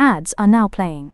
Ads are now playing.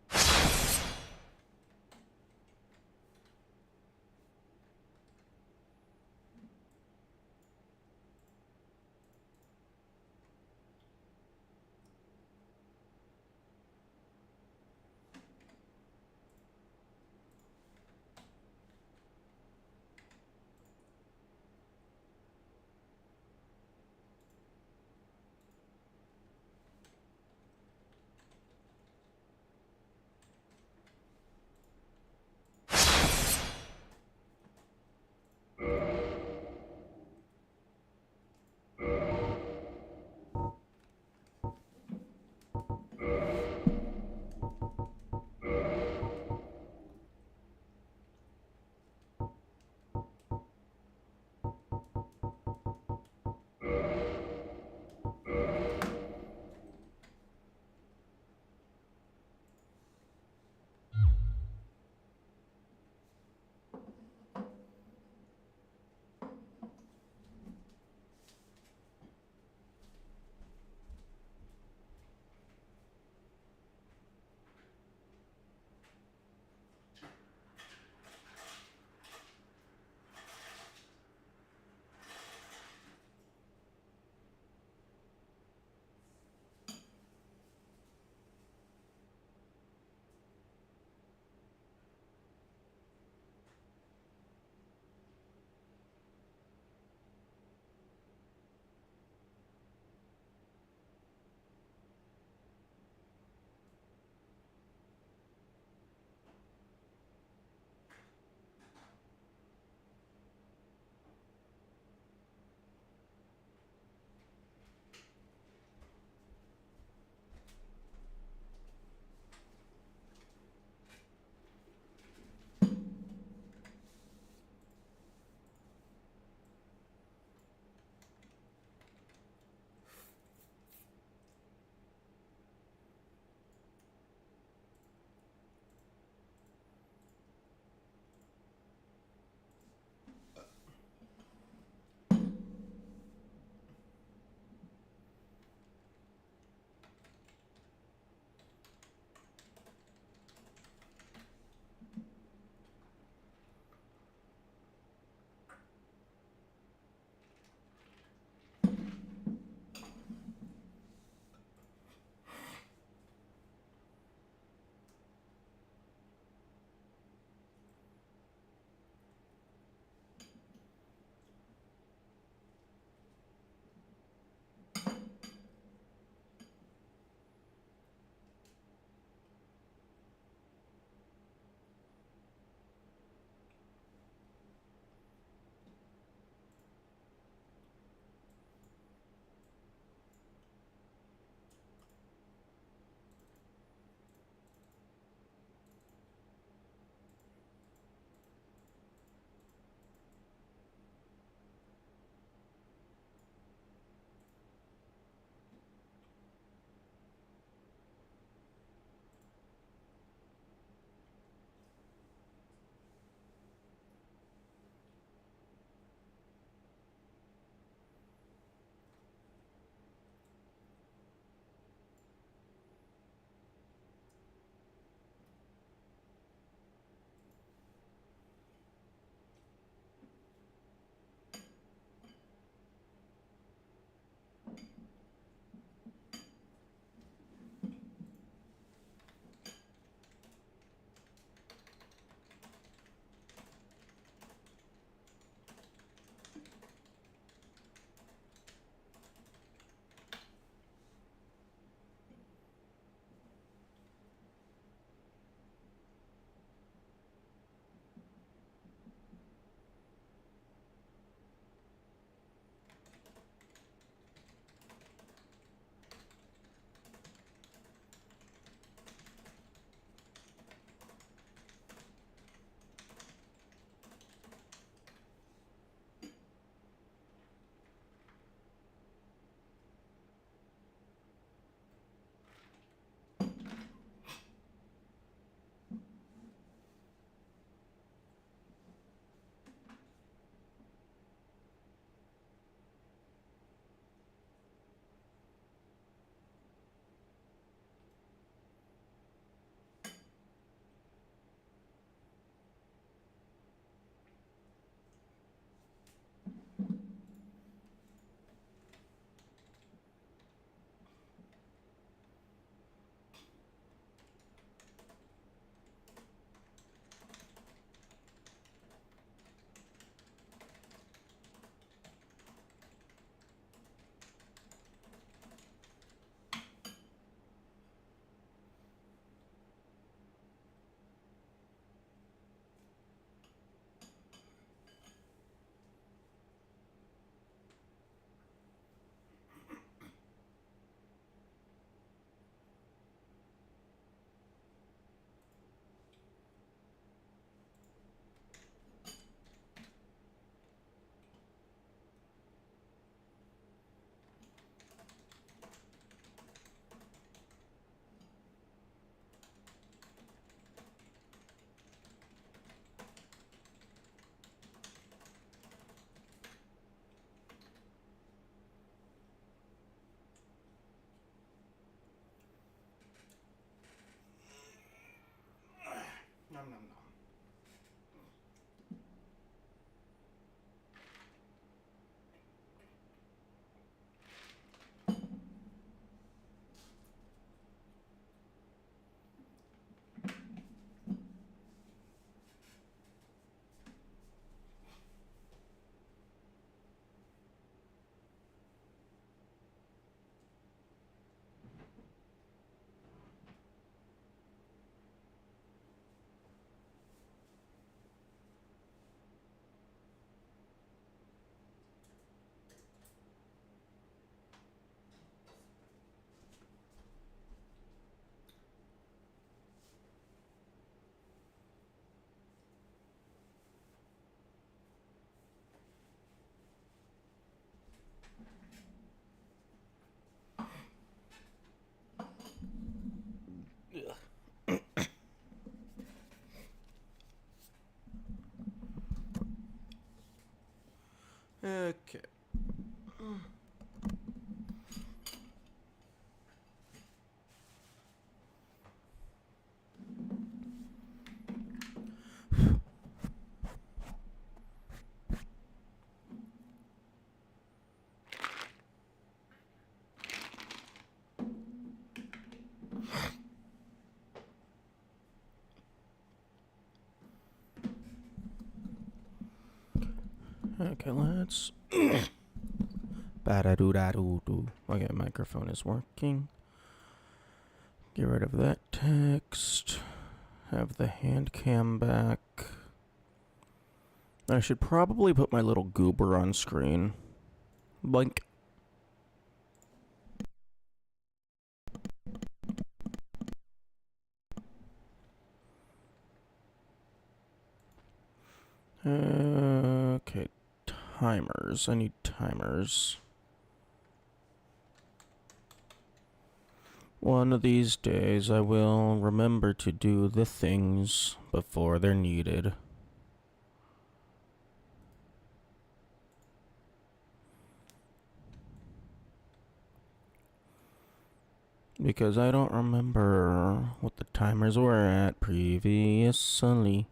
Okay. Okay, let's. Ba-da-doo-da-doo-doo. Okay, microphone is working. Get rid of that text. Have the hand cam back. I should probably put my little goober on screen. Blink. Okay, timers. I need timers. One of these days I will remember to do the things before they're needed. Because I don't remember what the timers were at previously.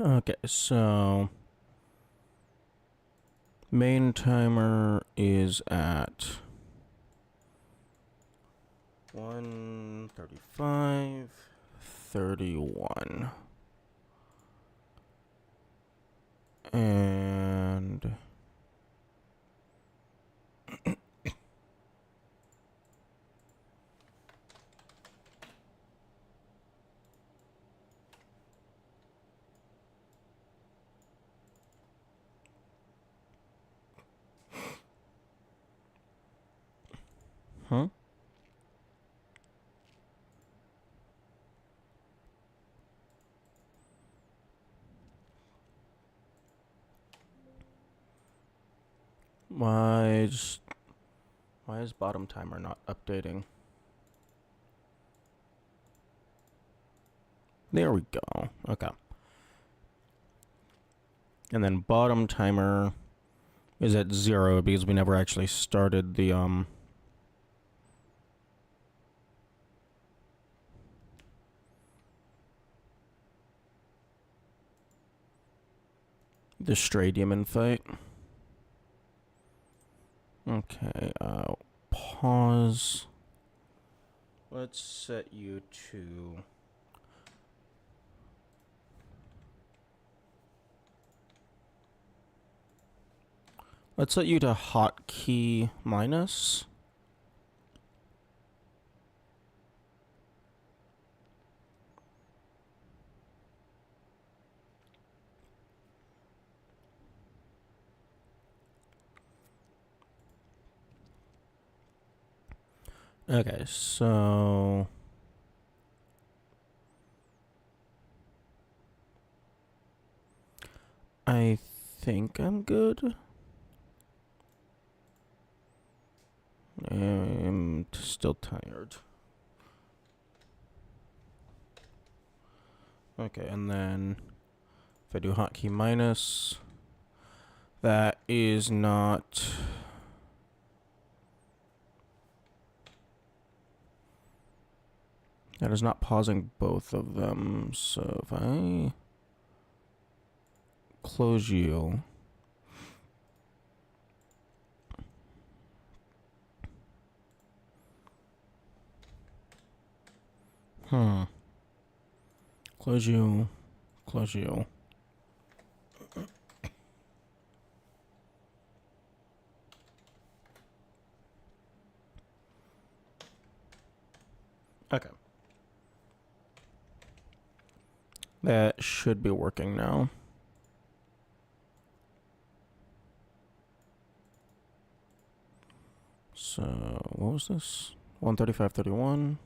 Okay, so main timer is at 1:35:31. And huh? Why is bottom timer not updating? There we go. Okay. And then bottom timer is at 0 because we never actually started the stray demon fight. Okay, pause. Let's set you to... Let's set you to hotkey minus. Okay, so... I think I'm good. I'm still tired. Okay, and then if I do hotkey minus, that is not... That is not pausing both of them. So if I close you... Close you. Close you. Okay. That should be working now. So, what was this? 135.31.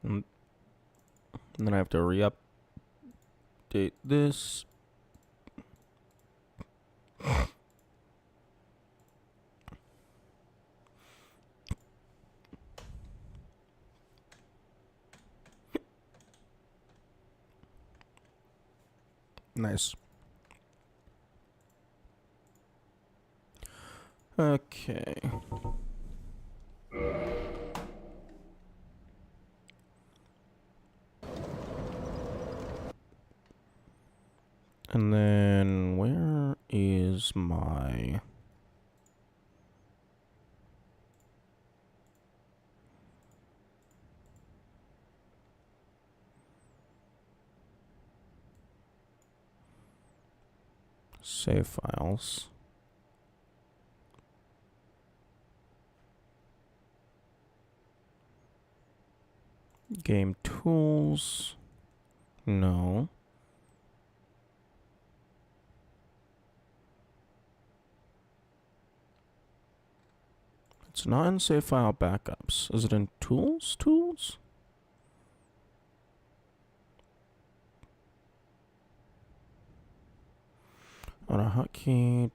And then I have to re-update this. Nice. Okay. And then where is my... save files? Game tools? No. It's not in save file backups. Is it in tools? Tools? On a hotkey.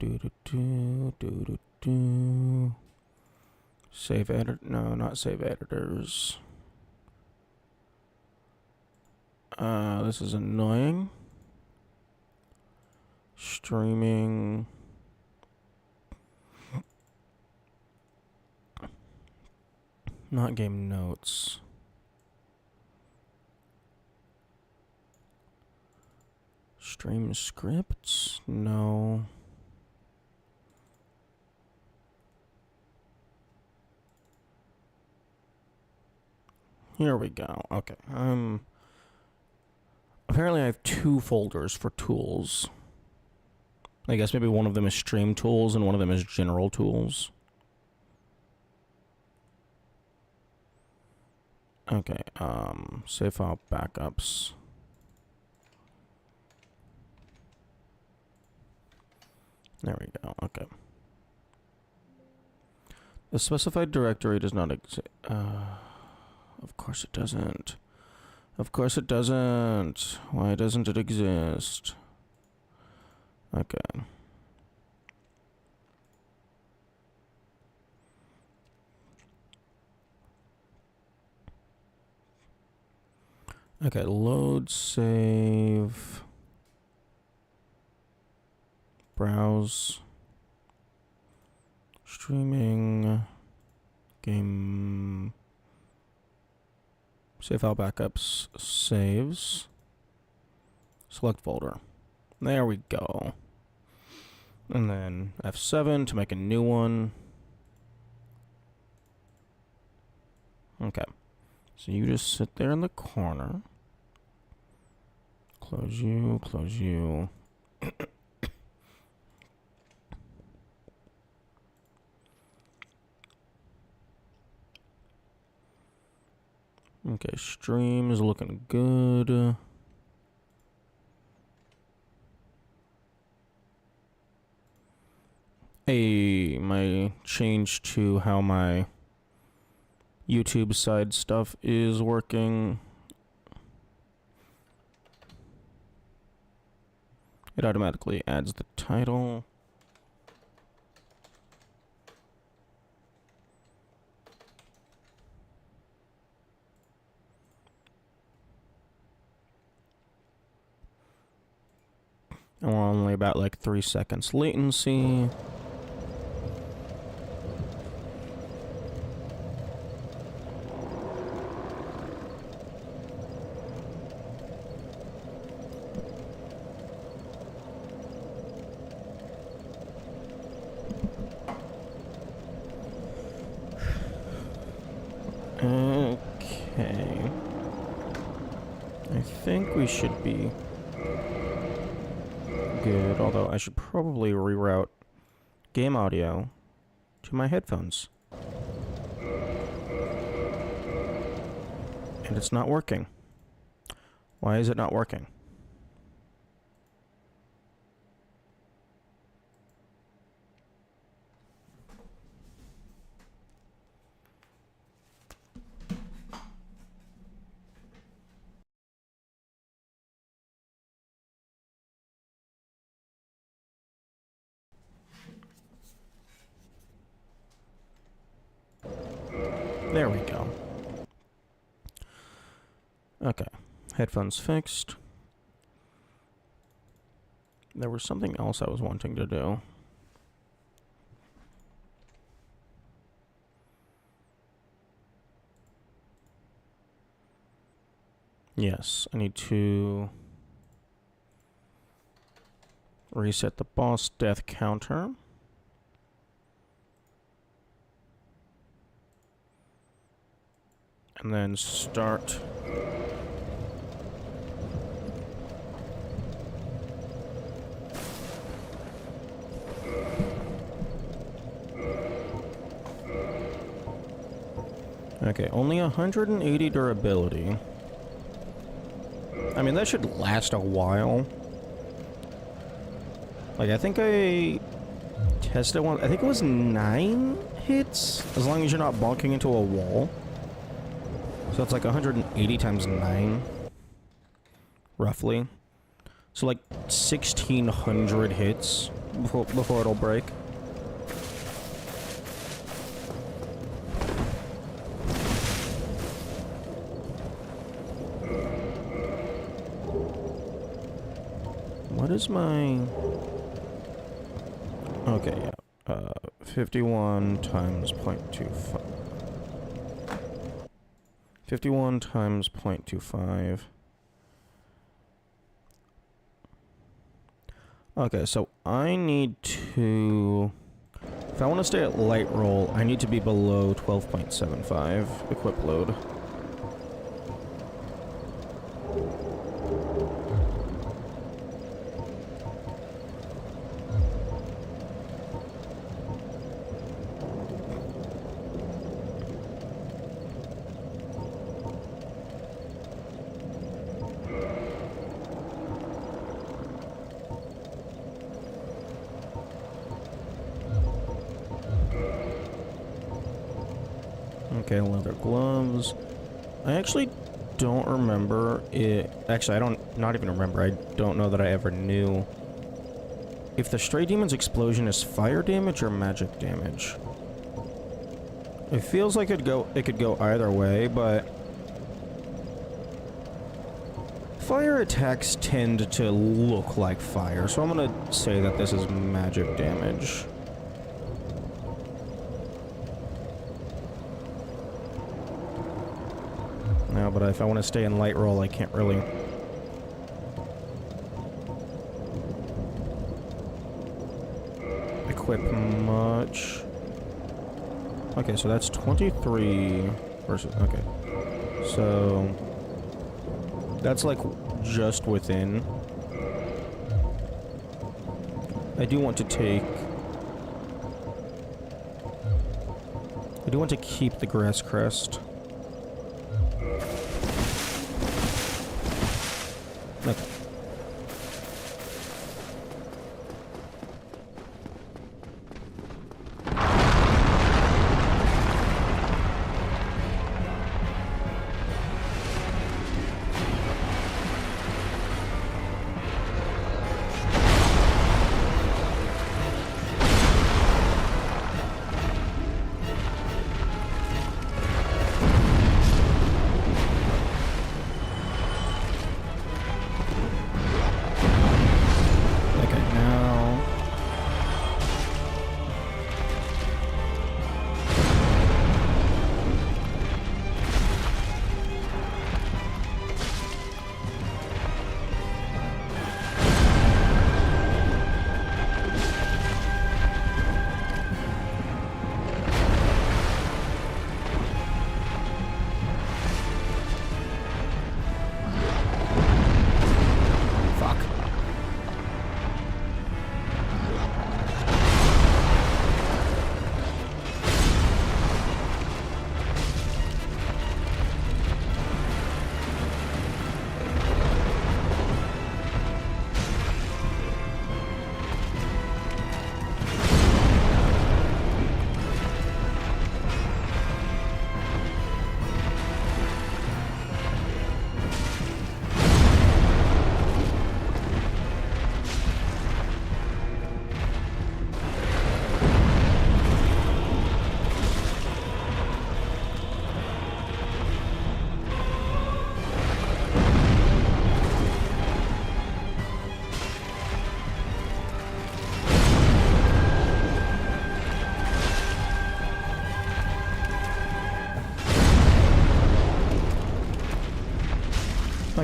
Save edit. No, not save editors. This is annoying. Streaming. Not game notes. Stream scripts? No. Here we go. Okay. Apparently I have two folders for tools. I guess maybe one of them is stream tools and one of them is general tools. Okay, save file backups. There we go, okay. The specified directory does not exist. Of course it doesn't. Of course it doesn't. Why doesn't it exist? Okay. Okay, load, save, browse, streaming, game, save file backups, saves, select folder. There we go. And then F7 to make a new one. Okay. So you just sit there in the corner. Close you, close you. Okay, stream is looking good. Hey, my change to how my YouTube side stuff is working. It automatically adds the title. And we're only about like 3 seconds latency. Okay. I think we should be good, although I should probably reroute game audio to my headphones. And it's not working. Why is it not working? There we go. Okay. Headphones fixed. There was something else I was wanting to do. Yes, I need to reset the boss death counter. And then start. Okay, only 180 durability. I mean, that should last a while. Like, I think I tested one. I think it was 9 hits, as long as you're not bonking into a wall. So it's like 180 times 9, roughly. So like 1,600 hits before it'll break. What is my... Okay, yeah. 51 times 0.25. 51 times 0.25. Okay, so I need to... If I want to stay at light roll, I need to be below 12.75 equip load. Okay, leather gloves. I actually don't remember it. Actually, not even remember. I don't know that I ever knew if the Stray Demon's explosion is fire damage or magic damage. It feels like it could go either way, but fire attacks tend to look like fire, so I'm gonna say that this is magic damage. No, but if I want to stay in light roll, I can't really. Equip much. Okay, so that's 23 versus... Okay. So... That's like just within. I do want to take... I do want to keep the grass crest. Okay.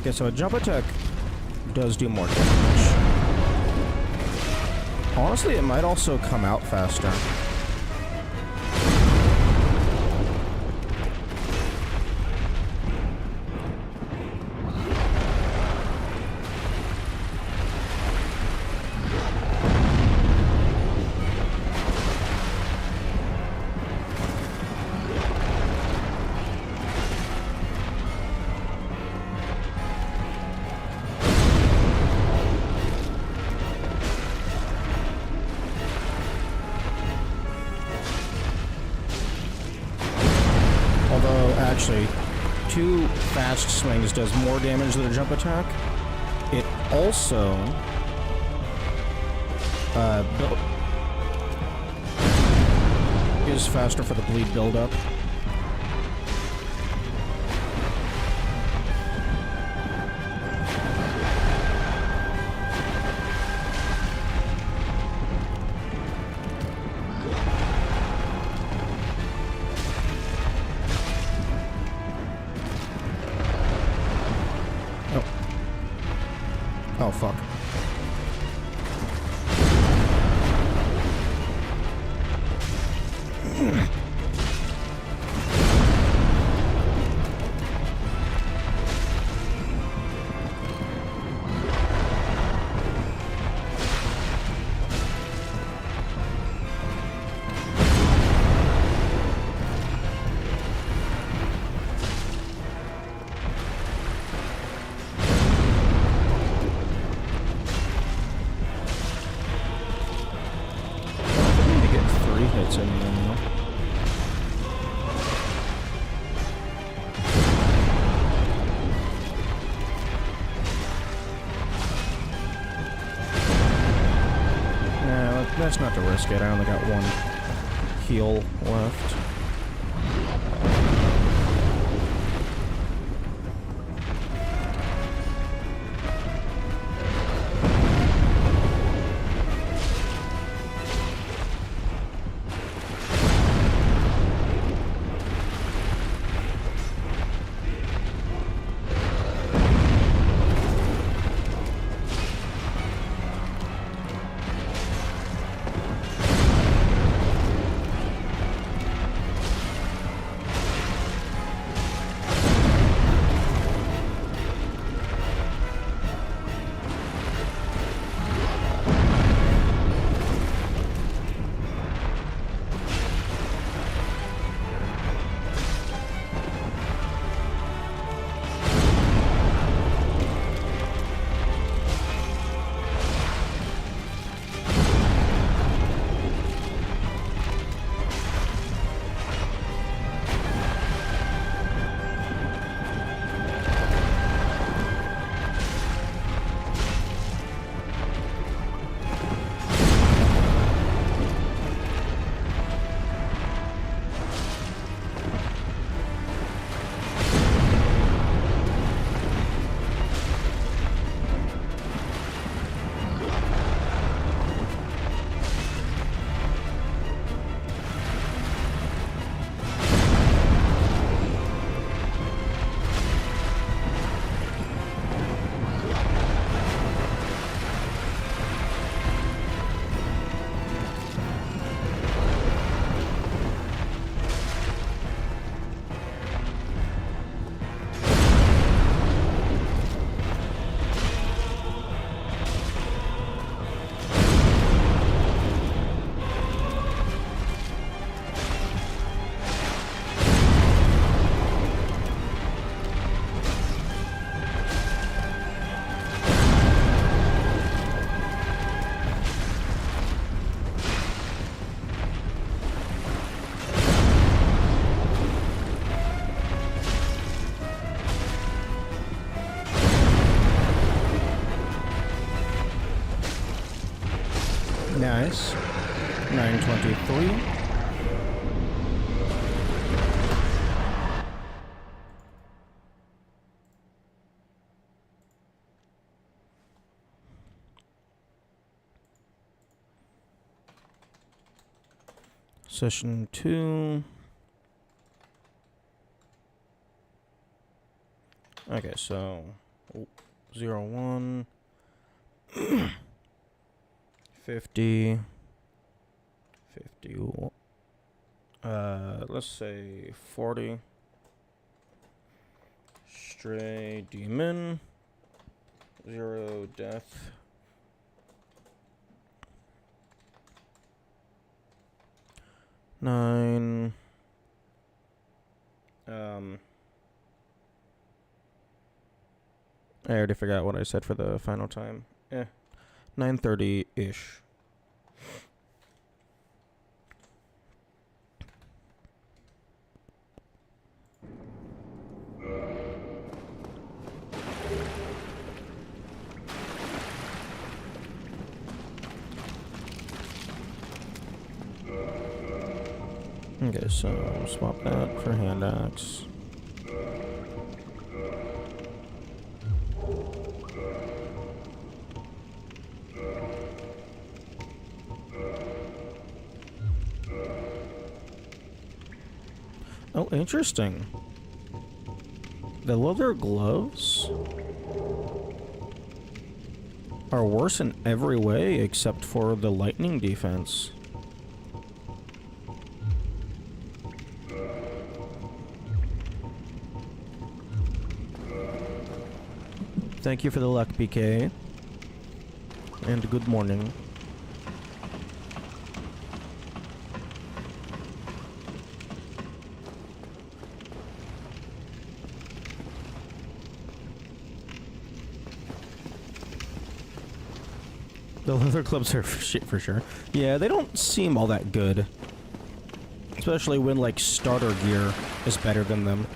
Okay, so a jump attack does do more damage. Honestly, it might also come out faster. Actually, 2 fast swings does more damage than a jump attack. It also is faster for the bleed buildup. Oh, fuck. That's not to risk it. I only got 1 heal left. Nice. 923. Session 2. Okay, so Oh, 01. 50. 50. Let's say 40. Stray demon. 0 death. Nine. I already forgot what I said for the final time. 9:30-ish. Okay, so swap that for hand axe. Oh, interesting. The leather gloves are worse in every way except for the lightning defense. Thank you for the luck, BK. And good morning. The leather clubs are shit for sure. Yeah, they don't seem all that good. Especially when, like, starter gear is better than them.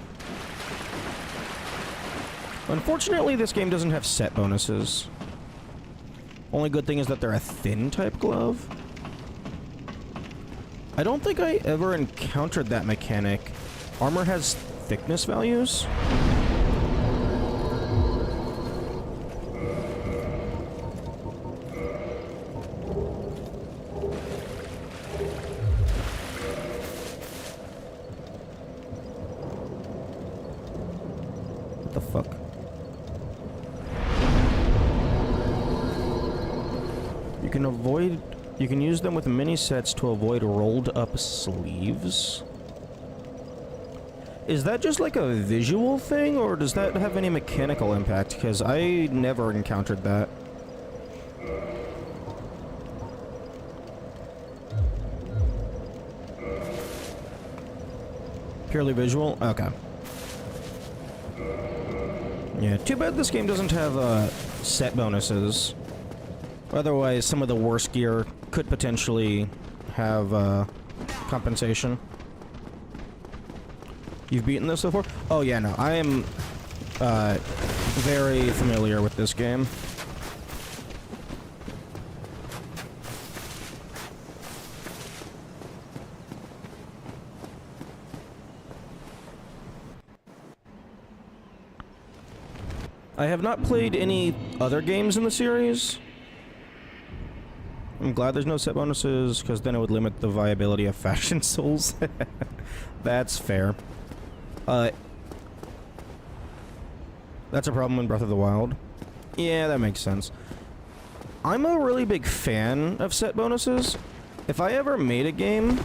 Unfortunately, this game doesn't have set bonuses. Only good thing is that they're a thin type glove. I don't think I ever encountered that mechanic. Armor has thickness values? What the fuck? You can use them with mini sets to avoid rolled up sleeves. Is that just like a visual thing, or does that have any mechanical impact? Because I never encountered that. Purely visual? Okay. Yeah, too bad this game doesn't have set bonuses. Otherwise, some of the worst gear could potentially have compensation. You've beaten this before? Oh yeah, no, I am very familiar with this game. I have not played any other games in the series. I'm glad there's no set bonuses, because then it would limit the viability of Fashion Souls. That's fair. That's a problem in Breath of the Wild. Yeah, that makes sense. I'm a really big fan of set bonuses. If I ever made a game,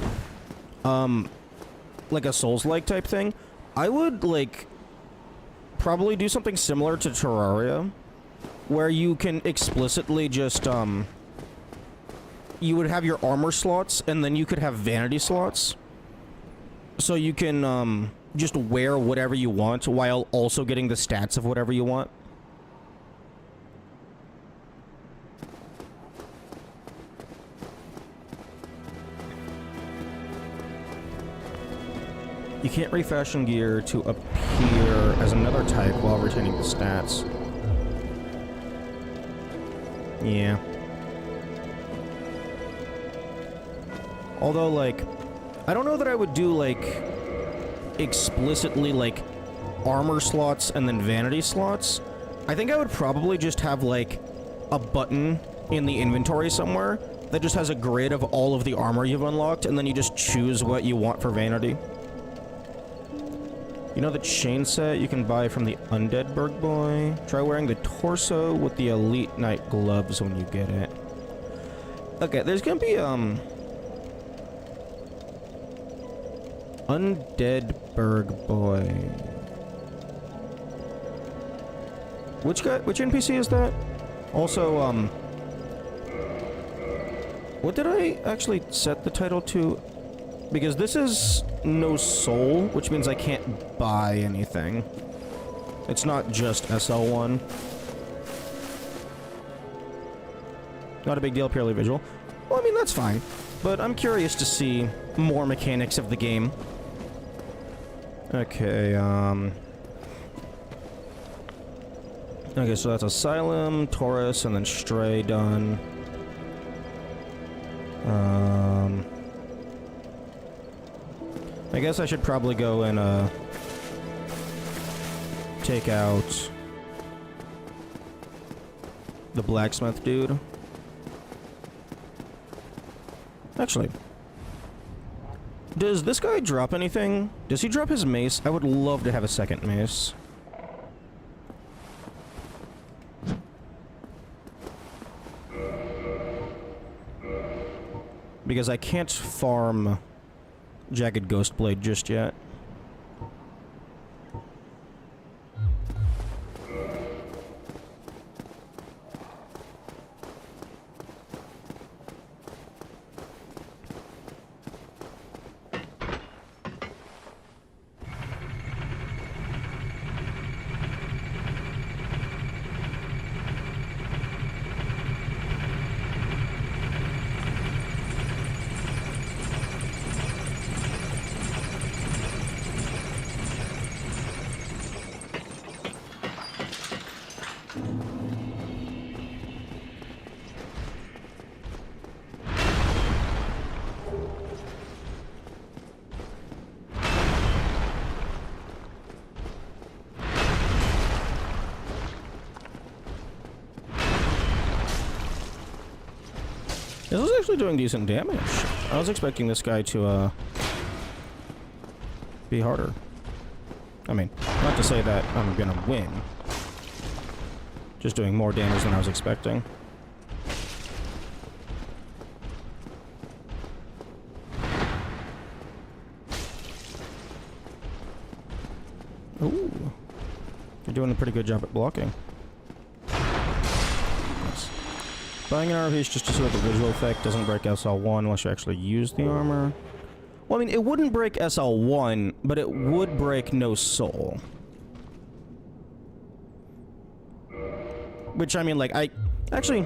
like a Souls-like type thing, I would, like, probably do something similar to Terraria, where you can explicitly just, you would have your armor slots, and then you could have vanity slots. So you can, just wear whatever you want, while also getting the stats of whatever you want. You can't refashion gear to appear as another type while retaining the stats. Yeah. Although, like, I don't know that I would do, like, explicitly, like, armor slots and then vanity slots. I think I would probably just have, like, a button in the inventory somewhere that just has a grid of all of the armor you've unlocked, and then you just choose what you want for vanity. You know the chain set you can buy from the Undead Berg Boy? Try wearing the torso with the Elite Knight gloves when you get it. Okay, there's gonna be, Undead Berg Boy. Which NPC is that? Also, what did I actually set the title to? Because this is no soul, which means I can't buy anything. It's not just SL1. Not a big deal, purely visual. Well, I mean, that's fine. But I'm curious to see more mechanics of the game. Okay, okay, so that's Asylum, Taurus, and then Stray done. I guess I should probably go and, take out the blacksmith dude. Actually, does this guy drop anything? Does he drop his mace? I would love to have a second mace. Because I can't farm Jagged Ghost Blade just yet. This is actually doing decent damage. I was expecting this guy to, be harder. I mean, not to say that I'm gonna win. Just doing more damage than I was expecting. Ooh. You're doing a pretty good job at blocking. Buying an armor piece just to see what the visual effect doesn't break SL1 unless you actually use the armor. Well, I mean, it wouldn't break SL1, but it would break no soul. Which, I mean, like, Actually,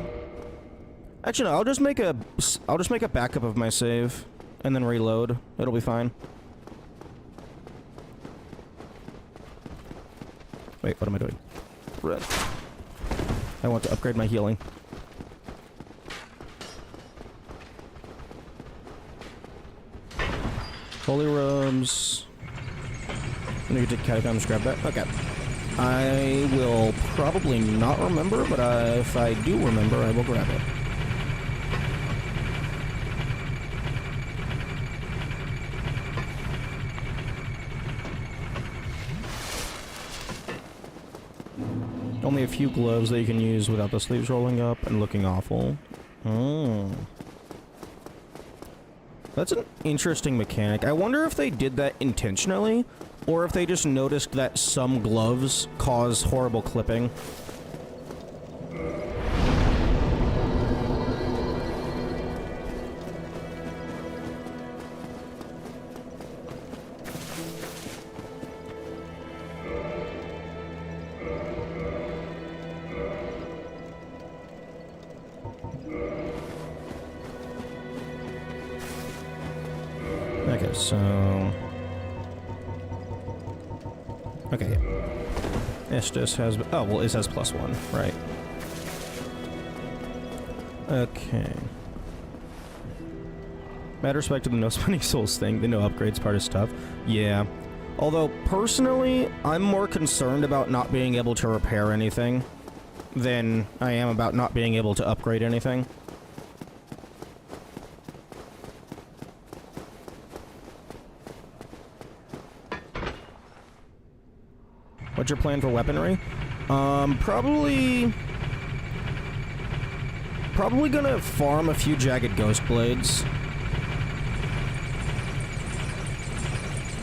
no, I'll just make a backup of my save, and then reload. It'll be fine. Wait, what am I doing? Red. I want to upgrade my healing. Holy robes. I need to catacombs, grab that. Okay. I will probably not remember, but if I do remember, I will grab it. Only a few gloves that you can use without the sleeves rolling up and looking awful. Oh. That's an interesting mechanic. I wonder if they did that intentionally, or if they just noticed that some gloves cause horrible clipping. Okay, so... Okay. Estes has... Oh, well, it has +1, right. Okay. Mad respect to the no spending souls thing. The no upgrades part is tough. Yeah. Although, personally, I'm more concerned about not being able to repair anything than I am about not being able to upgrade anything. What's your plan for weaponry? Probably gonna farm a few jagged ghost blades.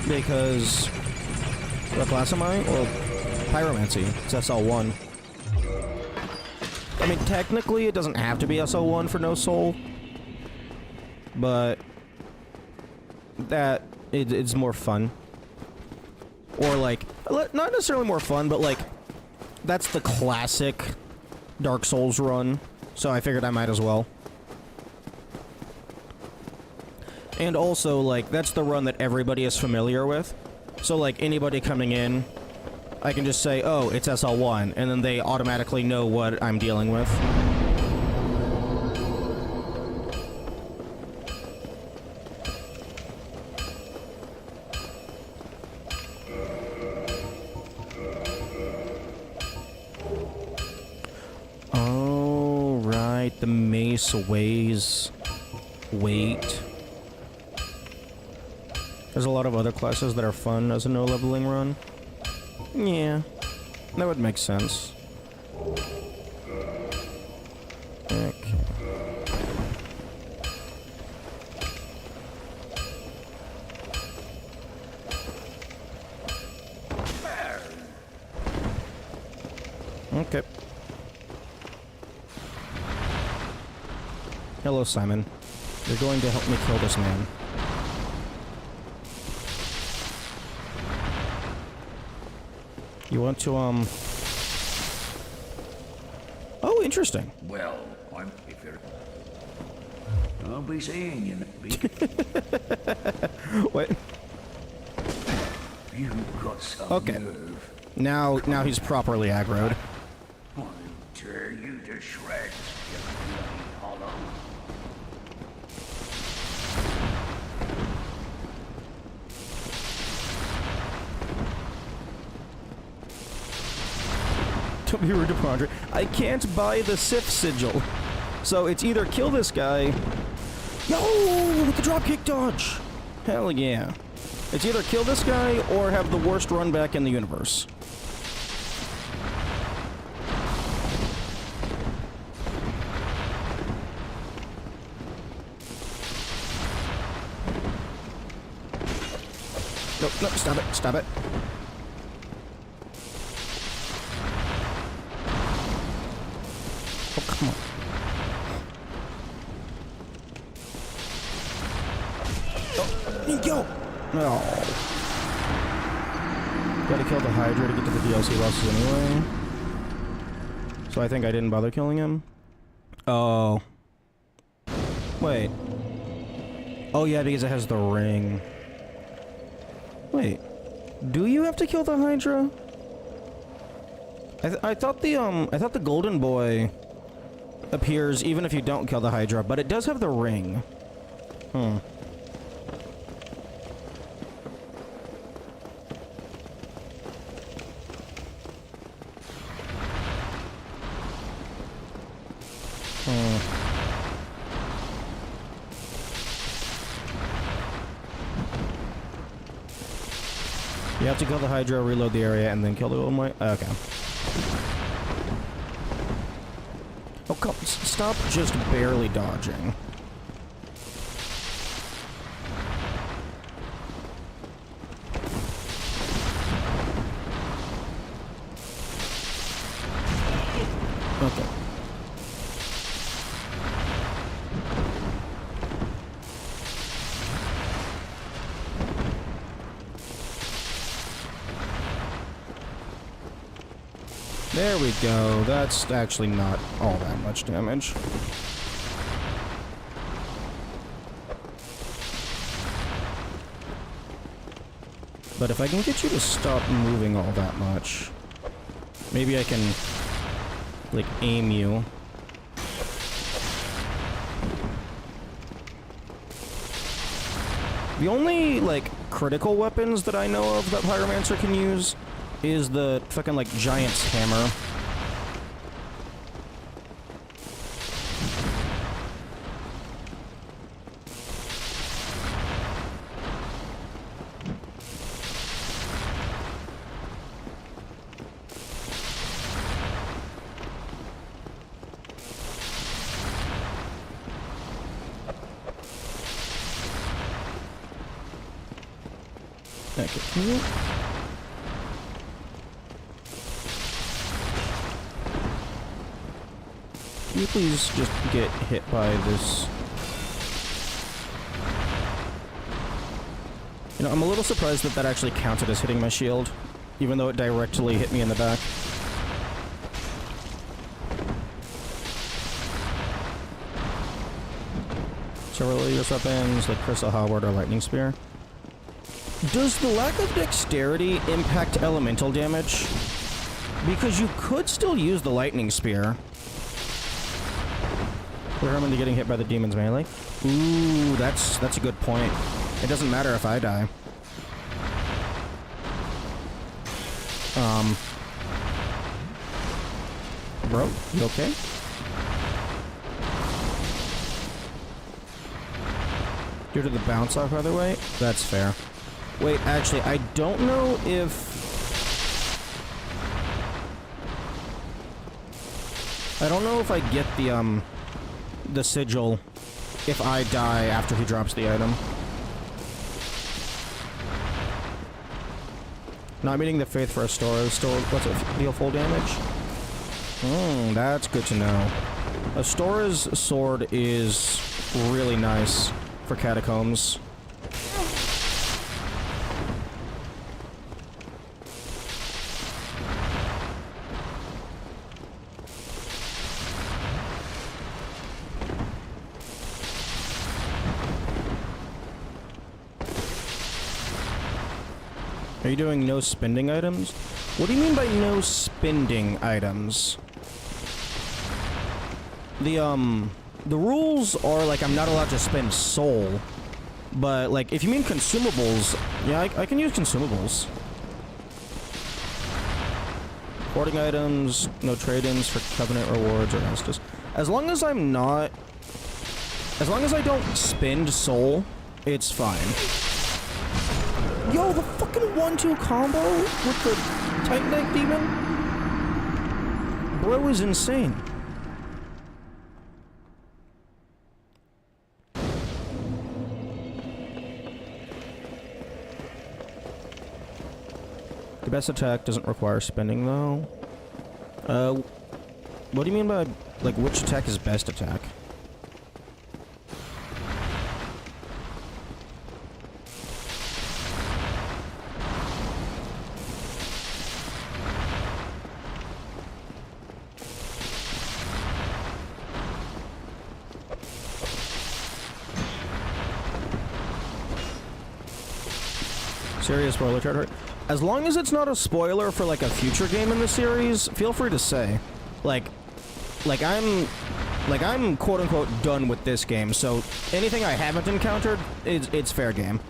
Because... What class am I? Well, pyromancy. It's SL1. I mean, technically it doesn't have to be SL1 for no soul. But... it's more fun. Or like, not necessarily more fun, but like, that's the classic Dark Souls run. So I figured I might as well. And also, like, that's the run that everybody is familiar with. So, like, anybody coming in, I can just say, oh, it's SL1, and then they automatically know what I'm dealing with. Oh, right, the mace weighs weight. There's a lot of other classes that are fun as a no-leveling run. Yeah, that would make sense. Okay. Okay. Hello, Simon. You're going to help me kill this man. You want to, Oh, interesting. Well, if you're... I'll be seeing you. What? You've got some Okay. nerve. Now he's properly aggroed. I'll tear you to shreds, you bloody hollow. Don't be rude to Pondre. I can't buy the Sif sigil. So it's either kill this guy... Yo! With the dropkick dodge! Hell yeah. It's either kill this guy or have the worst run back in the universe. Nope, nope, stop it, stop it. Oh, come on. Oh, yo! No. Gotta kill the Hydra to get to the DLC bosses anyway. So I think I didn't bother killing him. Oh. Wait. Oh yeah, because it has the ring. Wait. Do you have to kill the Hydra? I thought the golden boy appears even if you don't kill the Hydra, but it does have the ring. Hmm. You have to kill the Hydra, reload the area, and then kill the golden boy? Okay. Oh, come, stop just barely dodging. Okay. There we go. That's actually not all that much damage. But if I can get you to stop moving all that much, maybe I can, like, aim you. The only, like, critical weapons that I know of that Pyromancer can use is the fucking, like, Giant's Hammer. Okay, can you... Can you please just get hit by this? You know, I'm a little surprised that that actually counted as hitting my shield, even though it directly hit me in the back. Several of weapons, like Crystal Halberd or Lightning Spear. Does the lack of dexterity impact elemental damage? Because you could still use the Lightning Spear. We're coming to getting hit by the demon's melee. Ooh, that's a good point. It doesn't matter if I die. Bro, you okay? Due to the bounce off, by the way? That's fair. Wait, actually, I don't know if... I don't know if I get the sigil if I die after he drops the item. Not meeting the faith for Astora's still... What's it? Deal full damage? That's good to know. Astora's sword is really nice for catacombs. Are you doing no spending items? What do you mean by no spending items? The rules are like I'm not allowed to spend soul, but like if you mean consumables, yeah, I can use consumables. Hoarding items, no trade-ins for covenant rewards or Estus. As long as I'm not... As long as I don't spend soul, it's fine. Yo, the fucking 1-2 combo with the Titan Knight Demon? Bro is insane. The best attack doesn't require spending, though. What do you mean by, like, which attack is best attack? Serious spoiler chart. As long as it's not a spoiler for like a future game in the series, feel free to say. Like I'm quote unquote done with this game, so anything I haven't encountered, it's fair game.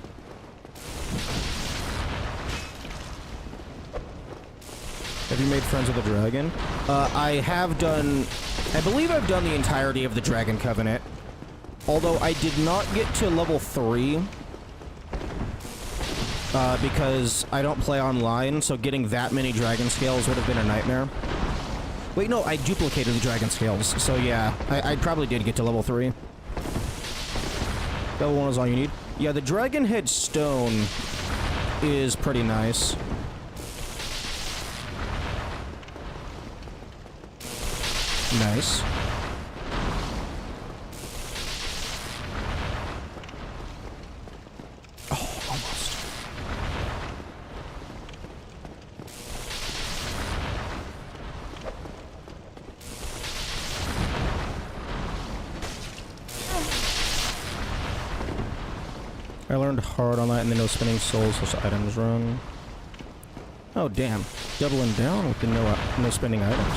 Have you made friends with the dragon? I have done... I believe I've done the entirety of the Dragon Covenant. Although I did not get to level 3... because I don't play online, so getting that many dragon scales would have been a nightmare. Wait, no, I duplicated the dragon scales, so yeah, I probably did get to level 3. Level 1 is all you need. Yeah, the dragon head stone is pretty nice. Nice. I learned hard on that in the no spending souls / items run. Oh damn, doubling down with the no spending items.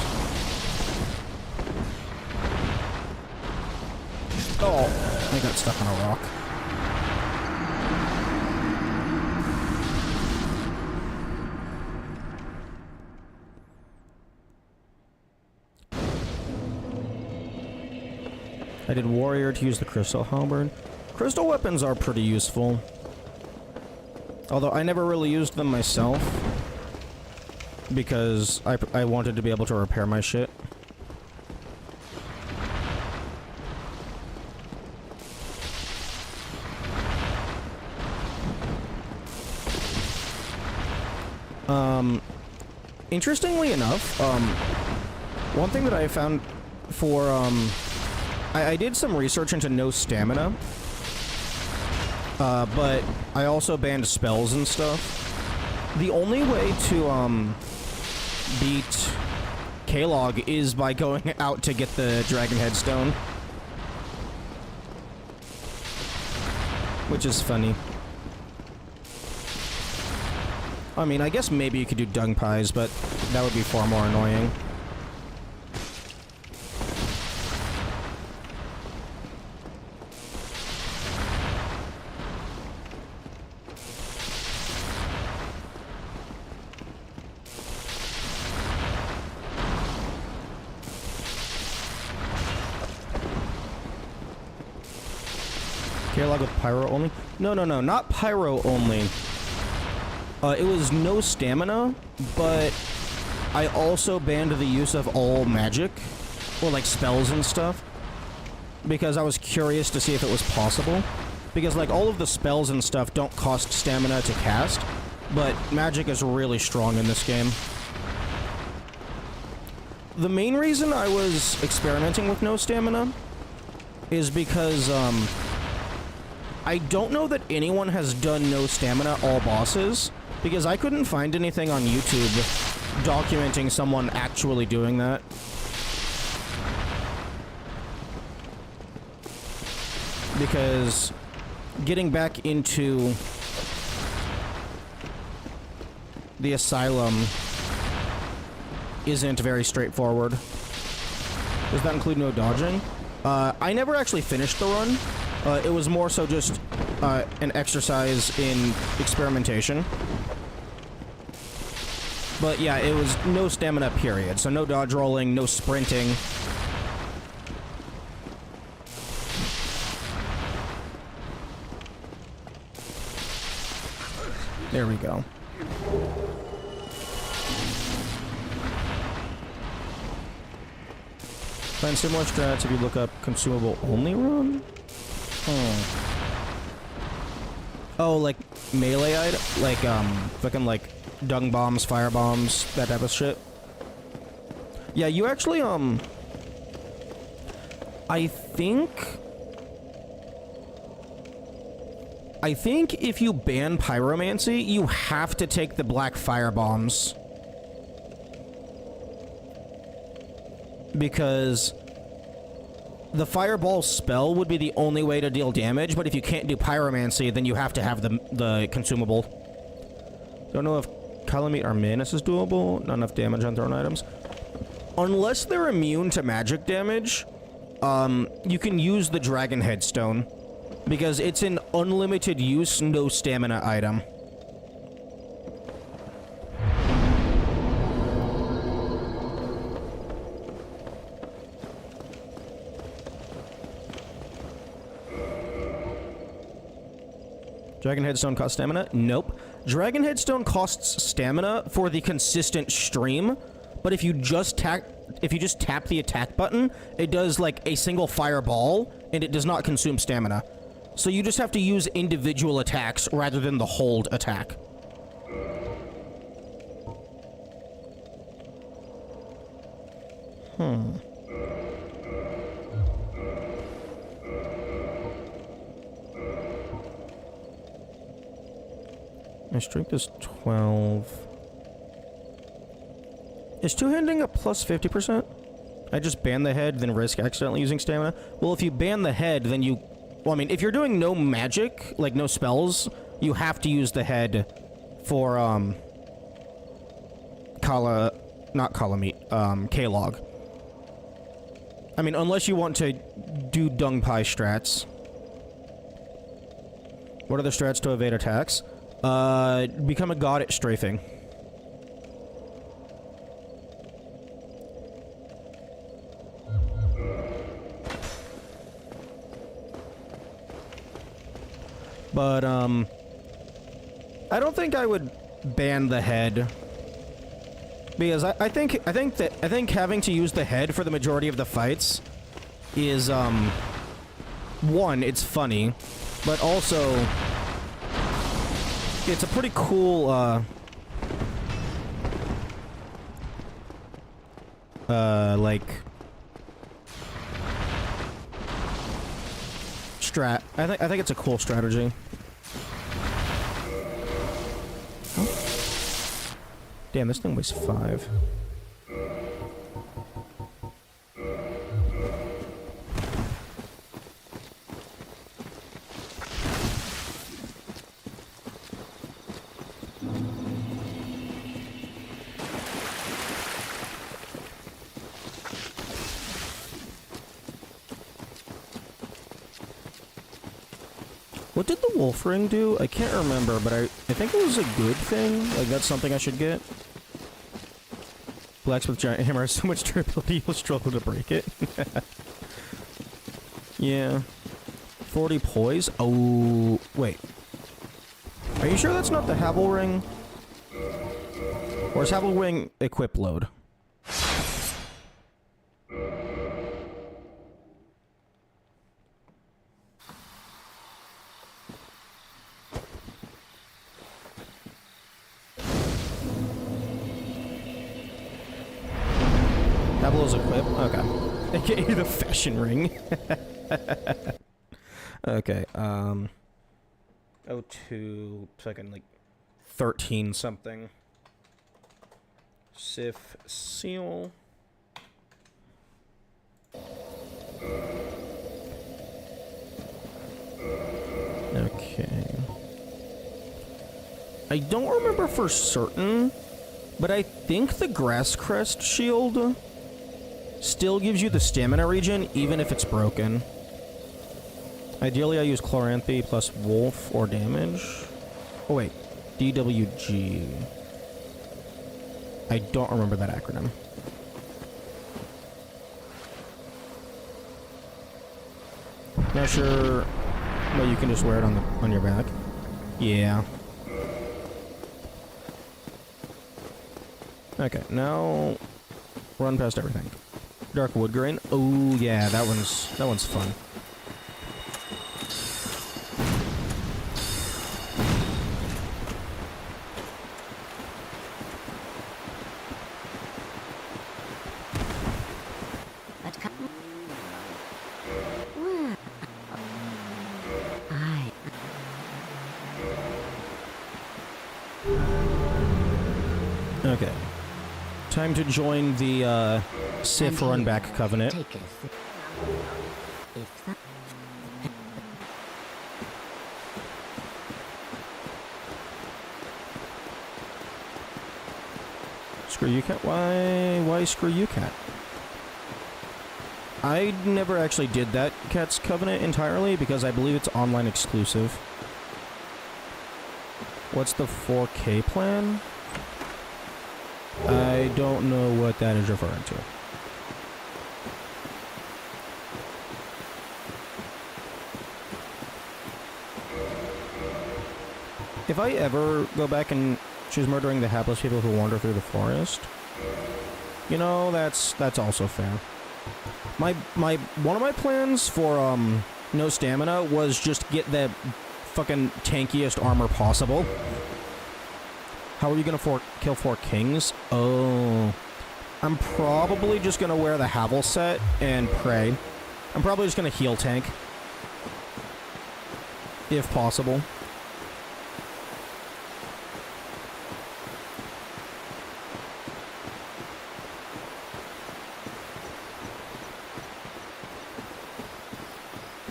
Oh, I got stuck on a rock. I did warrior to use the crystal halberd. Crystal weapons are pretty useful. Although I never really used them myself. Because I wanted to be able to repair my shit. Interestingly enough, one thing that I found for, I did some research into no stamina, but I also banned spells and stuff. The only way to, beat K-Log is by going out to get the Dragon Headstone. Which is funny. I mean, I guess maybe you could do dung pies, but that would be far more annoying. K-Log with pyro only? No, not pyro only. It was no stamina, but I also banned the use of all magic, or like spells and stuff, because I was curious to see if it was possible. Because like all of the spells and stuff don't cost stamina to cast, but magic is really strong in this game. The main reason I was experimenting with no stamina is because, I don't know that anyone has done no stamina all bosses, because I couldn't find anything on YouTube documenting someone actually doing that. Because getting back into the Asylum isn't very straightforward. Does that include no dodging? I never actually finished the run. It was more so just an exercise in experimentation. But yeah, it was no stamina period. So no dodge rolling, no sprinting. There we go. Find similar strats if you look up consumable only run? Oh, like melee item? Like, fucking like dung bombs, fire bombs, that type of shit. Yeah, you actually, I think if you ban pyromancy, you have to take the black fire bombs. Because the fireball spell would be the only way to deal damage, but if you can't do pyromancy, then you have to have the consumable. Don't know if Calamite or Manus is doable. Not enough damage on thrown items. Unless they're immune to magic damage, you can use the Dragon Headstone, because it's an unlimited use, no stamina item. Dragon Headstone costs stamina? Nope. Dragon Headstone costs stamina for the consistent stream, but if you just tap the attack button, it does like a single fireball, and it does not consume stamina. So you just have to use individual attacks rather than the hold attack. My strength is 12. Is two-handing a plus 50%? I just ban the head, then risk accidentally using stamina? Well, if you ban the head, then you... Well, I mean, if you're doing no magic, like no spells, you have to use the head for, not Calamite, K-Log. I mean, unless you want to do dung pie strats. What are the strats to evade attacks? Become a god at strafing. But, I don't think I would ban the head. Because I think having to use the head for the majority of the fights is, one, it's funny, but also... It's a pretty cool, like... strat. I think it's a cool strategy. Oh. Damn, this thing weighs 5. What did the wolf ring do? I can't remember, but I think it was a good thing. Like, that's something I should get. Blacksmith giant hammer has so much durability, you'll struggle to break it. Yeah. 40 poise? Oh, wait. Are you sure that's not the Havel ring? Or is Havel ring equip load? Havel's equip? Okay. AKA the fashion ring. Okay, O2, fucking like 13 something. Sif seal. Okay. I don't remember for certain, but I think the Grass Crest shield still gives you the stamina regen, even if it's broken. Ideally, I use Chloranthy plus Wolf or damage. Oh, wait. DWG. I don't remember that acronym. Not sure, but you can just wear it on your back. Yeah. Okay, now run past everything. Dark wood grain. Oh yeah, that one's fun. Okay. Time to join the Sif Runback Covenant. Screw you, cat. Why screw you, cat? I never actually did that Cat's Covenant entirely because I believe it's online exclusive. What's the 4K plan? I don't know what that is referring to. If I ever go back and choose murdering the hapless people who wander through the forest, you know, that's also fair. One of my plans for no stamina was just get the fucking tankiest armor possible. How are you gonna kill 4 kings? Oh, I'm probably just gonna wear the Havel set and pray. I'm probably just gonna heal tank, if possible.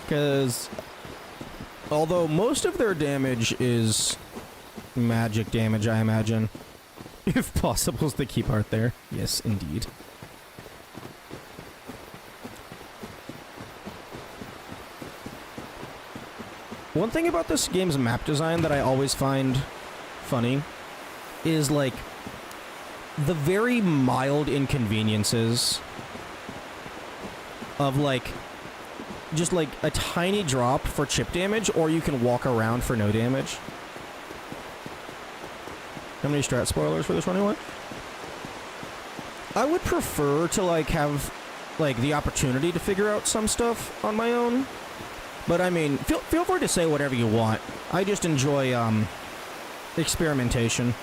Because although most of their damage is magic damage, I imagine. If possible, is the key part there. Yes, indeed. One thing about this game's map design that I always find funny is, like, the very mild inconveniences of, like, just, like, a tiny drop for chip damage, or you can walk around for no damage. How many strat spoilers for this one anyway? I would prefer to, like, have, like, the opportunity to figure out some stuff on my own. But, I mean, feel free to say whatever you want. I just enjoy, experimentation.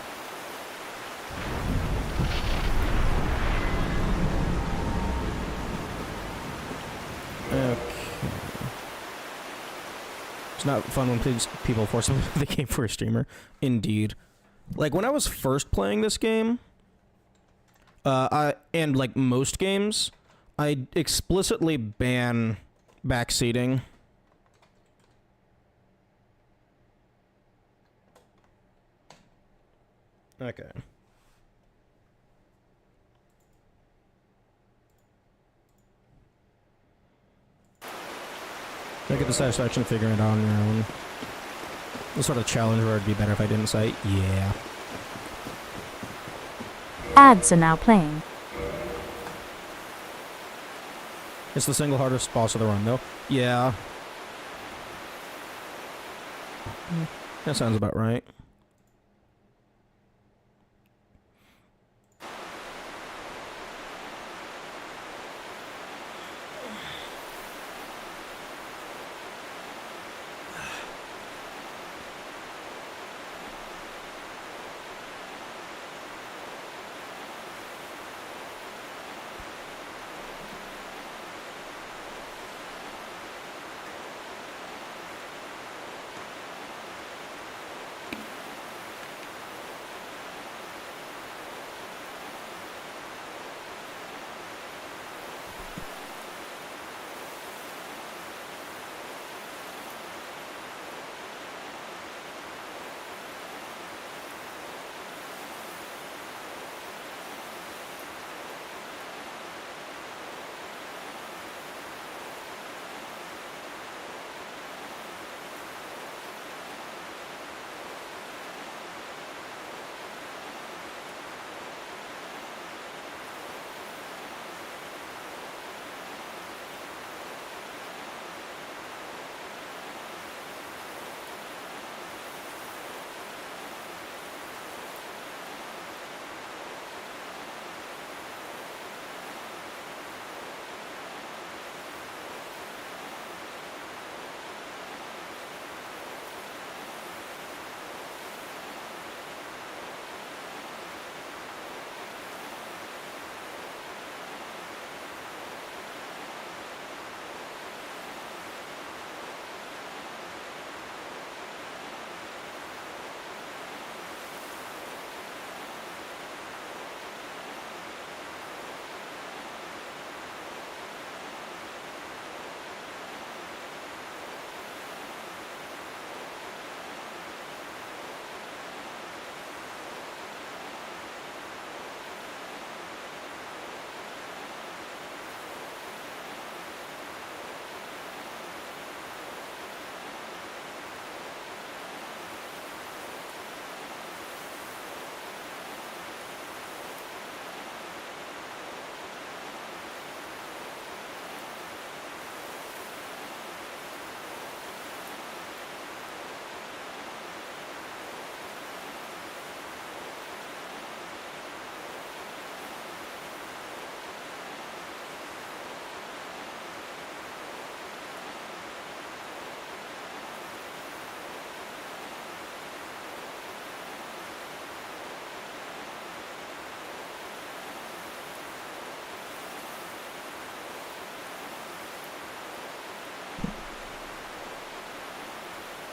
Okay. It's not fun when people force the game for a streamer. Indeed. Like, when I was first playing this game, and like most games, I explicitly ban backseating. Okay. I get the satisfaction of figuring it out on your own. The sort of challenge where it'd be better if I didn't say, yeah. Ads are now playing. It's the single hardest boss of the run, though. Yeah. That sounds about right.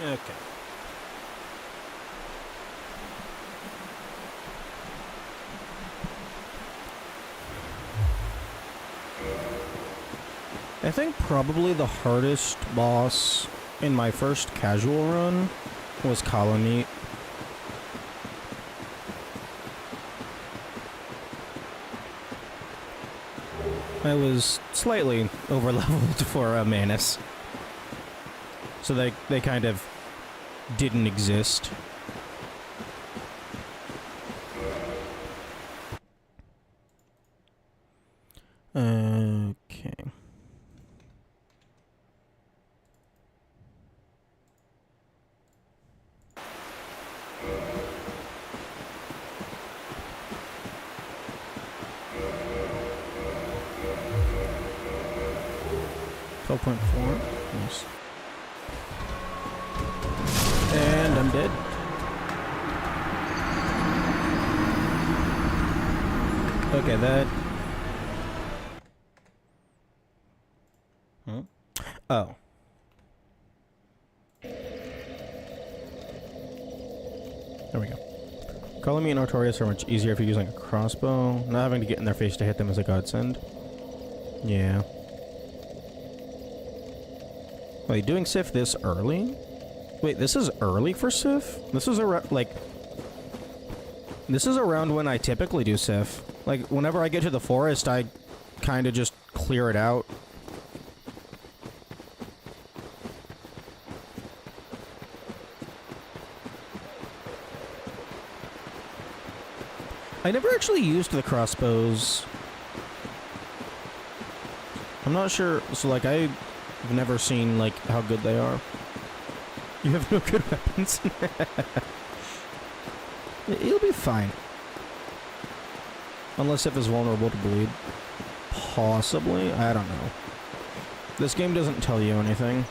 Okay. I think probably the hardest boss in my first casual run was Colony. I was slightly overleveled for a Manus. So they kind of didn't exist. Okay. .4. Nice. And I'm dead. Okay, that... Huh? Oh. There we go. Calling me notorious are much easier if you're using a crossbow. Not having to get in their face to hit them is a godsend. Yeah. Wait, doing Sif this early? Wait, this is early for Sif? This is around, like... This is around when I typically do Sif. Like, whenever I get to the forest, I kind of just clear it out. I never actually used the crossbows. I'm not sure, so like I've never seen like how good they are. You have no good weapons. It'll be fine. Unless if it's vulnerable to bleed. Possibly? I don't know. This game doesn't tell you anything.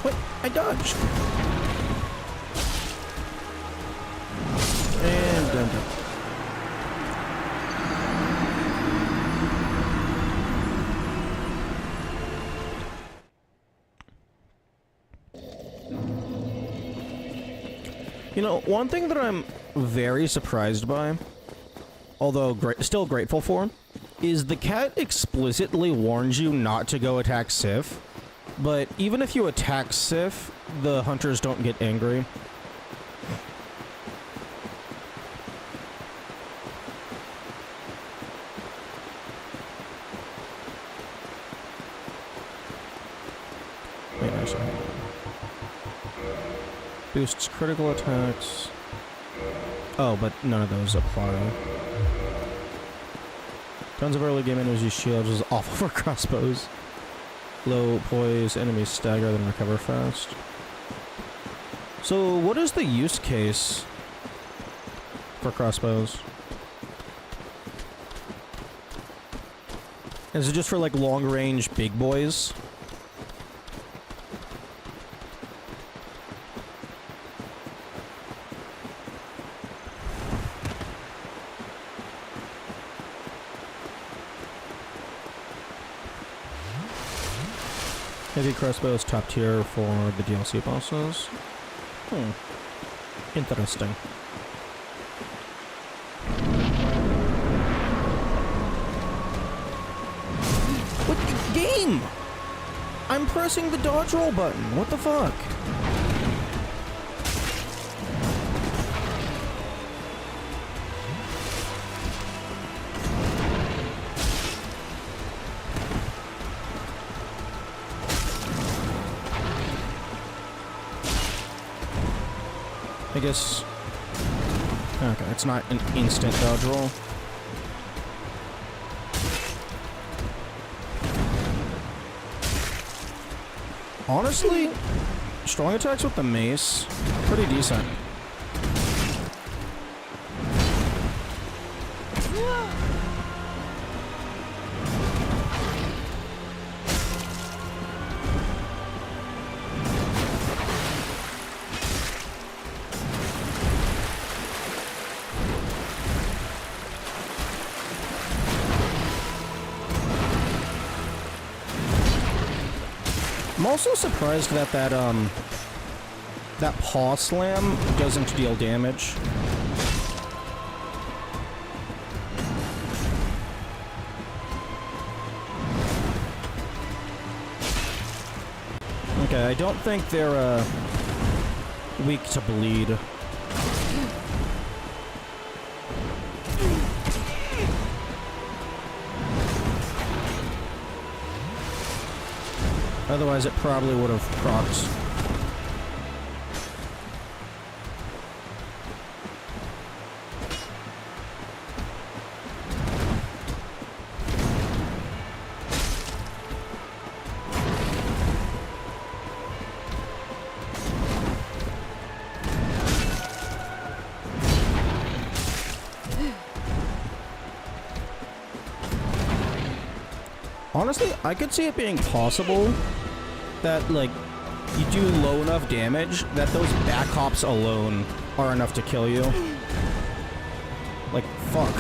What? I dodged. And done. You know, one thing that I'm very surprised by, although still grateful for, is the cat explicitly warns you not to go attack Sif. But even if you attack Sif, the hunters don't get angry. Wait, actually, hold on. Boosts critical attacks. Oh, but none of those apply. Tons of early game enemies use shields, which is awful for crossbows. Low poise, enemies stagger, then recover fast. So, what is the use case for crossbows? Is it just for, like, long-range big boys? Heavy crossbows top tier for the DLC bosses. Interesting. What game? I'm pressing the dodge roll button. What the fuck? I guess... Okay, it's not an instant dodge roll. Honestly, strong attacks with the mace, pretty decent. I'm also surprised that that paw slam doesn't deal damage. Okay, I don't think they're weak to bleed. Otherwise, it probably would have procced. Honestly, I could see it being possible that, like, you do low enough damage that those back hops alone are enough to kill you. Like, fuck.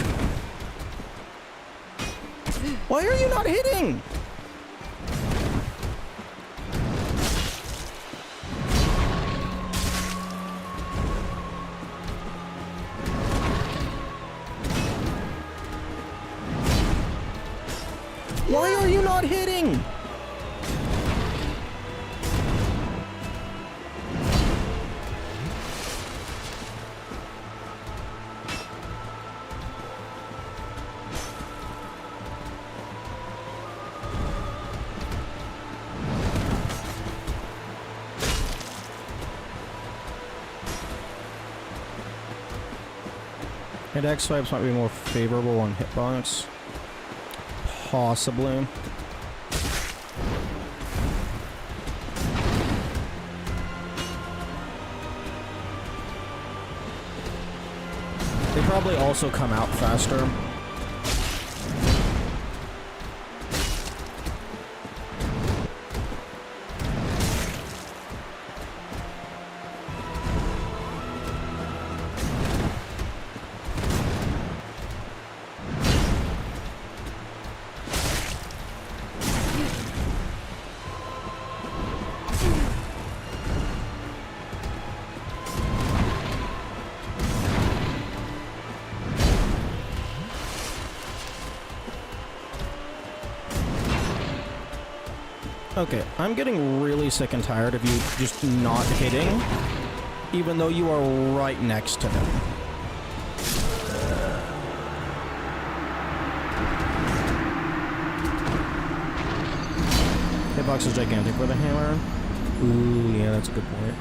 Why are you not hitting? Why are you not hitting? Hit X swipes might be more favorable on hitbox. Possibly. They probably also come out faster. Okay, I'm getting really sick and tired of you just not hitting, even though you are right next to him. Hitbox is gigantic with a hammer. Ooh, yeah, that's a good point.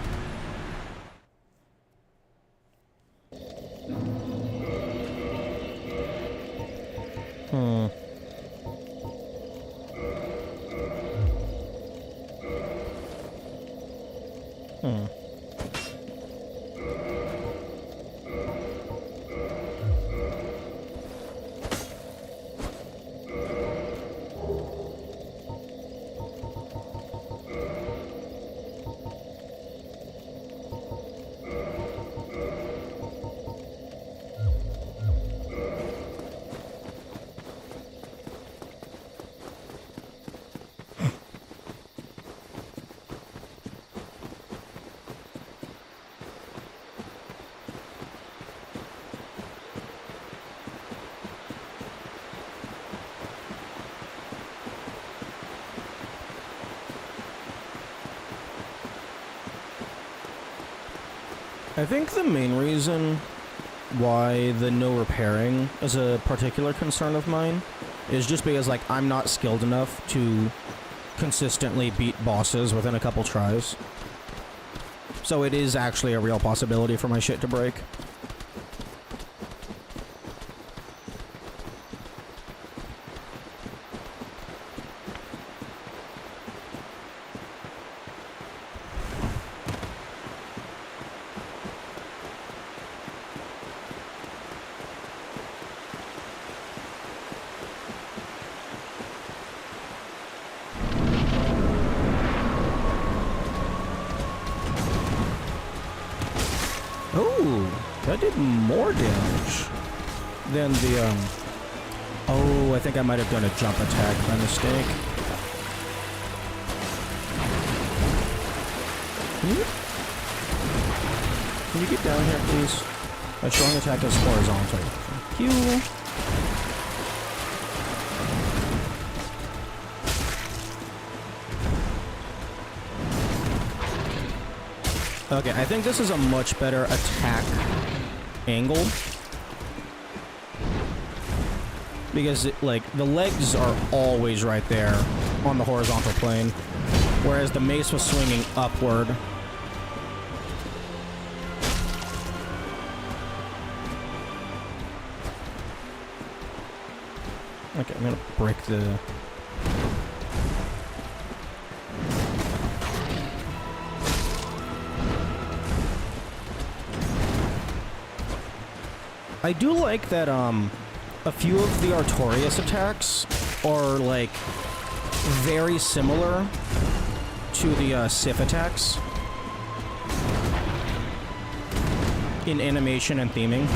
I think the main reason why the no repairing is a particular concern of mine is just because, like, I'm not skilled enough to consistently beat bosses within a couple tries. So it is actually a real possibility for my shit to break. That did more damage than the, Oh, I think I might have done a jump attack by mistake. Can you get down here, please? My strong attack is horizontal. Thank you. Okay, I think this is a much better attack angle. Because, like, the legs are always right there on the horizontal plane, whereas the mace was swinging upward. Okay, I'm gonna break the... I do like that, a few of the Artorias attacks are, like, very similar to the Sif attacks in animation and theming.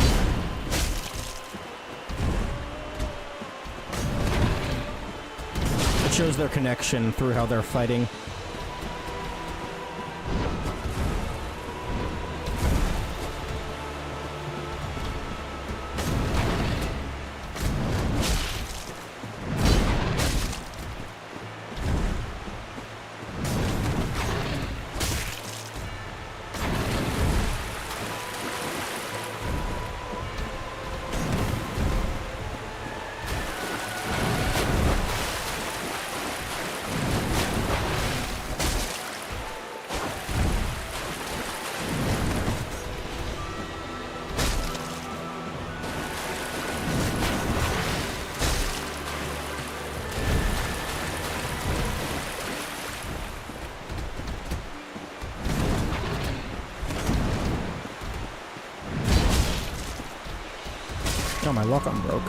It shows their connection through how they're fighting. Oh, my lock-on broke.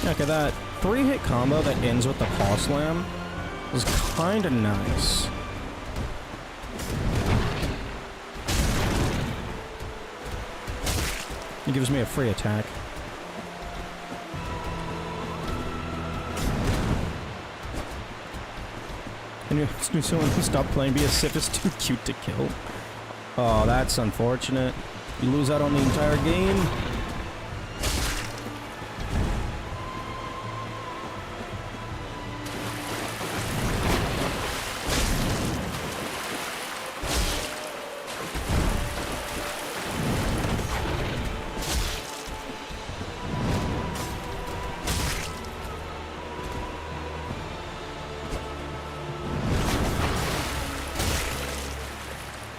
Okay, that 3-hit combo that ends with the paw slam was kinda nice. It gives me a free attack. And you someone can stop playing because Sif is too cute to kill. Oh, that's unfortunate. You lose out on the entire game.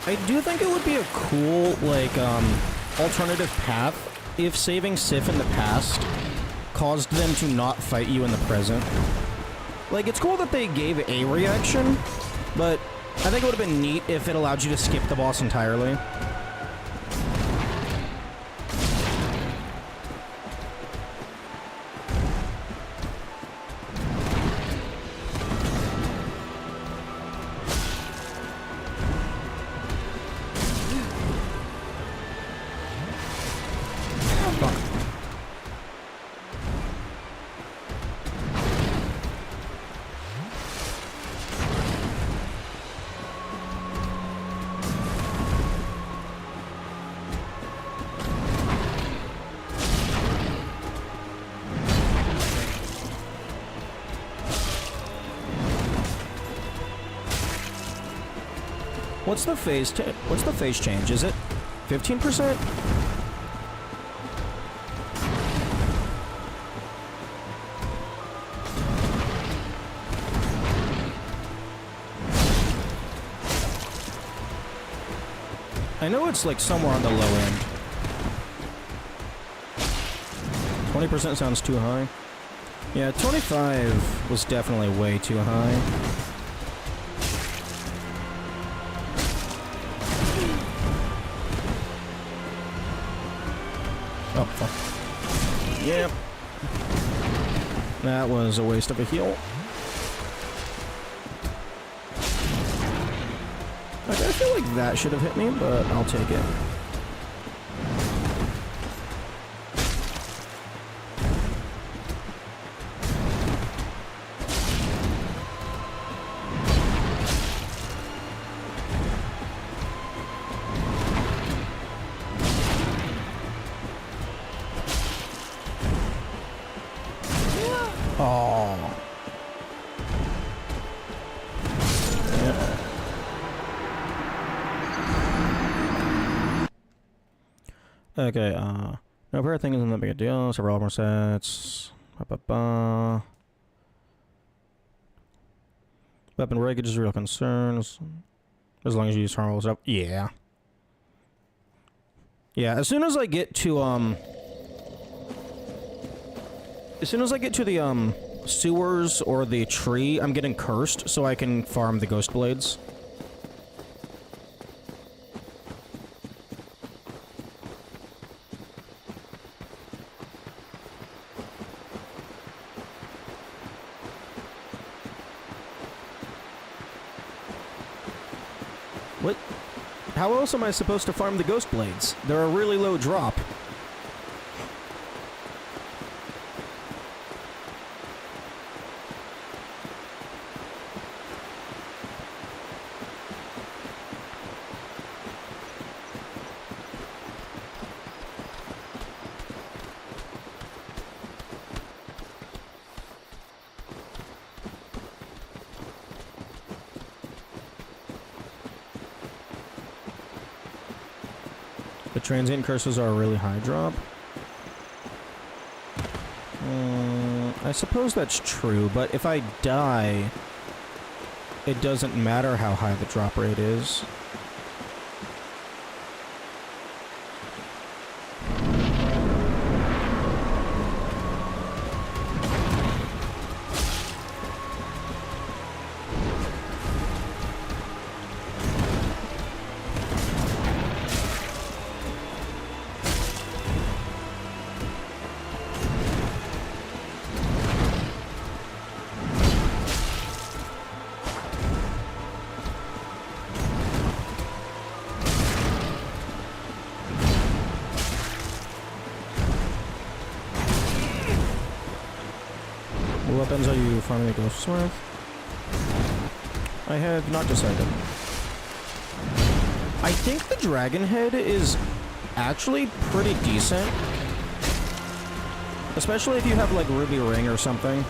I do think it would be a cool, like, alternative path if saving Sif in the past caused them to not fight you in the present. Like, it's cool that they gave a reaction, but I think it would have been neat if it allowed you to skip the boss entirely. What's the phase change? Is it 15%? I know it's like somewhere on the low end. 20% sounds too high. Yeah, 25 was definitely way too high. Oh, fuck. Yep. That was a waste of a heal. Okay, I feel like that should have hit me, but I'll take it. Oh. Okay, no pair of things isn't that big a deal. Several more sets. Ba-ba-ba. Weapon breakage is real concerns. As long as you use harmful stuff. Yeah. Yeah, as soon as I get to, as soon as I get to the, sewers or the tree, I'm getting cursed so I can farm the ghost blades. What? How else am I supposed to farm the ghost blades? They're a really low drop. The transient curses are a really high drop. I suppose that's true, but if I die, it doesn't matter how high the drop rate is. What weapons are you farming the ghosts with? I have not decided. I think the dragon head is actually pretty decent. Especially if you have like ruby ring or something.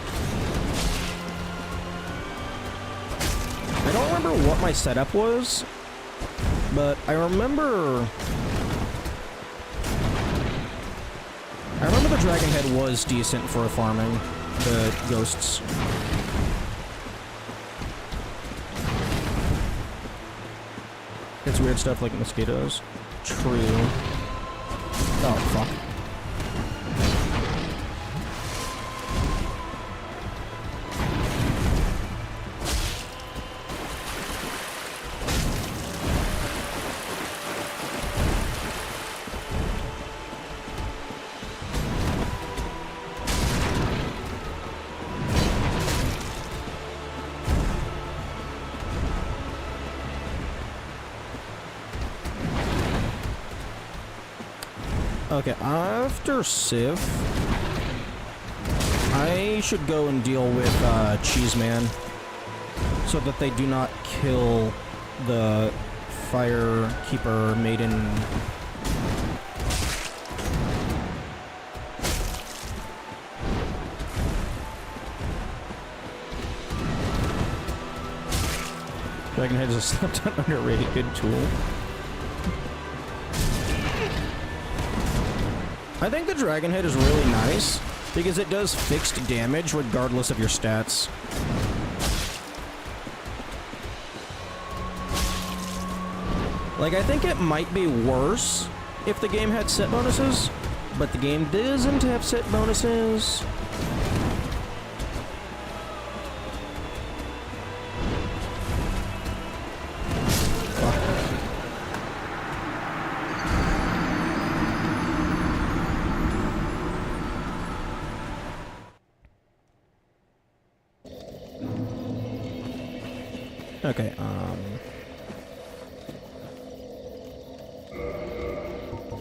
I don't remember what my setup was, but I remember the dragon head was decent for farming the ghosts. It's weird stuff like mosquitoes. True. Oh, fuck. Okay, after Civ, I should go and deal with Cheeseman so that they do not kill the Firekeeper Maiden. Dragonhead is a slept-on underrated good tool. I think the Dragon Head is really nice, because it does fixed damage regardless of your stats. Like, I think it might be worse if the game had set bonuses, but the game doesn't have set bonuses. Okay,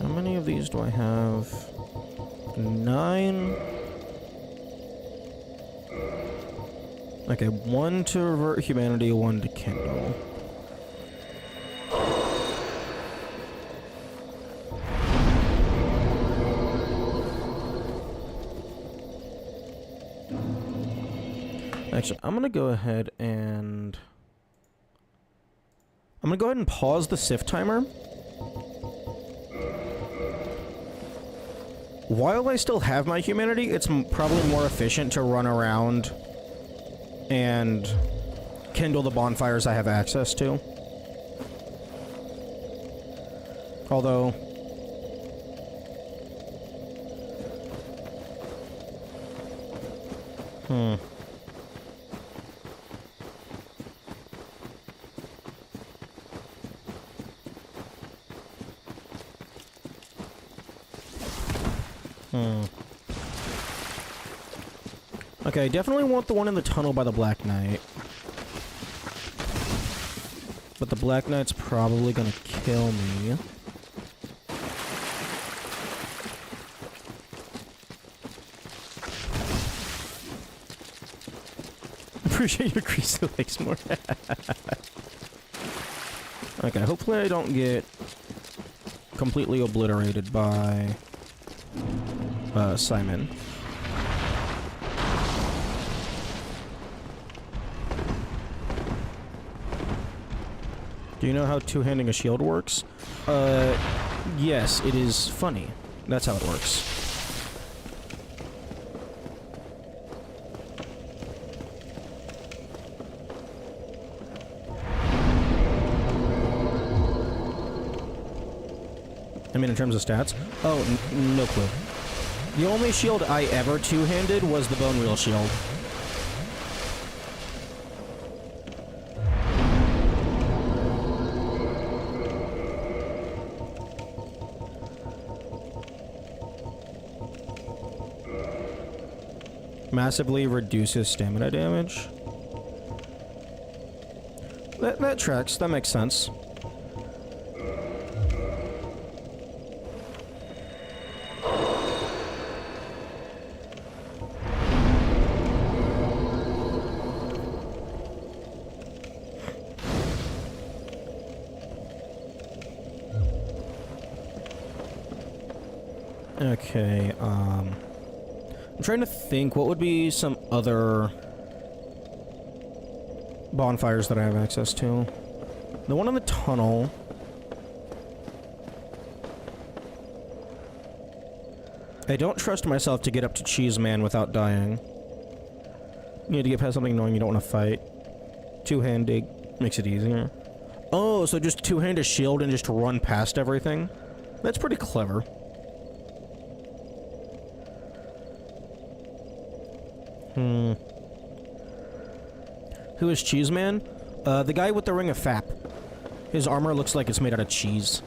how many of these do I have? 9? Okay, 1 to revert humanity, 1 to kindle. Actually, I'm gonna go ahead and pause the Sif timer. while I still have my humanity, it's probably more efficient to run around and kindle the bonfires I have access to. Although... Okay, I definitely want the one in the tunnel by the Black Knight. But the Black Knight's probably gonna kill me. Appreciate your grease the legs more. Okay, hopefully I don't get completely obliterated by Simon. Do you know how two-handing a shield works? Yes, it is funny. That's how it works. I mean, in terms of stats? Oh, no clue. The only shield I ever two-handed was the Bone Wheel shield. Massively reduces stamina damage. That tracks. That makes sense. Okay, I'm trying to think what would be some other bonfires that I have access to. The one in the tunnel. I don't trust myself to get up to Cheese Man without dying. You need to get past something knowing you don't want to fight. Two-handed makes it easier. Oh, so just two-hand a shield and just run past everything? That's pretty clever. Who is Cheese Man? The guy with the ring of Fap. His armor looks like it's made out of cheese.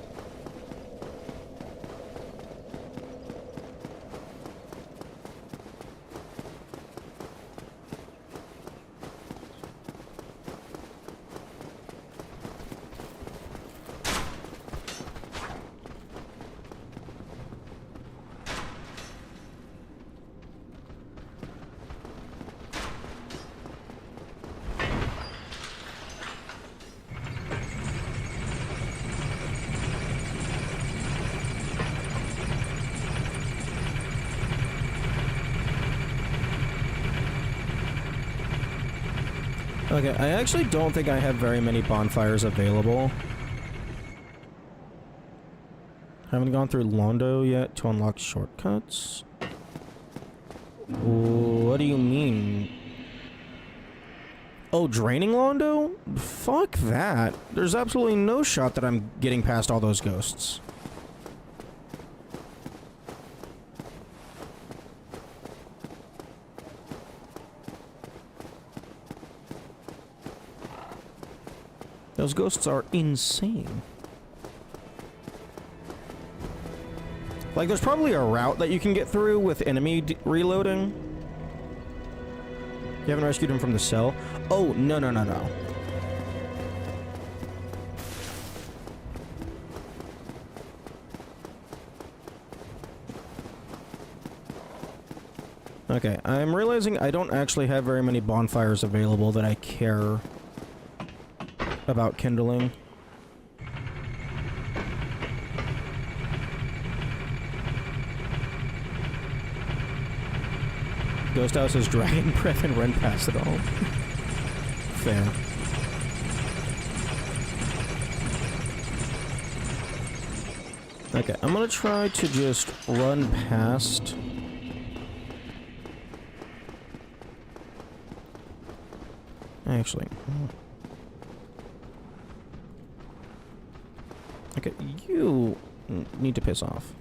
Okay, I actually don't think I have very many bonfires available. Haven't gone through Londo yet to unlock shortcuts. What do you mean? Oh, draining Londo? Fuck that. There's absolutely no shot that I'm getting past all those ghosts. Those ghosts are insane. Like, there's probably a route that you can get through with enemy reloading. You haven't rescued him from the cell? Oh, no, no, no, no. Okay, I'm realizing I don't actually have very many bonfires available that I care about kindling. Ghost House is Dragon Breath and run past it all. Fair. Okay, I'm gonna try to just run past. Actually. Okay, you need to piss off.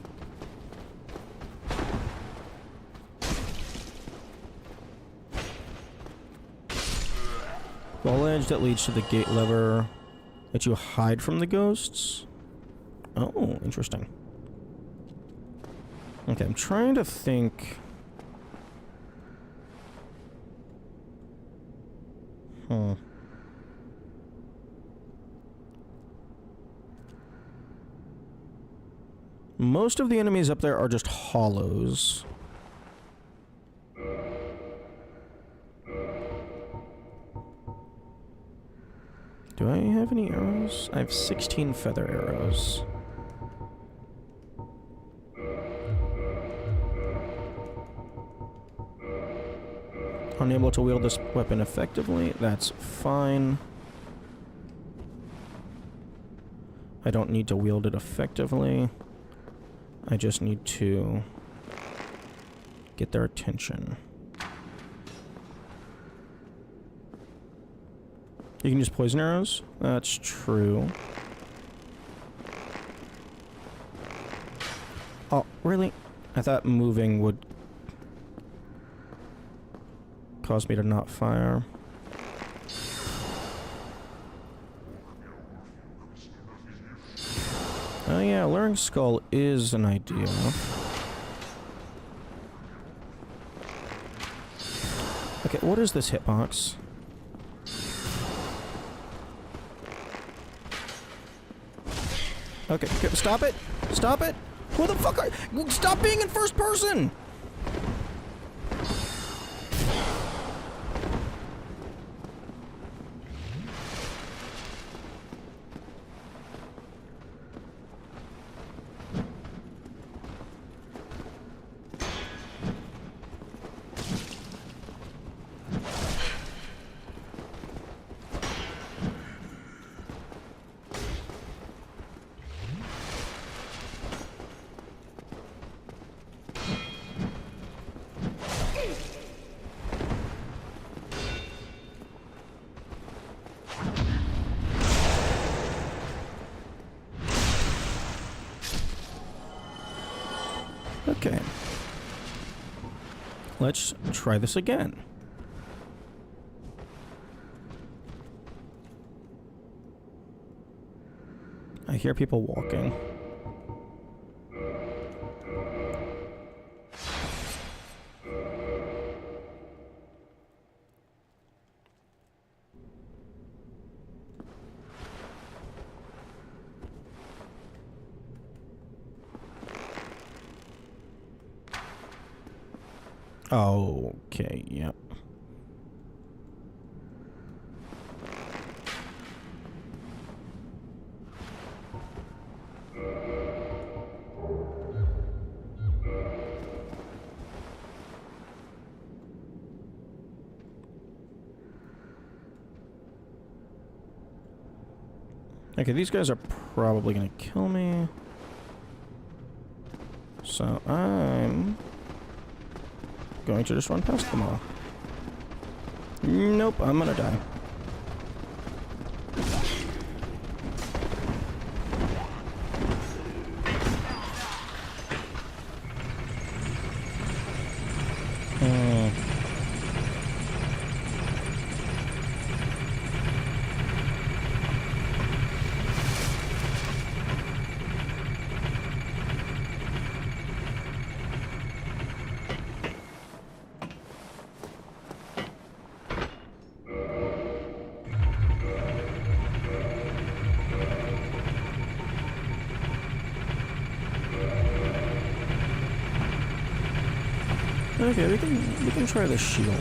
Ball edge that leads to the gate lever. Let you hide from the ghosts? Oh, interesting. Okay, I'm trying to think. Most of the enemies up there are just hollows. Do I have any arrows? I have 16 feather arrows. Unable to wield this weapon effectively. That's fine. I don't need to wield it effectively. I just need to get their attention. You can use poison arrows? That's true. Oh, really? I thought moving would cause me to not fire. Oh yeah, luring skull is an idea. Okay, what is this hitbox? Okay, stop it! Stop it! Who the fuck are you? Stop being in first person! Okay. Let's try this again. I hear people walking. Okay, yep. Okay, these guys are probably gonna kill me. So I'm going to just run past them all. Nope, I'm gonna die. Okay, we can try the shield.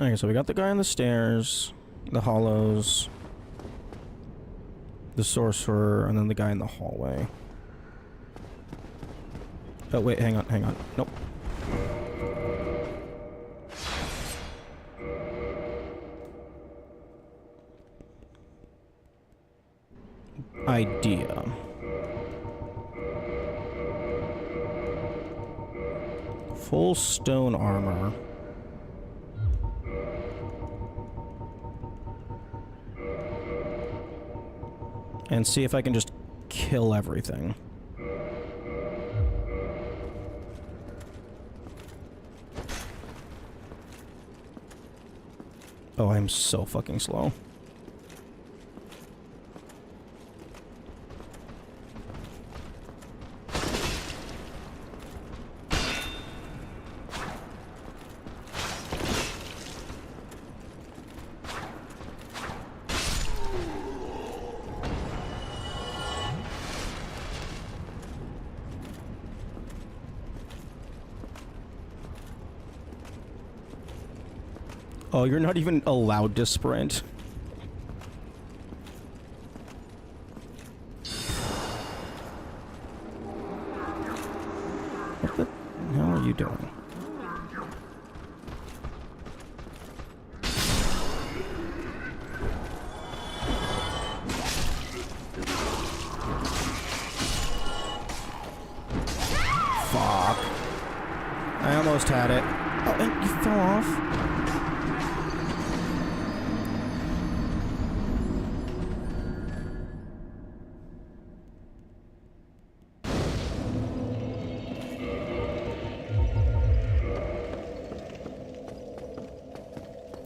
Okay, so we got the guy on the stairs, the hollows, the sorcerer, and then the guy in the hallway. Oh, wait, hang on. Nope. Idea. Full stone armor. And see if I can just kill everything. Oh, I'm so fucking slow. Oh, you're not even allowed to sprint. What the hell are you doing? Fuck. I almost had it. Oh, and you fell off?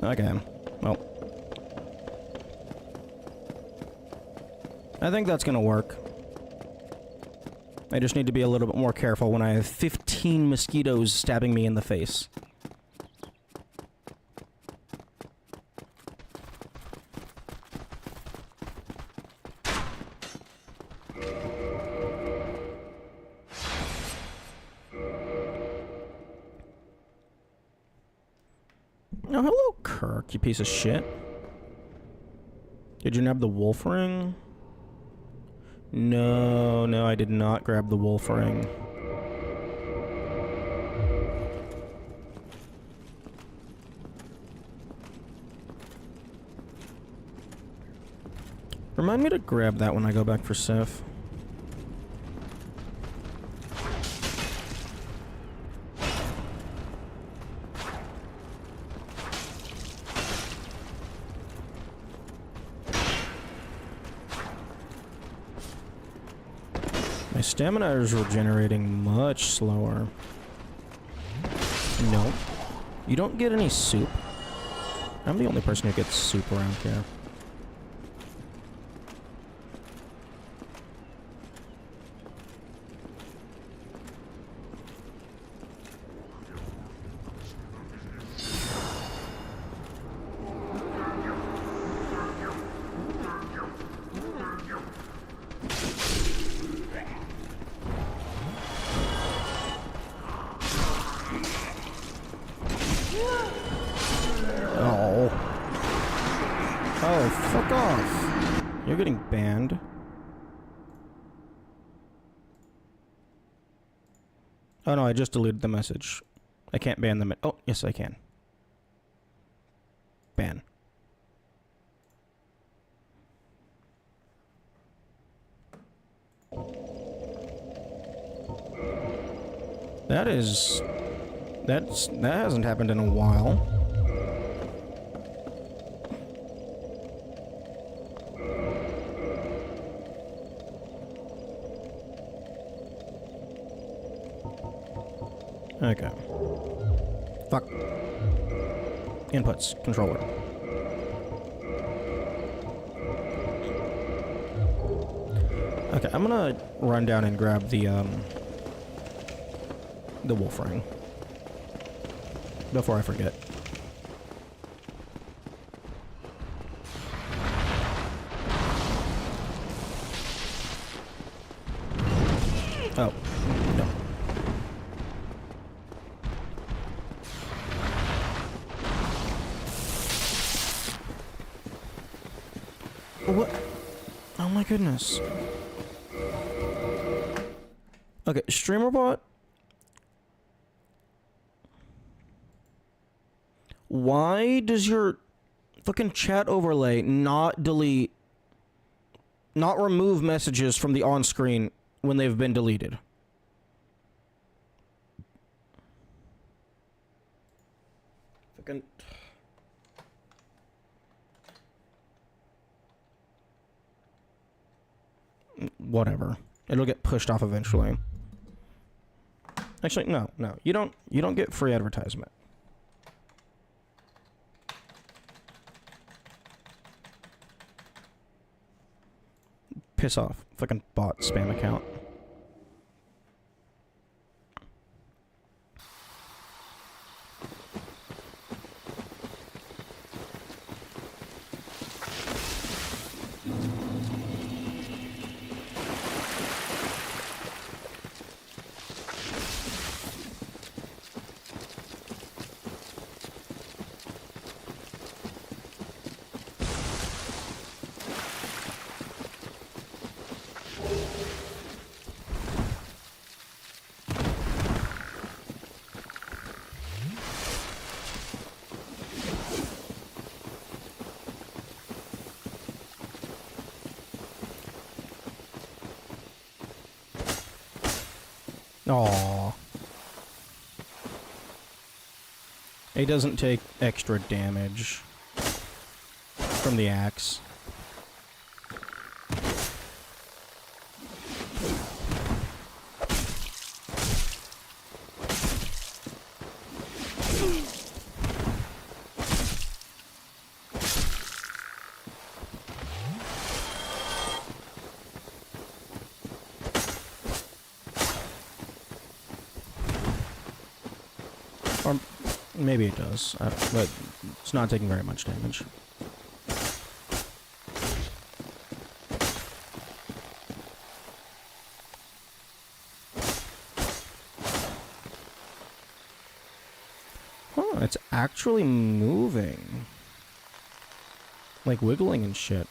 Okay. Well. I think that's gonna work. I just need to be a little bit more careful when I have 15 mosquitoes stabbing me in the face. Oh, hello, Kirk, you piece of shit. Did you nab the wolf ring? No, I did not grab the wolf ring. Remind me to grab that when I go back for Sif. My stamina is regenerating much slower. No. You don't get any soup. I'm the only person who gets soup around here. Oh, fuck off. You're getting banned. Oh no, I just deleted the message. I can't ban them. Oh, yes I can. Ban. That hasn't happened in a while. Okay. Fuck. Inputs. Controller. Okay, I'm gonna run down and grab the wolf ring. Before I forget. Oh. No. What? Oh my goodness. Okay, StreamerBot. Why does your fucking chat overlay not delete, not remove messages from the on-screen when they've been deleted? Fucking... Whatever. It'll get pushed off eventually. Actually, no. You don't get free advertisement. Piss off. Fucking bot spam account. Aww. He doesn't take extra damage from the axe. Or maybe it does, but it's not taking very much damage. Huh, it's actually moving. Like wiggling and shit.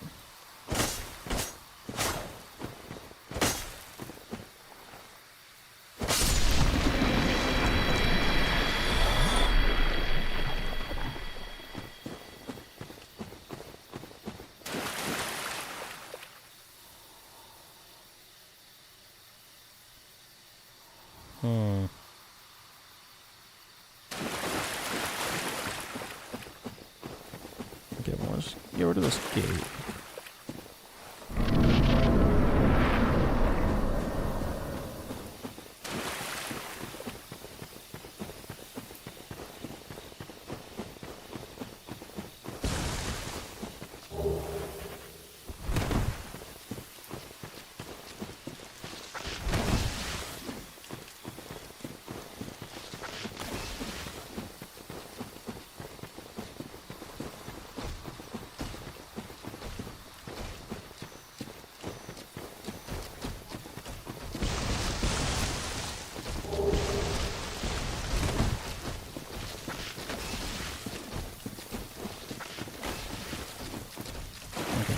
Okay, well, let's get rid of this gate.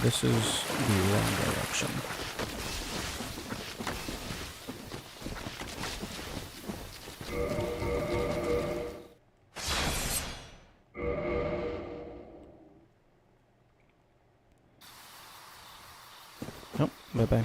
This is the wrong direction. Nope, bye-bye.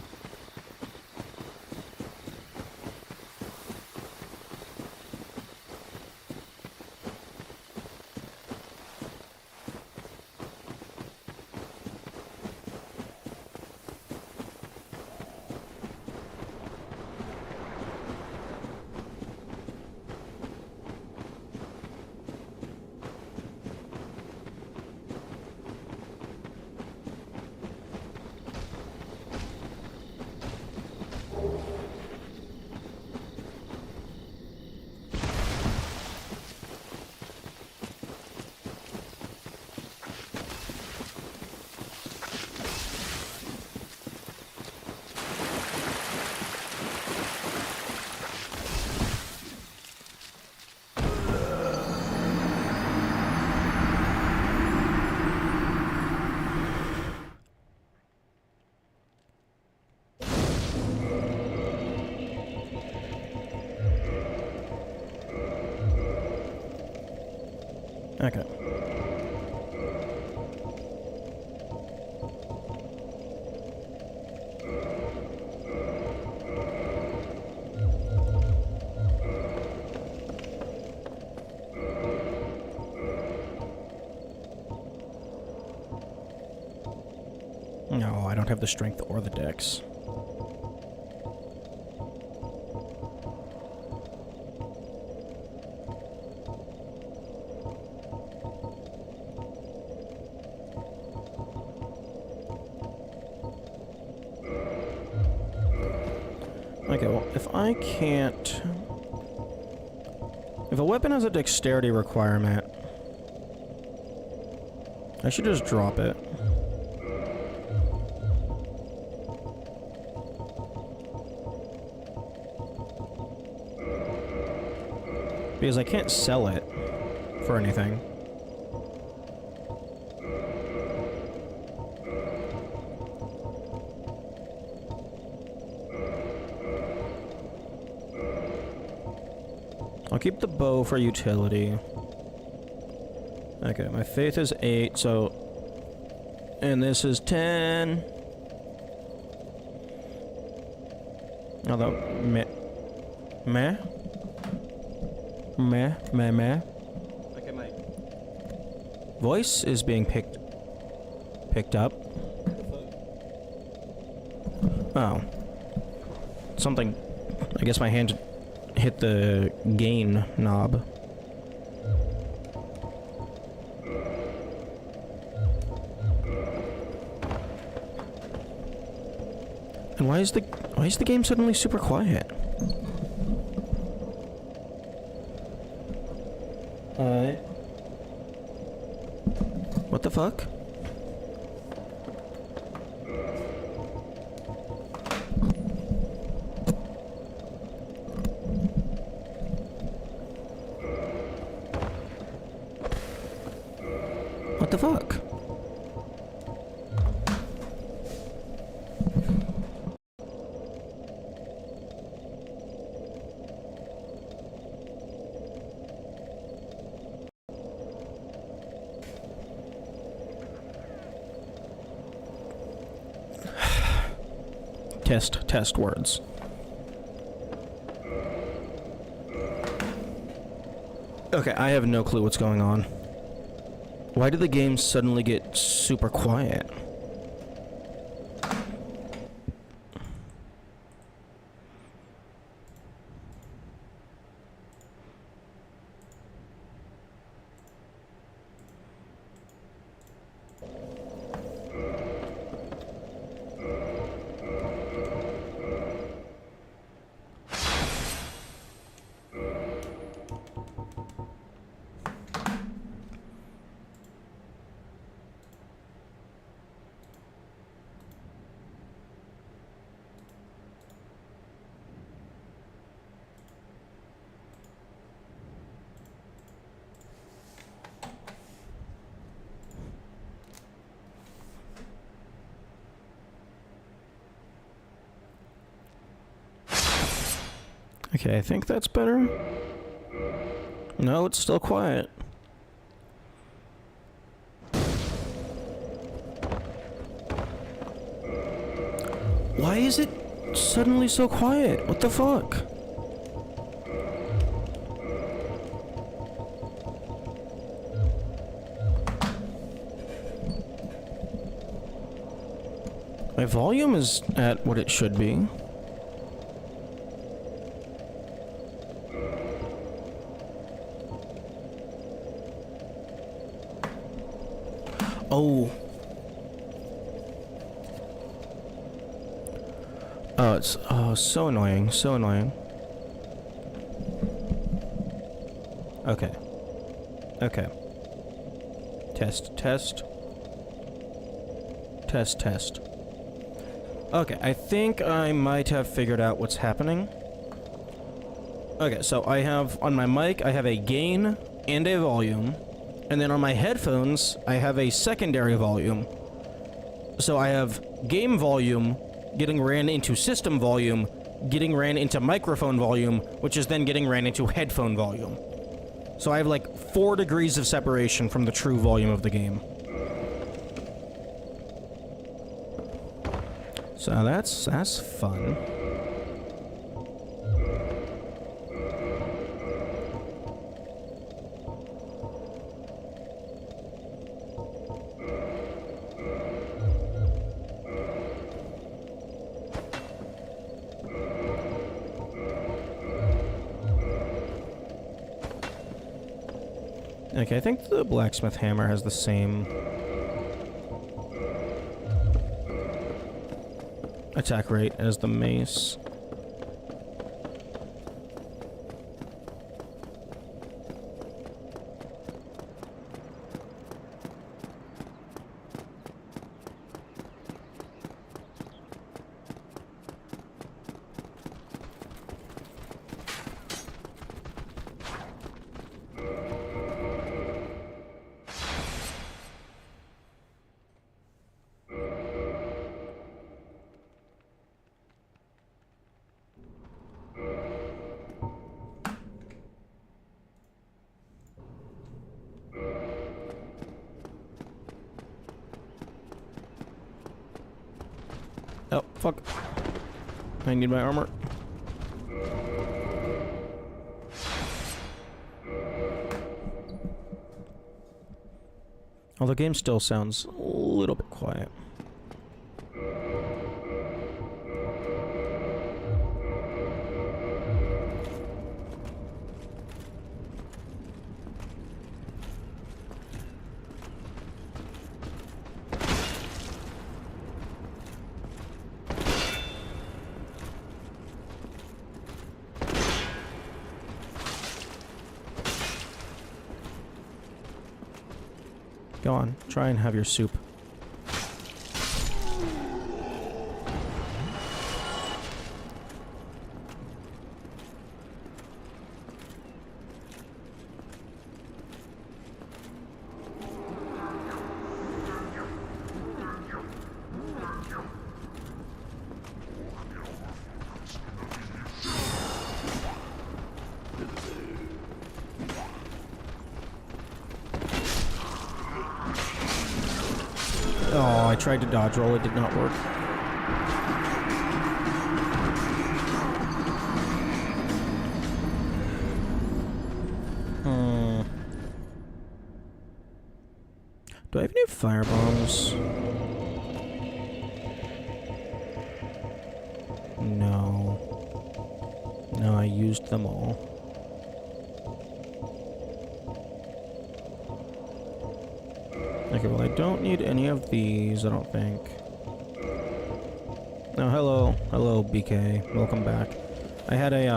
Okay. No, I don't have the strength or the dex. Okay, well, if I can't... If a weapon has a dexterity requirement, I should just drop it. Because I can't sell it for anything. I'll keep the bow for utility. Okay, my faith is 8, so... And this is 10. Although, meh. Meh? Meh, meh, meh. Okay, my voice is being picked up. Oh. Something... I guess my hand hit the gain knob. And why is the game suddenly super quiet? What the fuck? What the fuck? Test words. Okay, I have no clue what's going on. Why did the game suddenly get super quiet? Okay, I think that's better. No, it's still quiet. Why is it suddenly so quiet? What the fuck? My volume is at what it should be. Oh. Oh, it's so annoying, so annoying. Okay. Okay. Test. Okay, I think I might have figured out what's happening. Okay, so I have, on my mic, I have a gain and a volume. And then on my headphones, I have a secondary volume. So I have game volume getting ran into system volume, getting ran into microphone volume, which is then getting ran into headphone volume. So I have like 4 degrees of separation from the true volume of the game. So that's fun. Okay, I think the blacksmith hammer has the same attack rate as the mace. Oh, fuck. I need my armor. Well, the game still sounds a little bit quiet. Go on, try and have your soup. Oh, I tried to dodge roll, it did not work. Do I have any firebombs? No. No, I used them all. Okay, well, I don't need any of these, I don't think. Oh, hello. Hello, BK. Welcome back. I had a,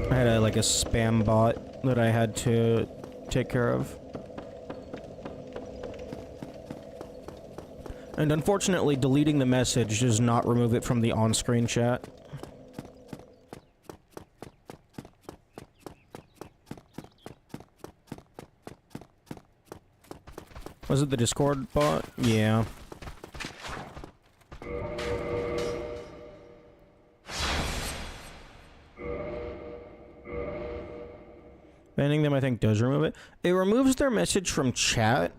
I had like a spam bot that I had to take care of. And unfortunately, deleting the message does not remove it from the on-screen chat. Was it the Discord bot? Yeah. Banning them, I think, does remove it. It removes their message from chat.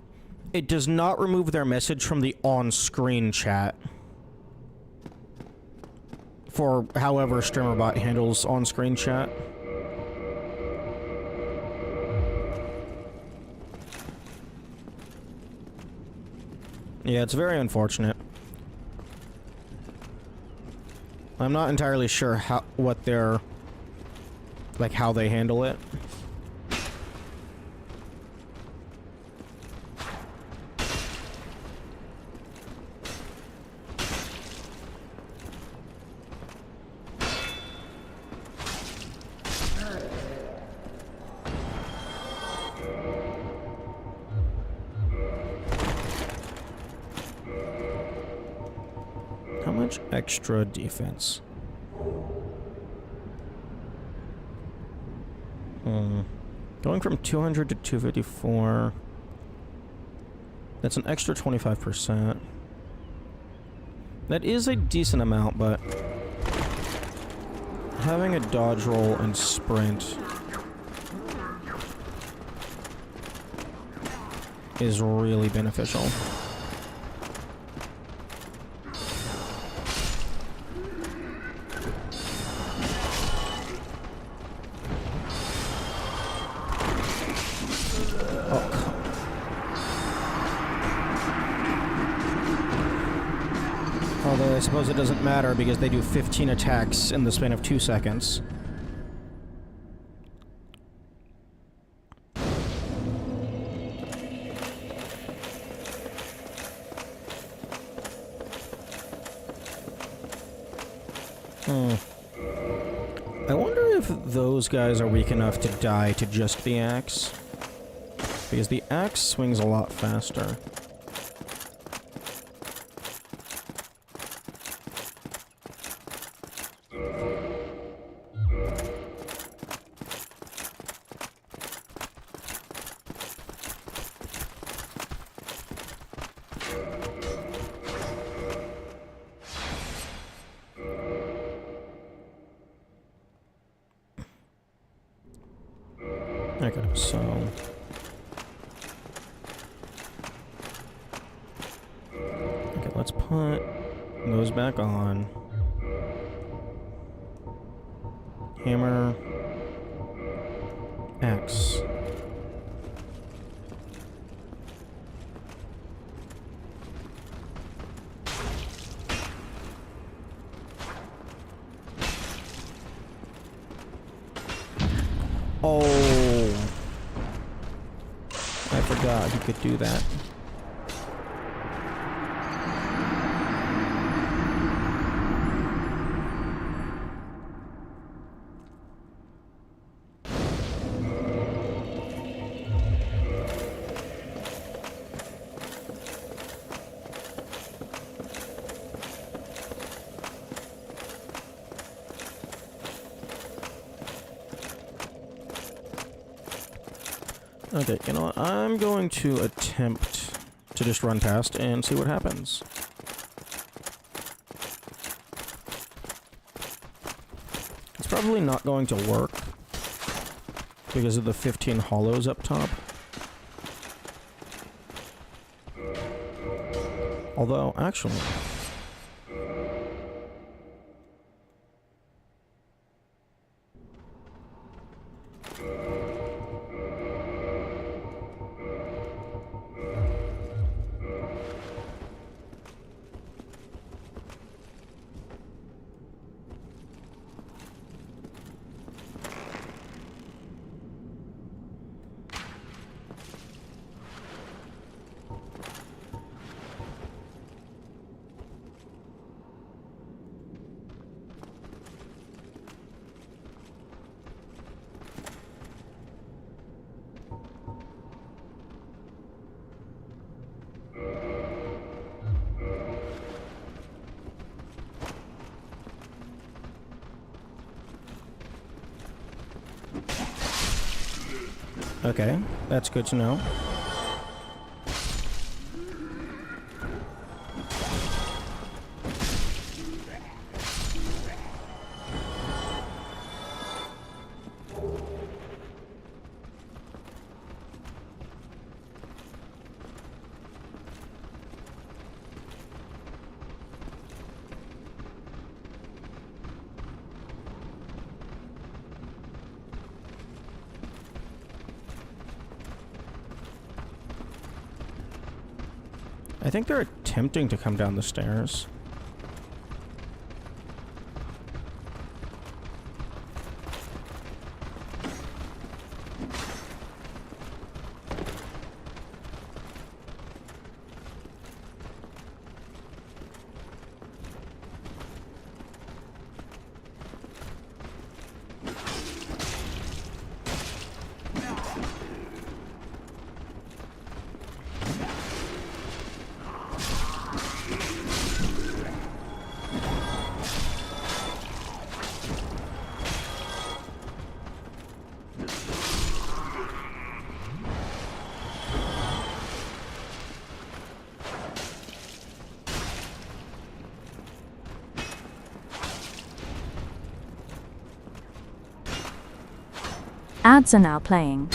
It does not remove their message from the on-screen chat. For however StreamerBot handles on-screen chat. Yeah, it's very unfortunate. I'm not entirely sure what their... like, how they handle it. How much extra defense? Going from 200 to 254. That's an extra 25%. That is a decent amount, but... having a dodge roll and sprint is really beneficial. Although I suppose it doesn't matter because they do 15 attacks in the span of 2 seconds. I wonder if those guys are weak enough to die to just the axe. Because the axe swings a lot faster. Okay, so... Okay, let's put those back on. Hammer. Axe. Oh, I forgot he could do that. Okay, you know what? I'm going to attempt to just run past and see what happens. It's probably not going to work because of the 15 hollows up top. Although, actually... Okay, that's good to know. I think they're attempting to come down the stairs. Ads are now playing.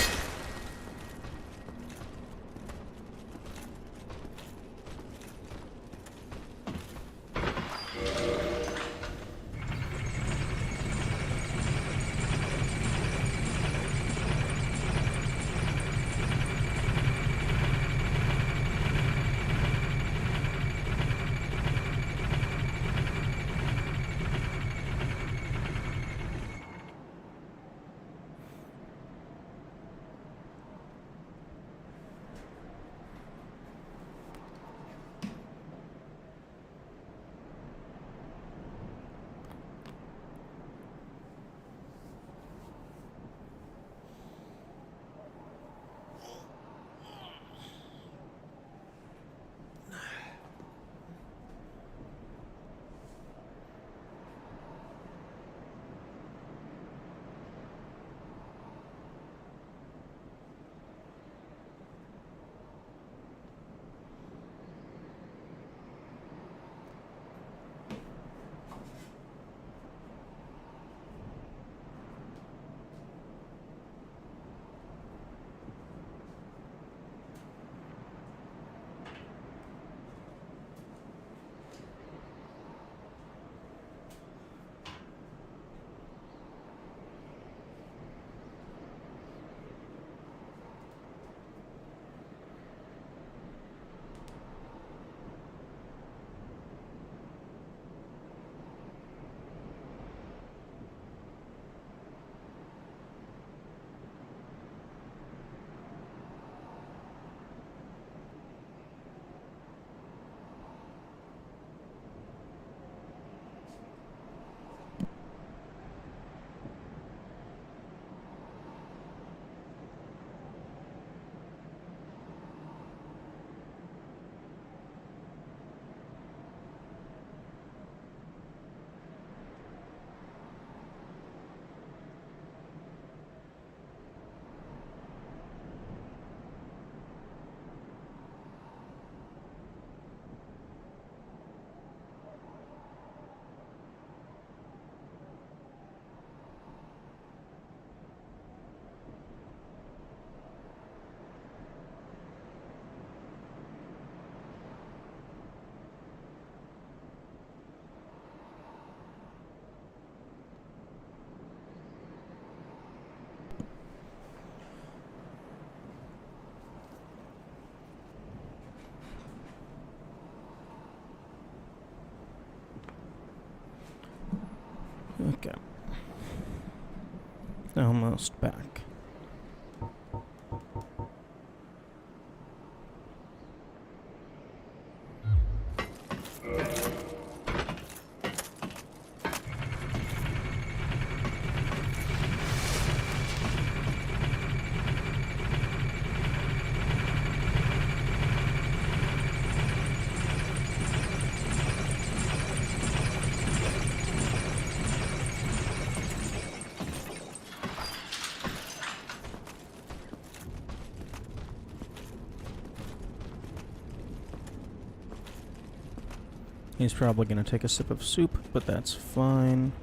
Okay. Almost back. He's probably going to take a sip of soup, but that's fine.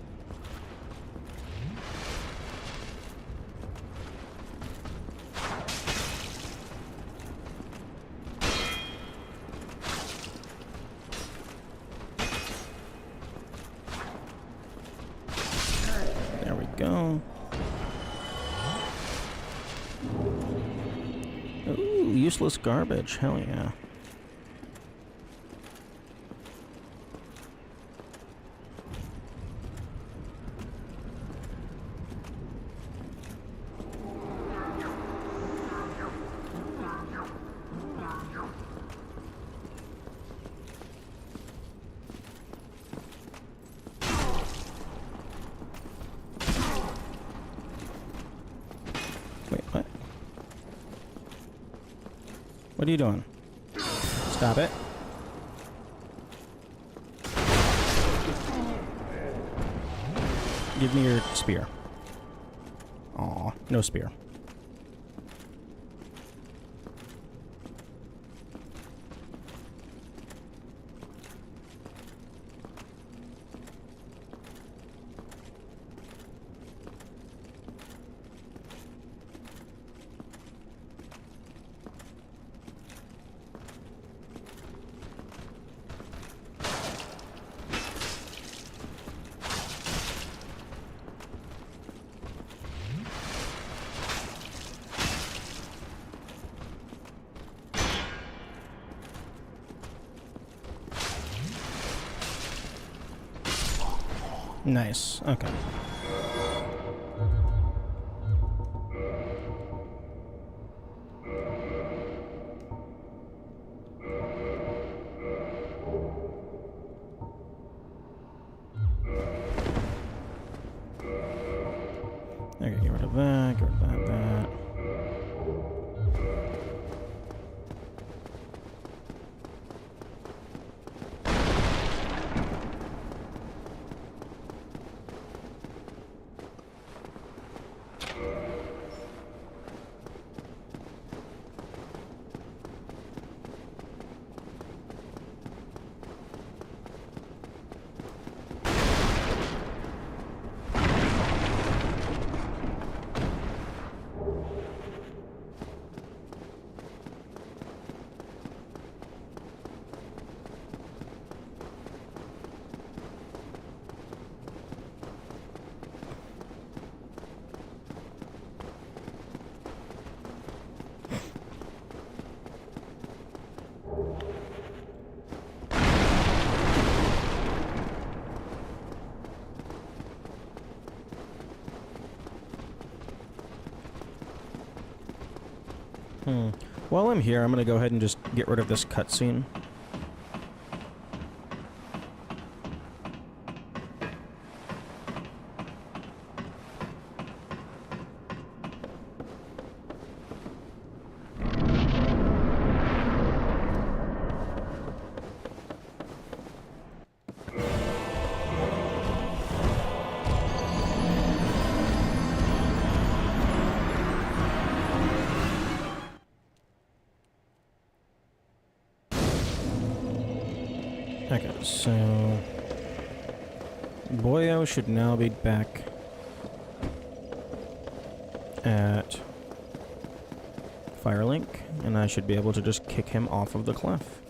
There we go. Ooh, useless garbage. Hell yeah. Wait, what? What are you doing? Stop it. Give me your spear. Aw, no spear. Nice. Okay. Okay, get rid of that, get rid of that. While I'm here, I'm gonna go ahead and just get rid of this cutscene. Okay, so Boyo should now be back at Firelink, and I should be able to just kick him off of the cliff.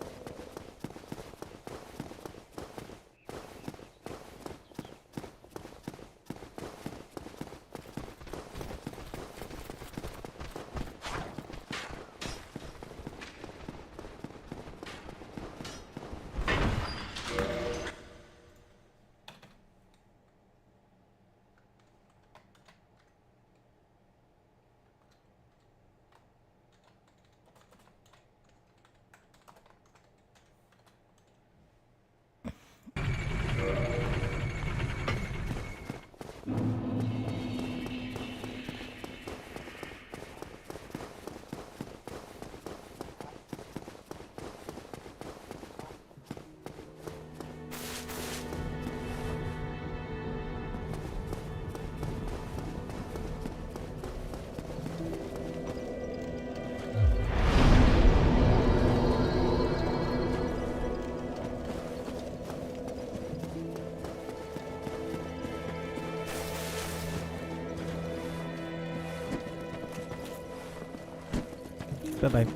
Bye-bye.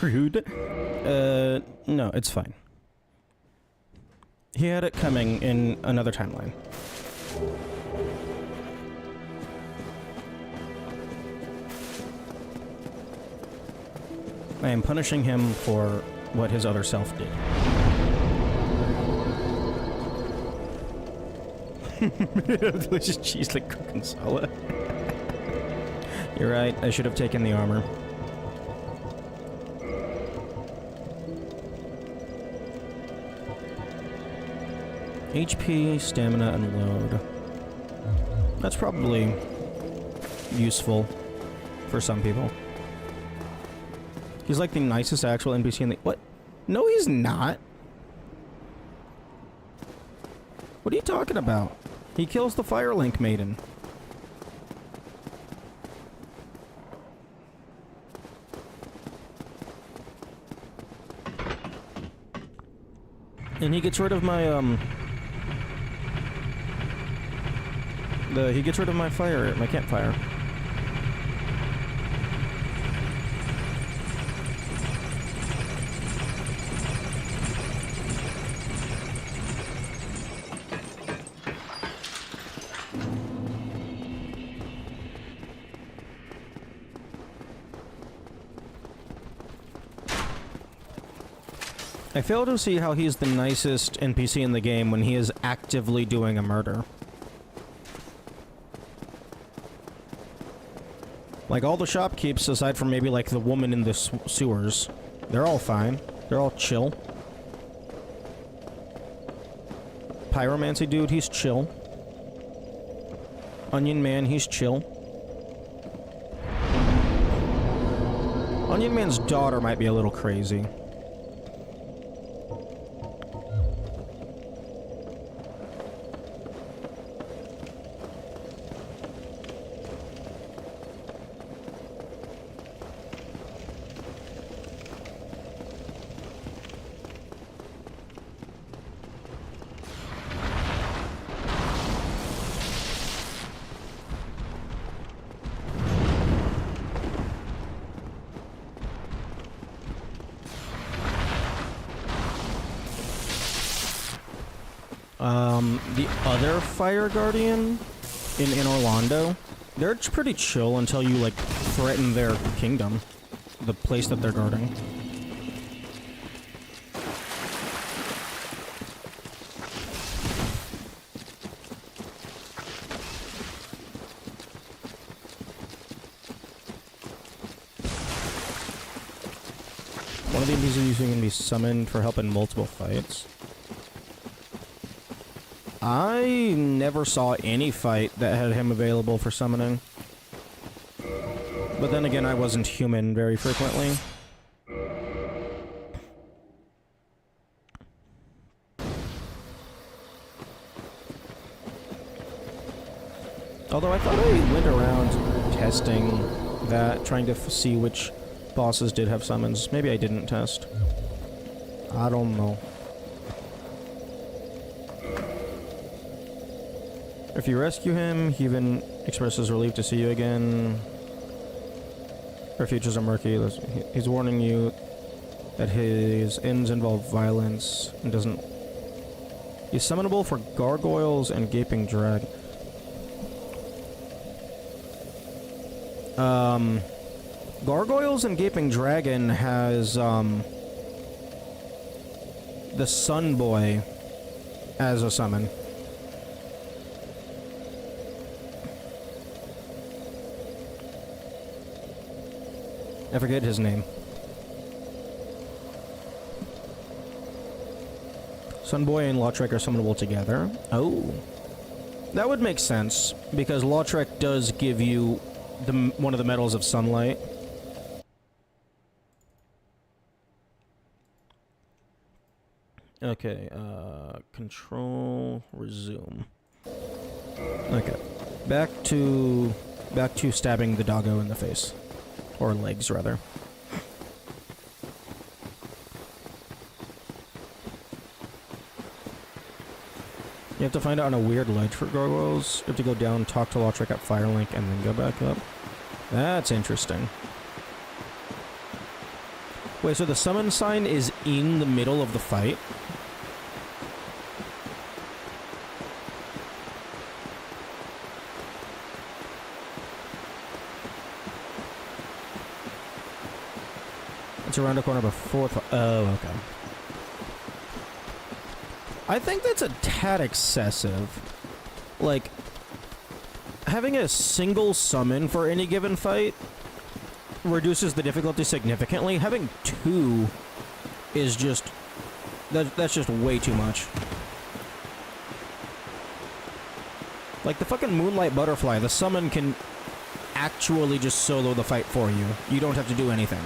Rude. No, it's fine. He had it coming in another timeline. I am punishing him for what his other self did. Delicious cheese like Gorgonzola. You're right, I should have taken the armor. HP, stamina, and load. That's probably useful for some people. He's like the nicest actual NPC in the— What? No, he's not. What are you talking about? He kills the Firelink maiden. And he gets rid of my, he gets rid of my campfire. I fail to see how he's the nicest NPC in the game when he is actively doing a murder. Like, all the shopkeepers, aside from maybe, like, the woman in the sewers, they're all fine. They're all chill. Pyromancy dude, he's chill. Onion Man, he's chill. Onion Man's daughter might be a little crazy. The other Fire Guardian in Orlando, they're pretty chill until you, like, threaten their kingdom. The place that they're guarding. One of the NPCs can be summoned for help in multiple fights. I never saw any fight that had him available for summoning. But then again, I wasn't human very frequently. Although I thought I went around testing that, trying to see which bosses did have summons. Maybe I didn't test. I don't know. If you rescue him, he even expresses relief to see you again. Our futures are murky. He's warning you that his ends involve violence and doesn't... He's summonable for gargoyles and gaping dragon. Gargoyles and gaping dragon has, the Sun Boy as a summon. I forget his name. Sunboy and Lautrec are summonable together. Oh. That would make sense, because Lautrec does give you one of the metals of sunlight. Okay, control, resume. Okay. Back to stabbing the doggo in the face. Or legs, rather. You have to find out on a weird ledge for gargoyles. You have to go down, talk to Lautrec at Firelink, and then go back up. That's interesting. Wait, so the summon sign is in the middle of the fight? It's around the corner before... Oh, okay. I think that's a tad excessive. Like, having a single summon for any given fight reduces the difficulty significantly. Having two is just... That's just way too much. Like, the fucking Moonlight Butterfly, the summon can actually just solo the fight for you. You don't have to do anything.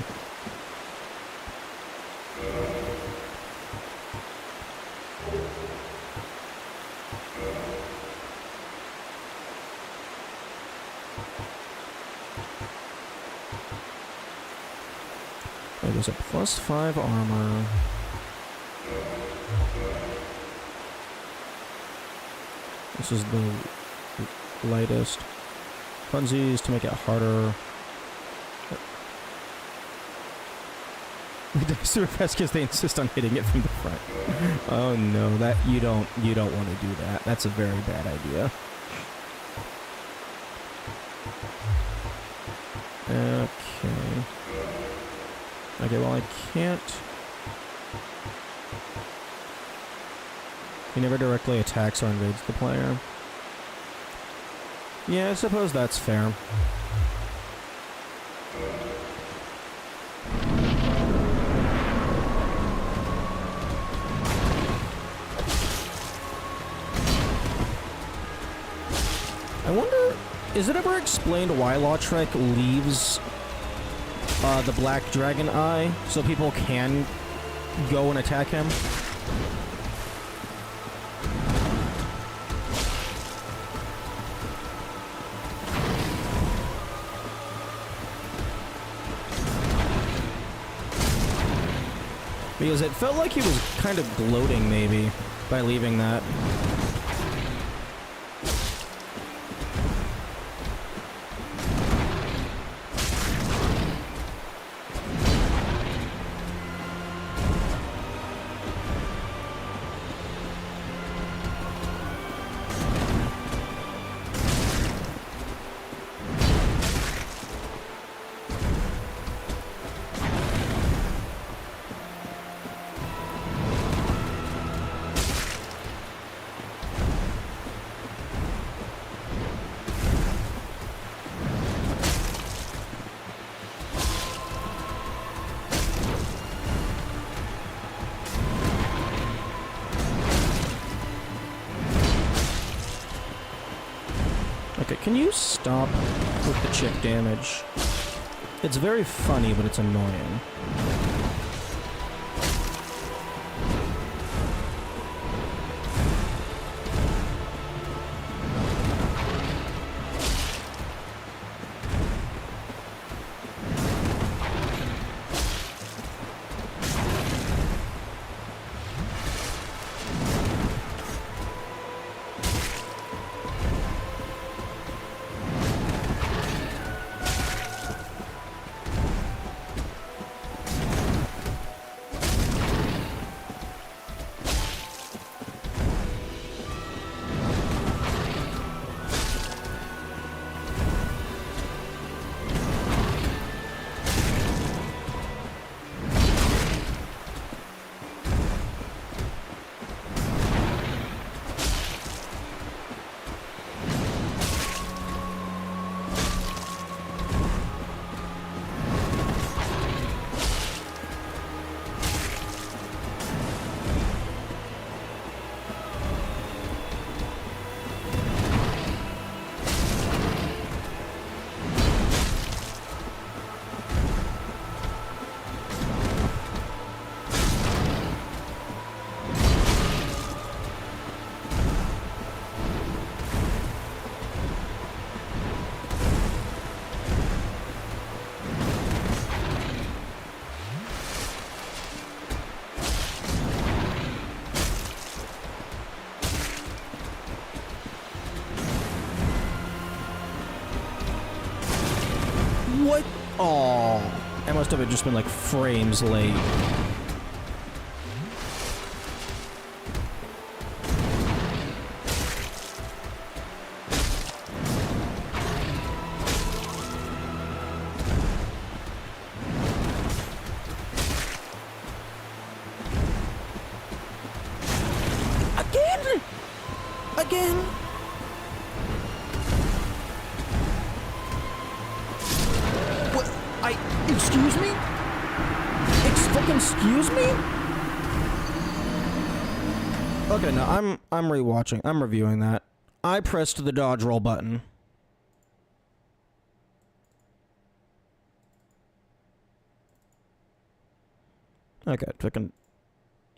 There's a +5 armor. This is the lightest. Funsies to make it harder. The dice are fast because they insist on hitting it from the front. Oh no, that you don't want to do that. That's a very bad idea. Okay. Okay, well I can't... He never directly attacks or invades the player. Yeah, I suppose that's fair. I wonder, is it ever explained why Lautrec leaves the Black Dragon Eye so people can go and attack him? Because it felt like he was kind of gloating, maybe, by leaving that. Okay, can you stop with the chip damage? It's very funny, but it's annoying. What? Oh, that must have just been like frames late. Again? Again? Excuse me? Excuse me? Okay, no, I'm rewatching. I'm reviewing that. I pressed the dodge roll button. Okay, fucking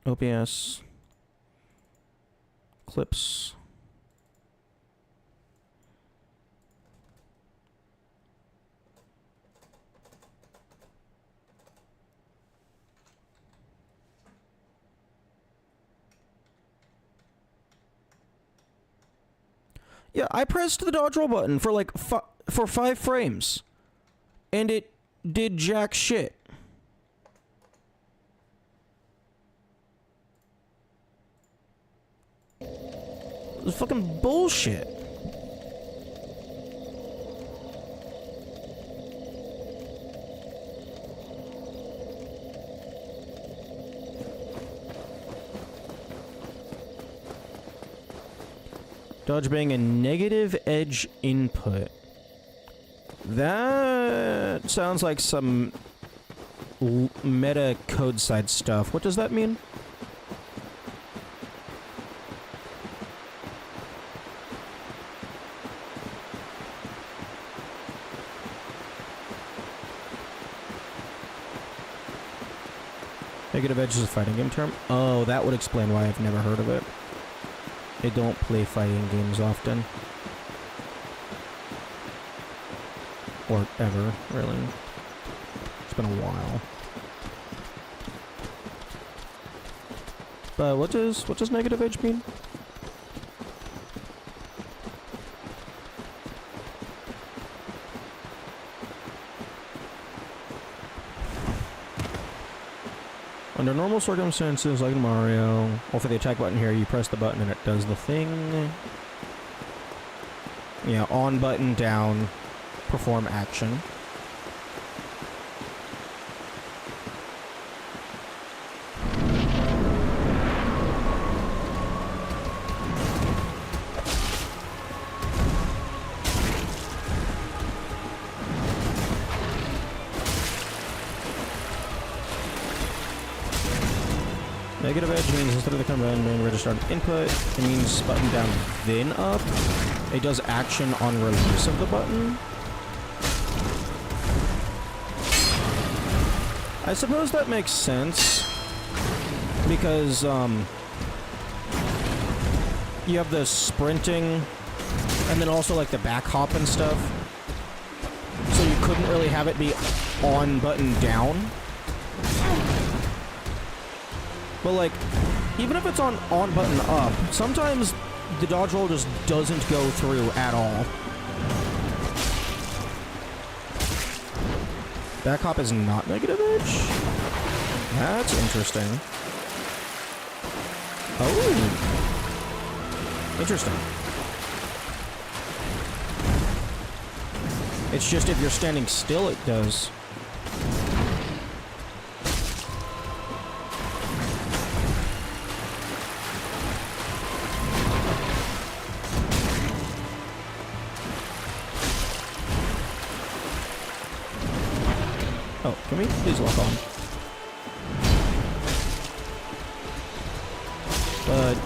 OBS clips. Yeah, I pressed the dodge roll button for like for 5 frames, and it did jack shit. It was fucking bullshit. Dodge being a negative edge input. That sounds like some meta code side stuff. What does that mean? Negative edge is a fighting game term? Oh, that would explain why I've never heard of it. I don't play fighting games often. Or ever, really. It's been a while. But what does negative edge mean? Under normal circumstances, like in Mario, or for the attack button here, you press the button and it does the thing. Yeah, on button, down, perform action. Negative edge means instead of the command being registered input, it means button down then up. It does action on release of the button. I suppose that makes sense because you have the sprinting and then also like the back hop and stuff. So you couldn't really have it be on button down. But like, even if it's on button up, sometimes the dodge roll just doesn't go through at all. Back hop is not negative edge? That's interesting. Oh. Interesting. It's just if you're standing still, it does. Oh, can we please lock on? But,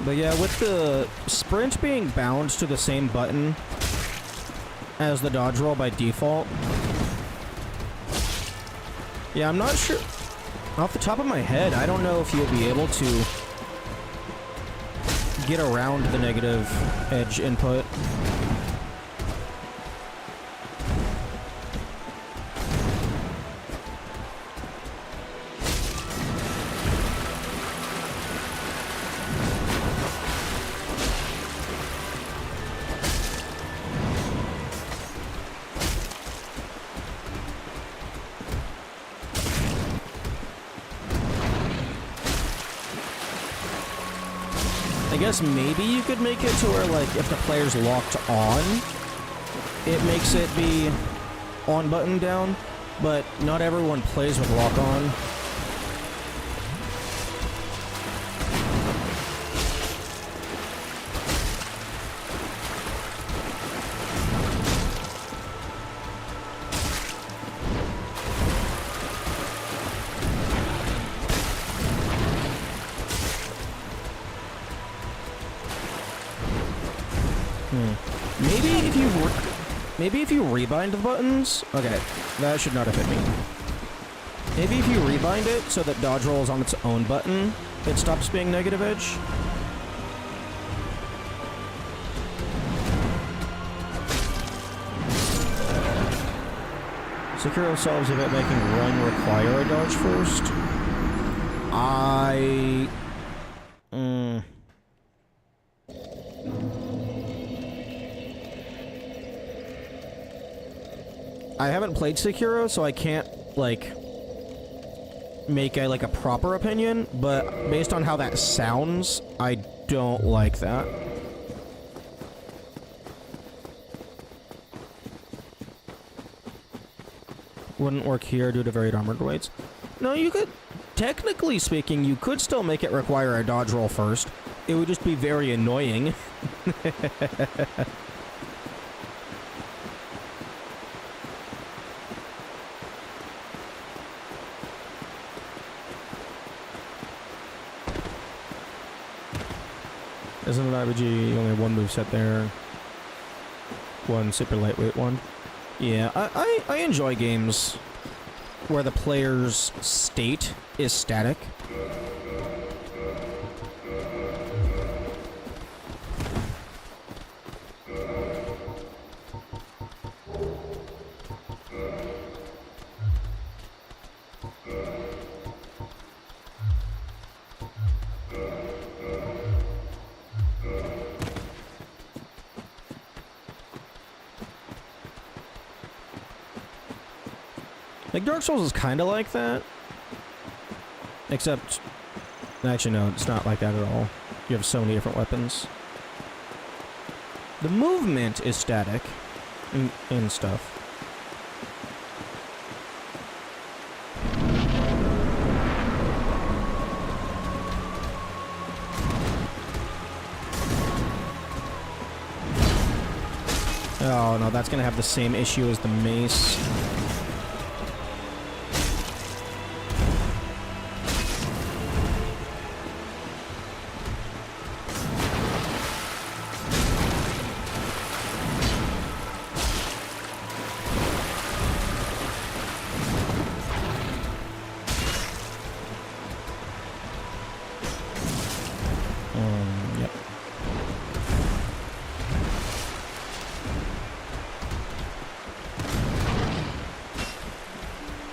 But yeah, with the sprint being bound to the same button as the dodge roll by default. Yeah, I'm not sure. Off the top of my head, I don't know if you'll be able to get around the negative edge input. I guess maybe you could make it to where, like, if the player's locked on, it makes it be on button down, but not everyone plays with lock on. Maybe if you rebind the buttons... Okay, that should not have hit me. Maybe if you rebind it so that dodge roll is on its own button, it stops being negative edge. Sekiro solves about making run require a dodge first. I haven't played Sekiro, so I can't, like, make a proper opinion, but based on how that sounds, I don't like that. Wouldn't work here due to varied armored weights. No, you could... Technically speaking, you could still make it require a dodge roll first. It would just be very annoying. Isn't an RPG, you only have one moveset there. One super lightweight one. Yeah, I enjoy games where the player's state is static. Like, Dark Souls is kind of like that. Except... Actually, no, it's not like that at all. You have so many different weapons. The movement is static. And stuff. Oh, no, that's gonna have the same issue as the mace. Yep.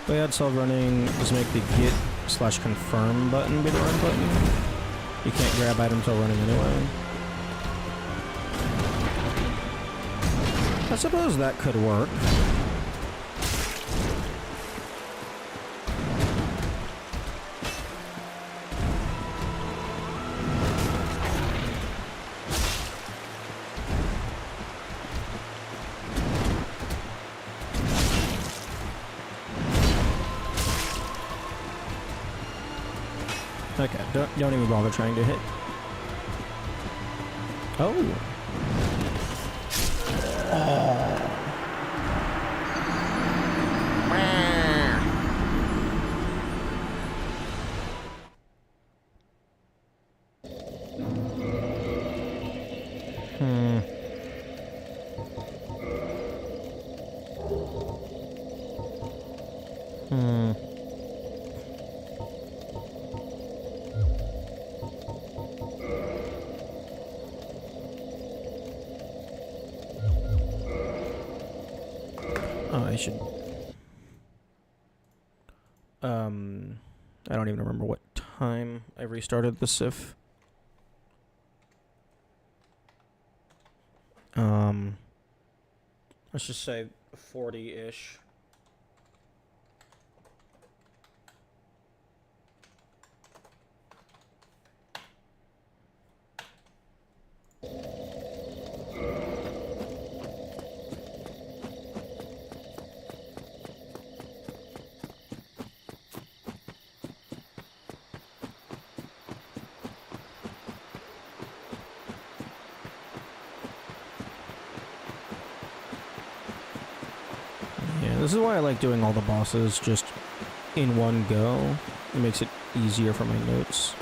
Way I'd solve running is make the get/confirm button be the run button. You can't grab items while running anyway. I suppose that could work. Okay, don't even bother trying to hit. Oh. Oh, I should... I don't even remember what time I restarted the Sif. Let's just say 40-ish. This is why I like doing all the bosses just in one go. It makes it easier for my notes.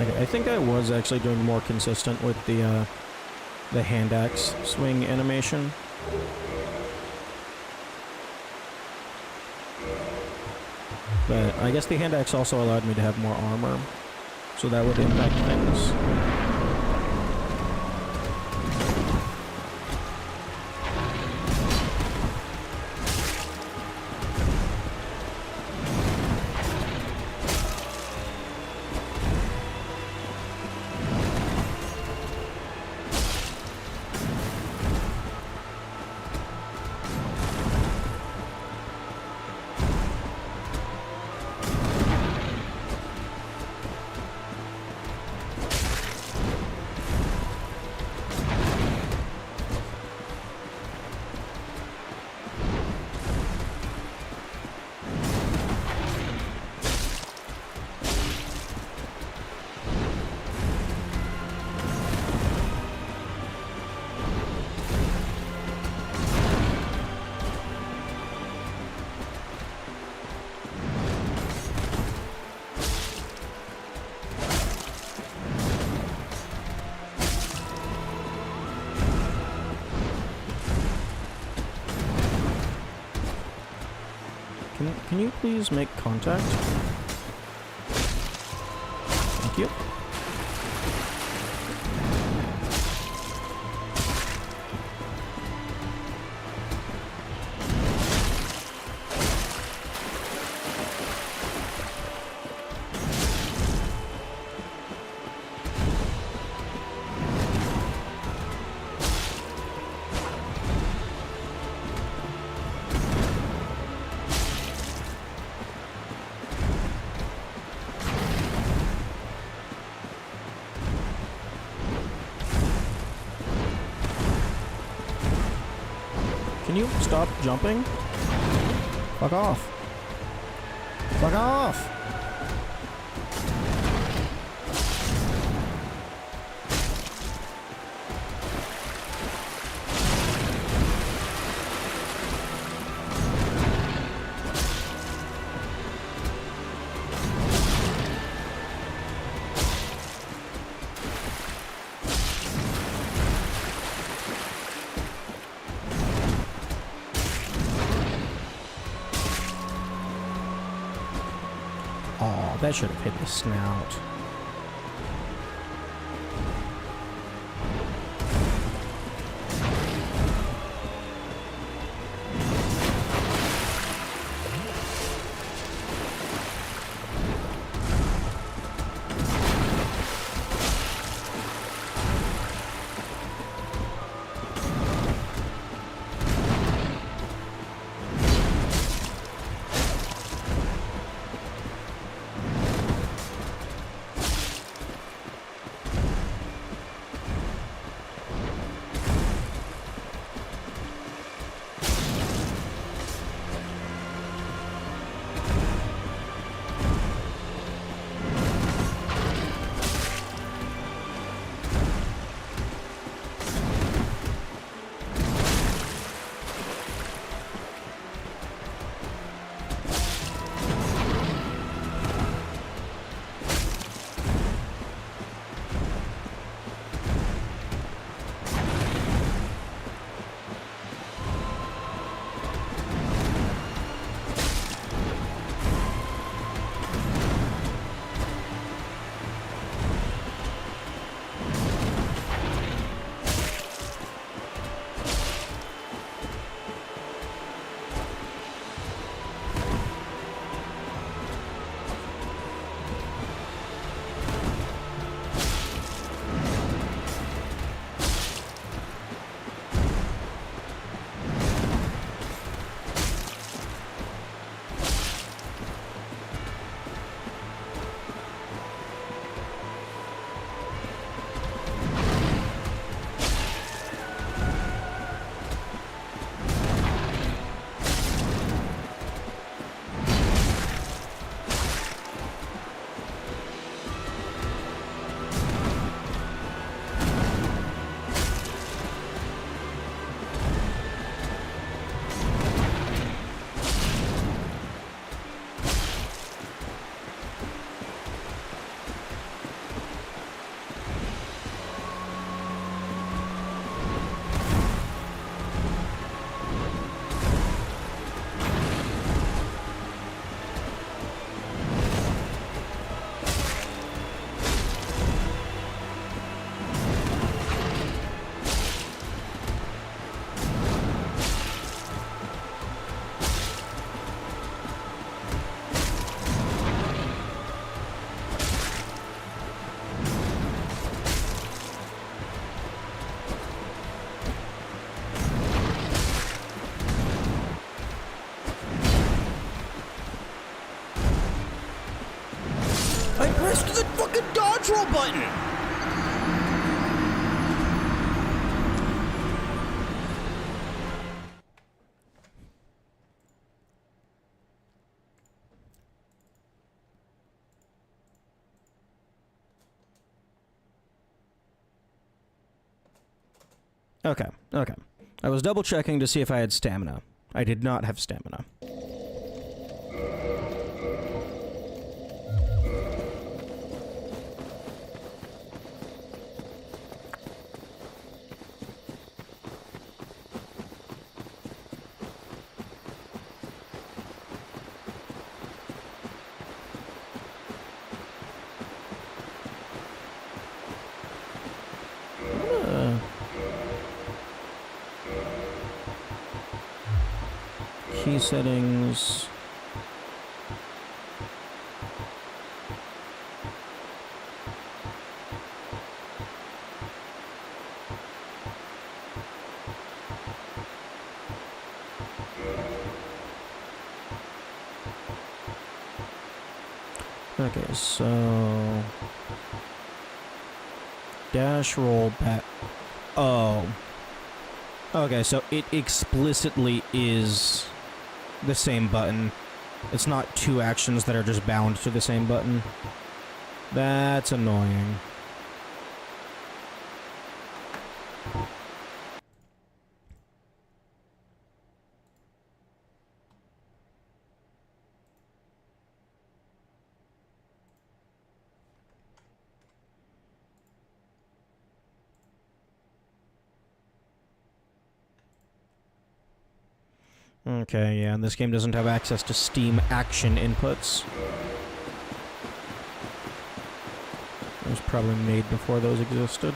I think I was actually doing more consistent with the hand axe swing animation. But I guess the hand axe also allowed me to have more armor, so that would impact things. Can you please make contact? Thank you. Can you stop jumping? Fuck off. Fuck off! Oh, that should have hit the snout. control button! Okay. I was double checking to see if I had stamina. I did not have stamina. Enemy settings. Okay, so dash roll back. Oh. Okay, so it explicitly is the same button. It's not two actions that are just bound to the same button. That's annoying. Okay, yeah, and this game doesn't have access to Steam action inputs. It was probably made before those existed.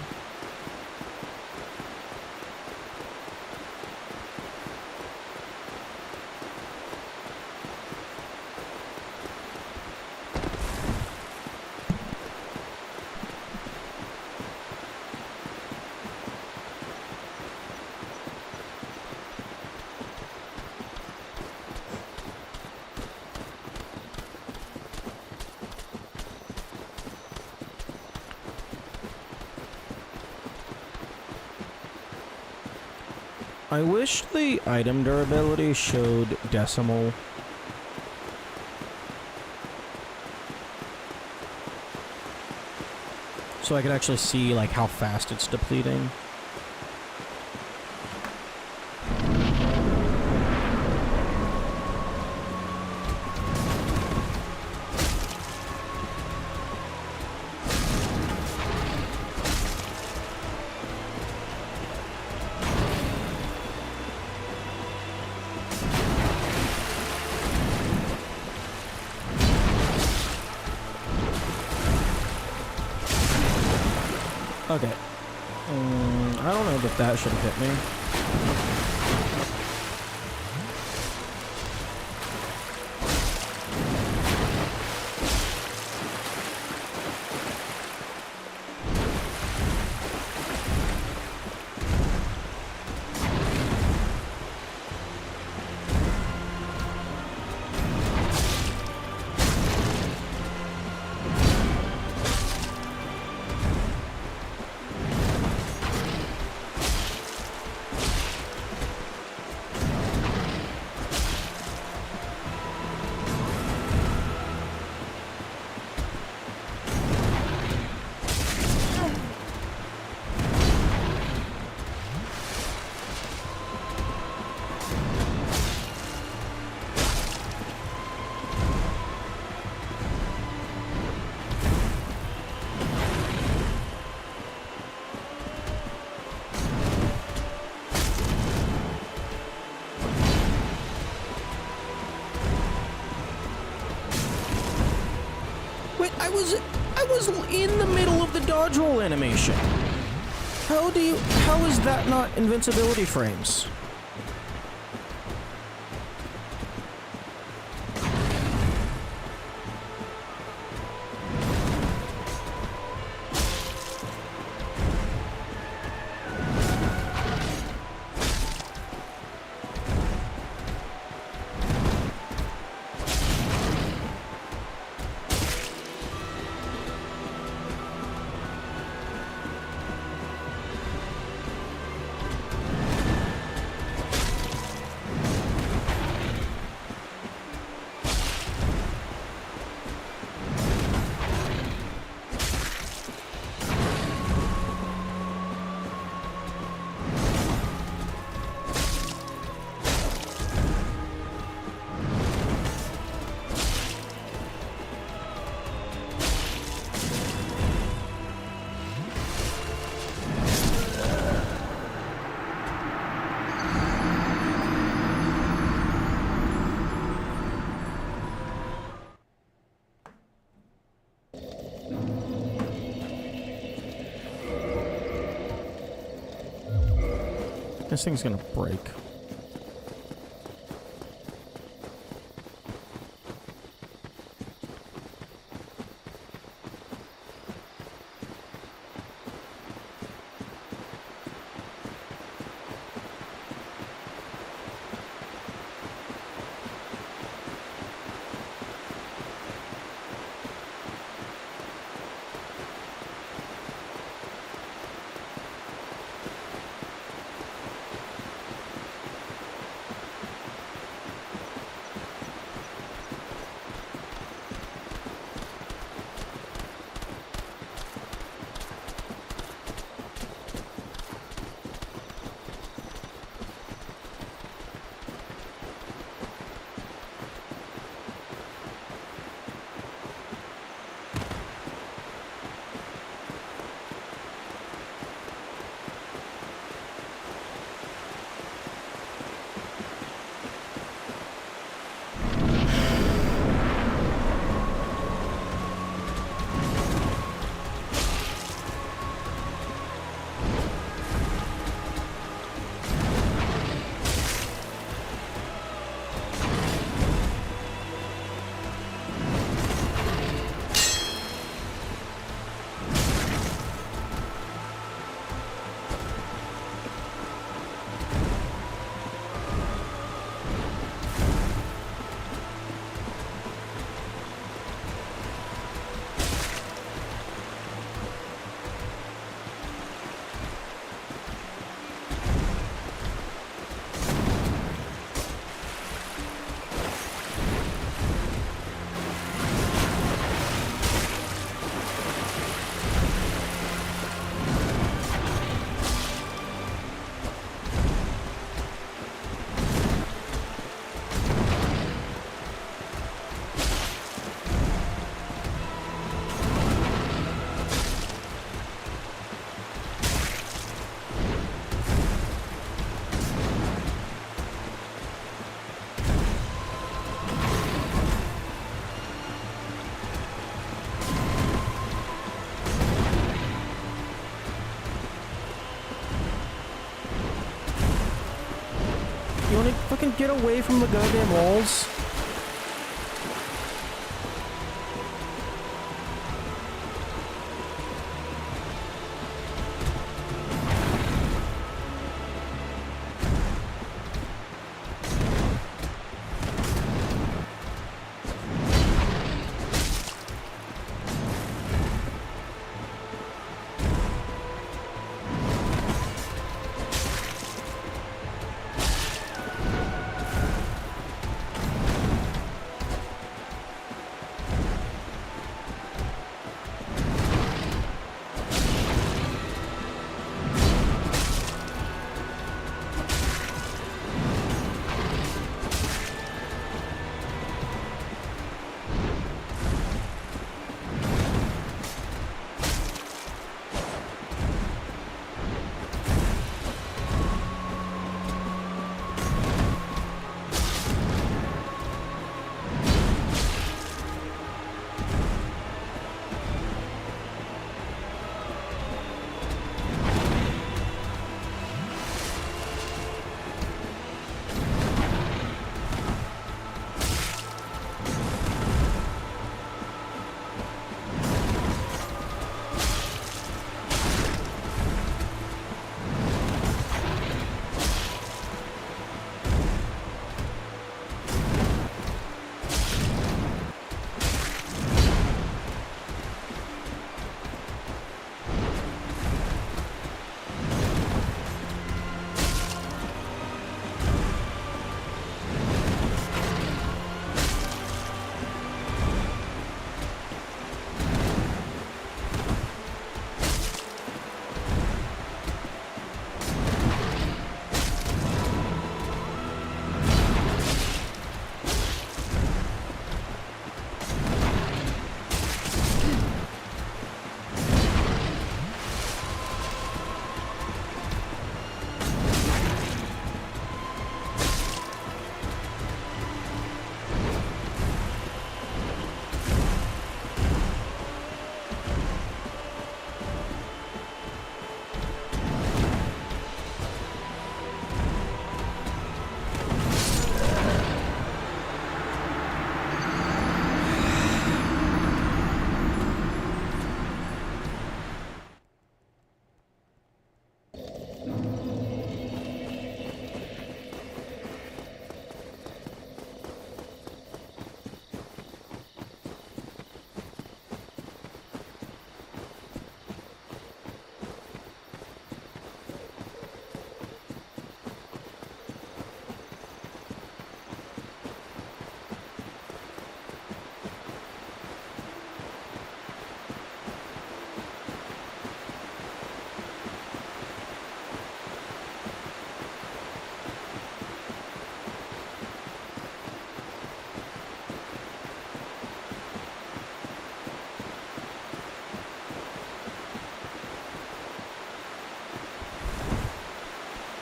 I wish the item durability showed decimal. So I could actually see, like, how fast it's depleting. Okay. I don't know that that should have hit me. I was in the middle of the dodge roll animation. How is that not invincibility frames? This thing's gonna break. you get away from the goddamn walls?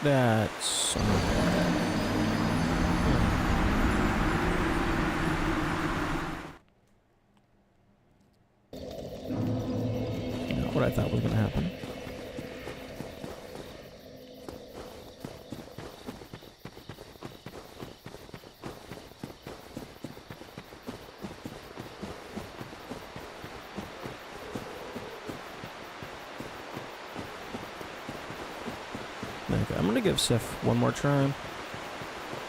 That's... Not what I thought was going to happen. Okay, I'm gonna give Sif one more try, and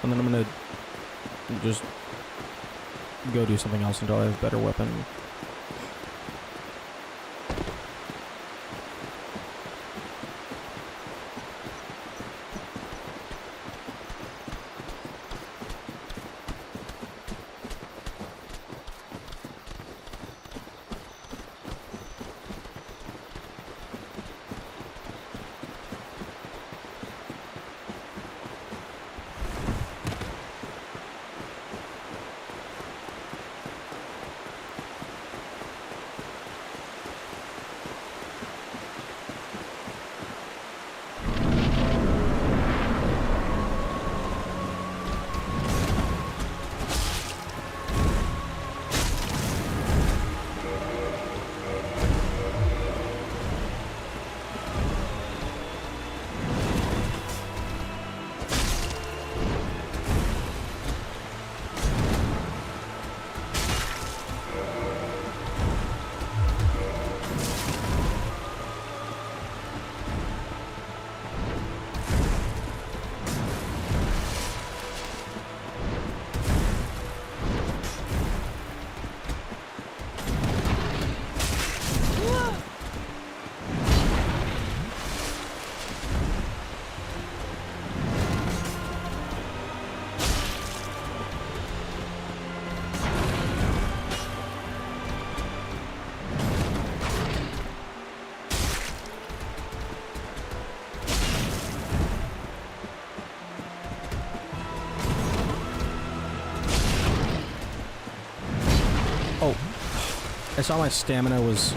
then I'm gonna just go do something else until I have a better weapon. Oh, I saw my stamina was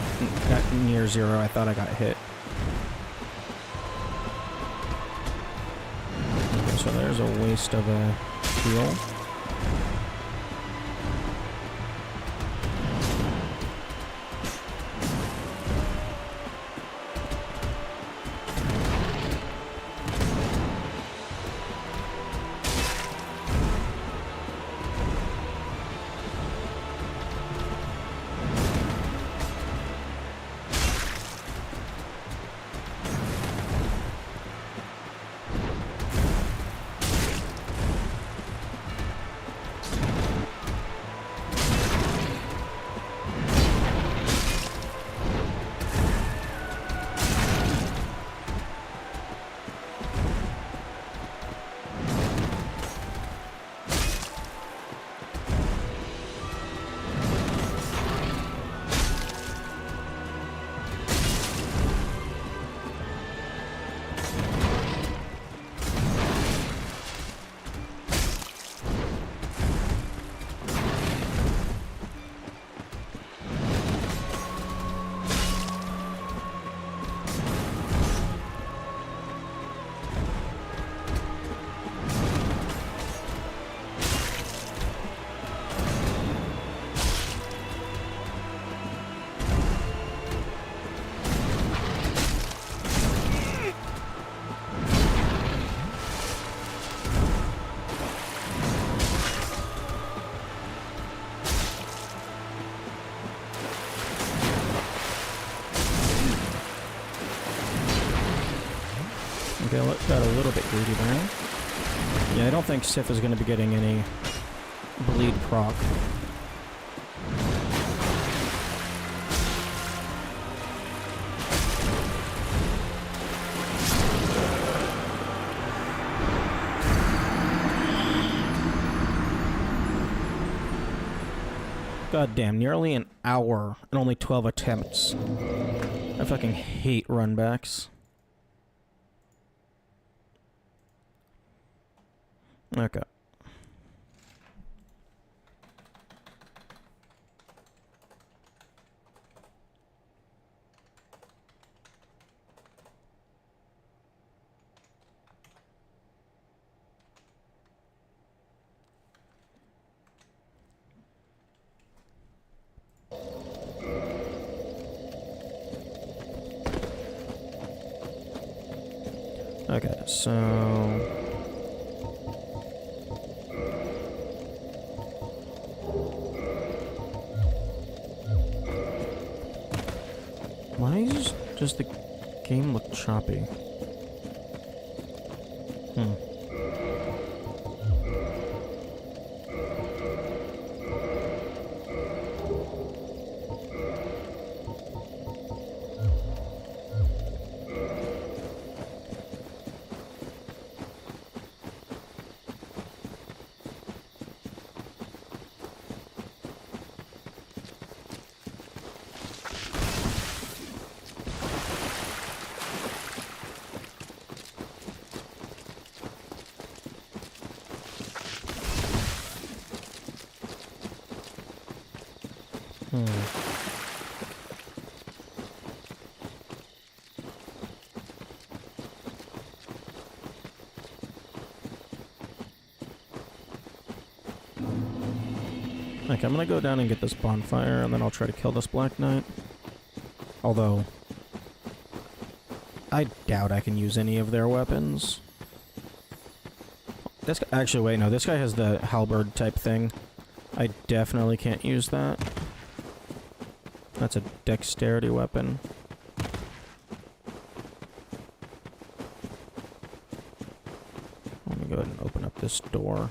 at near 0. I thought I got hit. Okay, so there's a waste of a heal. Okay, got a little bit greedy there. Yeah, I don't think Sif is going to be getting any bleed proc. God damn, nearly an hour and only 12 attempts. I fucking hate runbacks. Okay. Okay, so... Why does the game look choppy? Okay, I'm gonna go down and get this bonfire, and then I'll try to kill this Black Knight. Although, I doubt I can use any of their weapons. This guy, actually, wait, no, this guy has the halberd type thing. I definitely can't use that. That's a dexterity weapon. Let me go ahead and open up this door.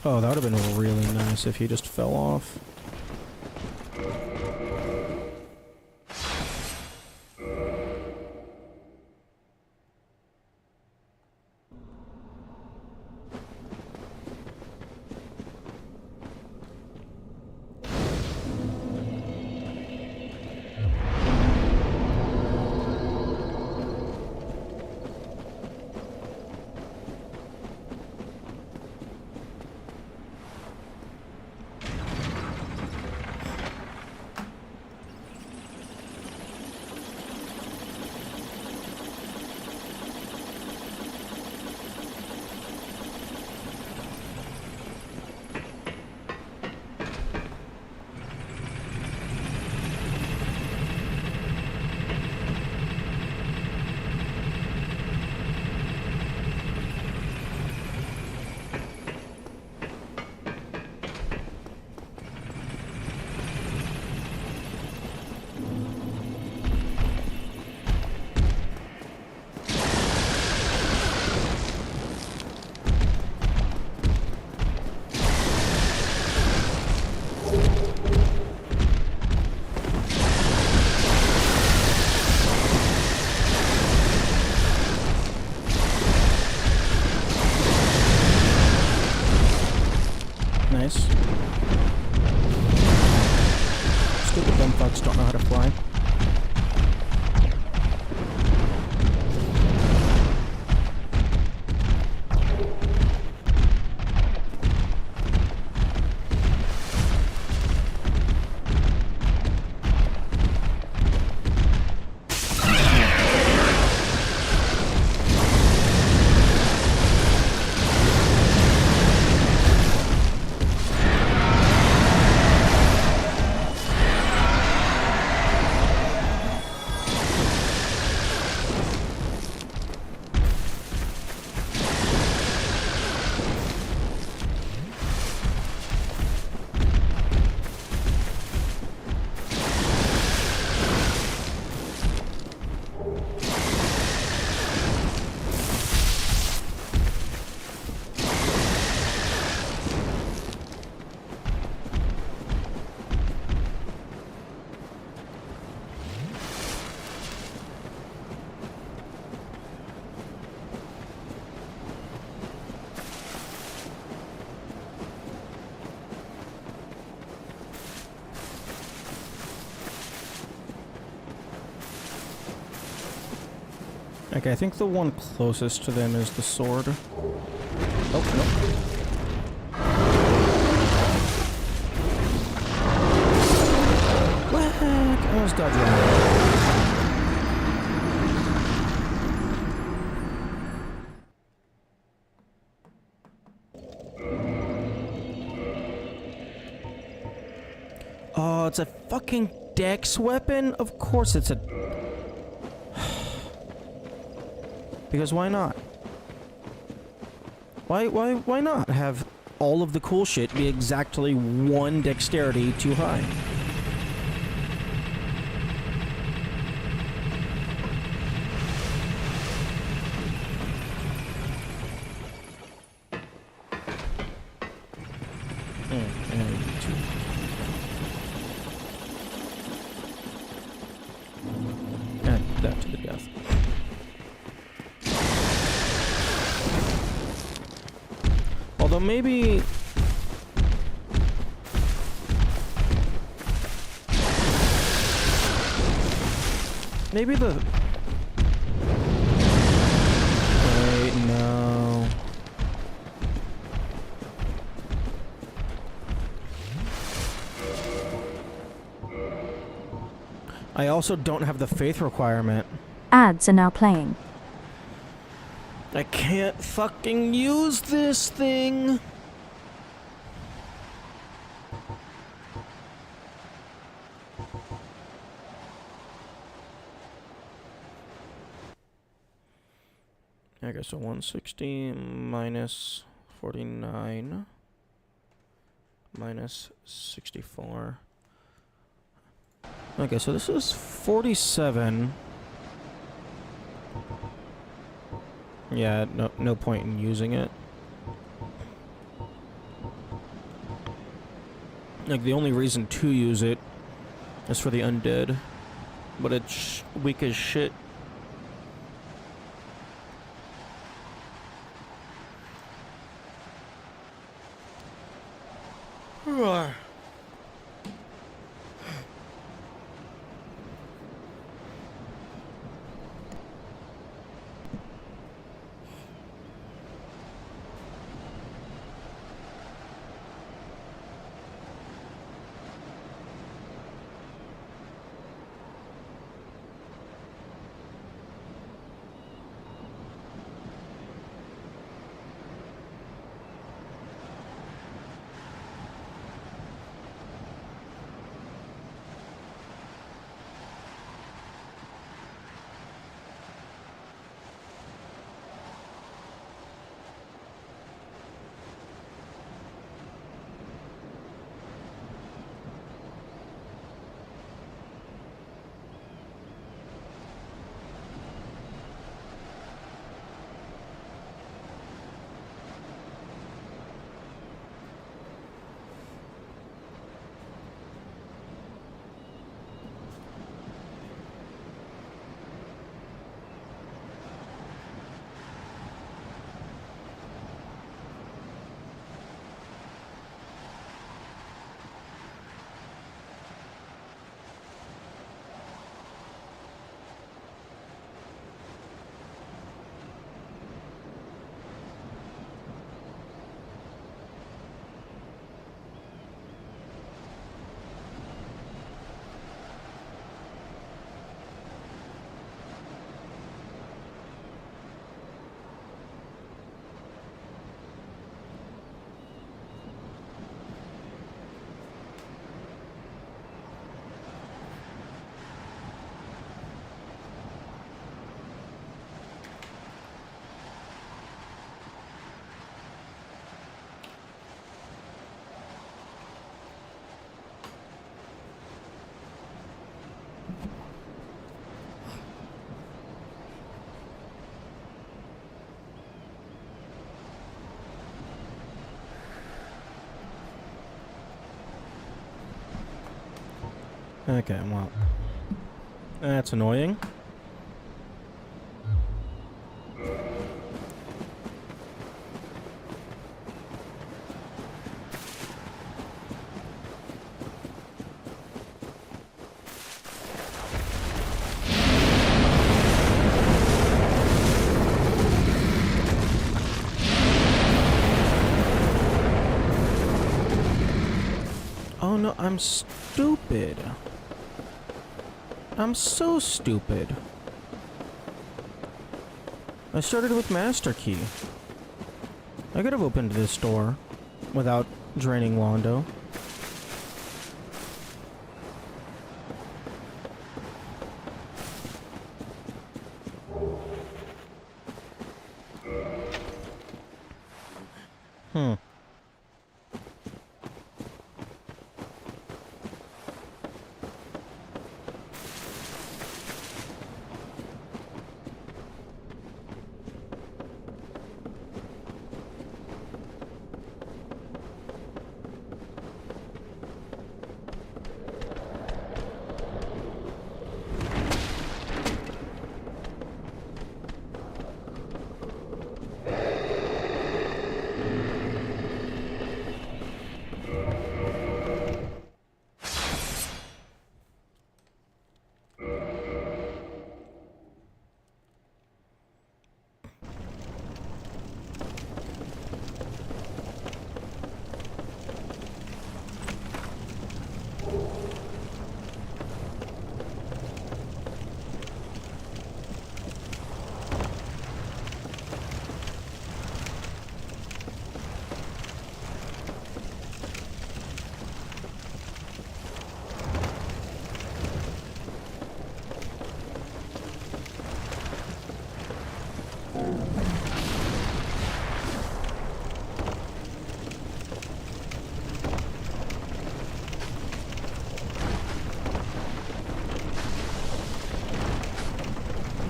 Oh, that would have been really nice if he just fell off. Nice. Stupid dumb fucks don't know how to fly. Okay, I think the one closest to them is the sword. Oh, no. Whack! I almost dodged one. Oh, it's a fucking dex weapon? Of course it's a... Because why not? Why not have all of the cool shit be exactly one dexterity too high? Add that to the death. Although maybe... Maybe the... Wait, no... I also don't have the faith requirement. Ads are now playing. I can't fucking use this thing! Okay, so 160 minus 49 minus 64. Okay, so this is 47. Yeah, no point in using it. Like, the only reason to use it is for the undead. But it's weak as shit. Okay, well, that's annoying. Oh no, I'm stupid. I'm so stupid. I started with Master Key. I could have opened this door without draining Londo. Hmm.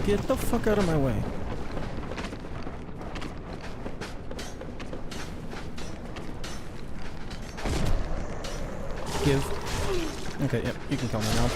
Get the fuck out of my way. Give. Okay, yep, you can kill me now.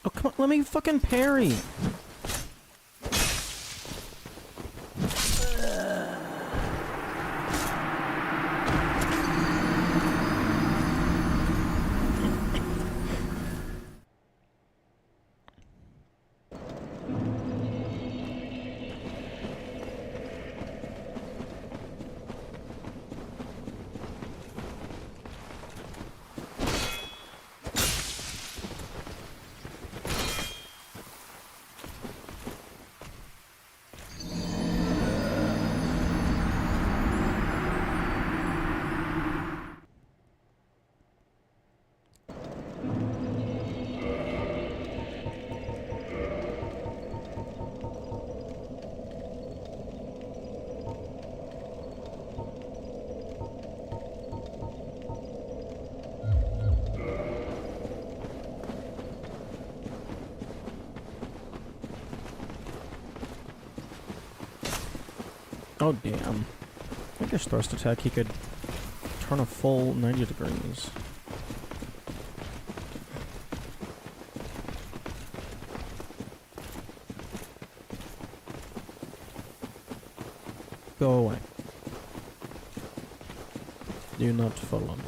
Oh, come on, let me fucking parry! Oh, damn. I guess thrust attack, he could turn a full 90 degrees. Go away. Do not follow me.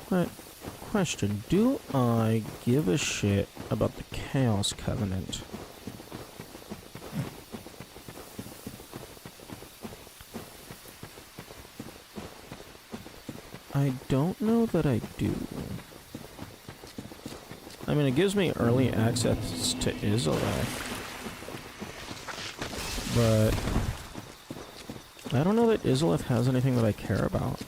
But question, do I give a shit about the Chaos Covenant? I don't know that I do. I mean, it gives me early access to Izalith, but I don't know that Izalith has anything that I care about.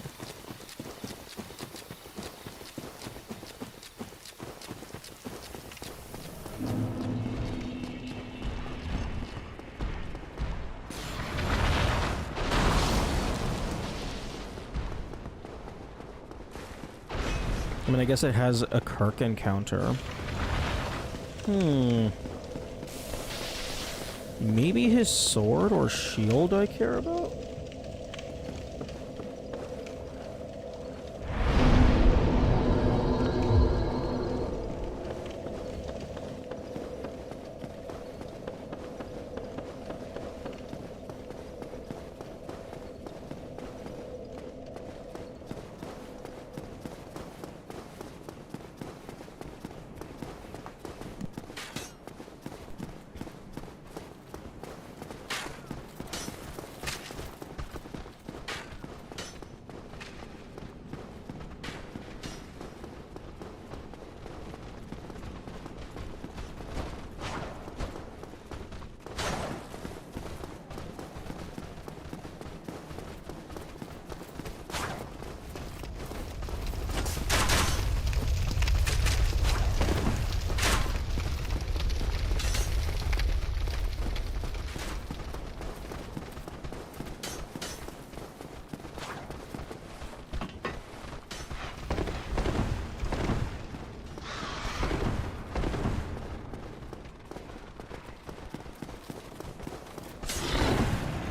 I mean, I guess it has a Kirk encounter. Maybe his sword or shield I care about?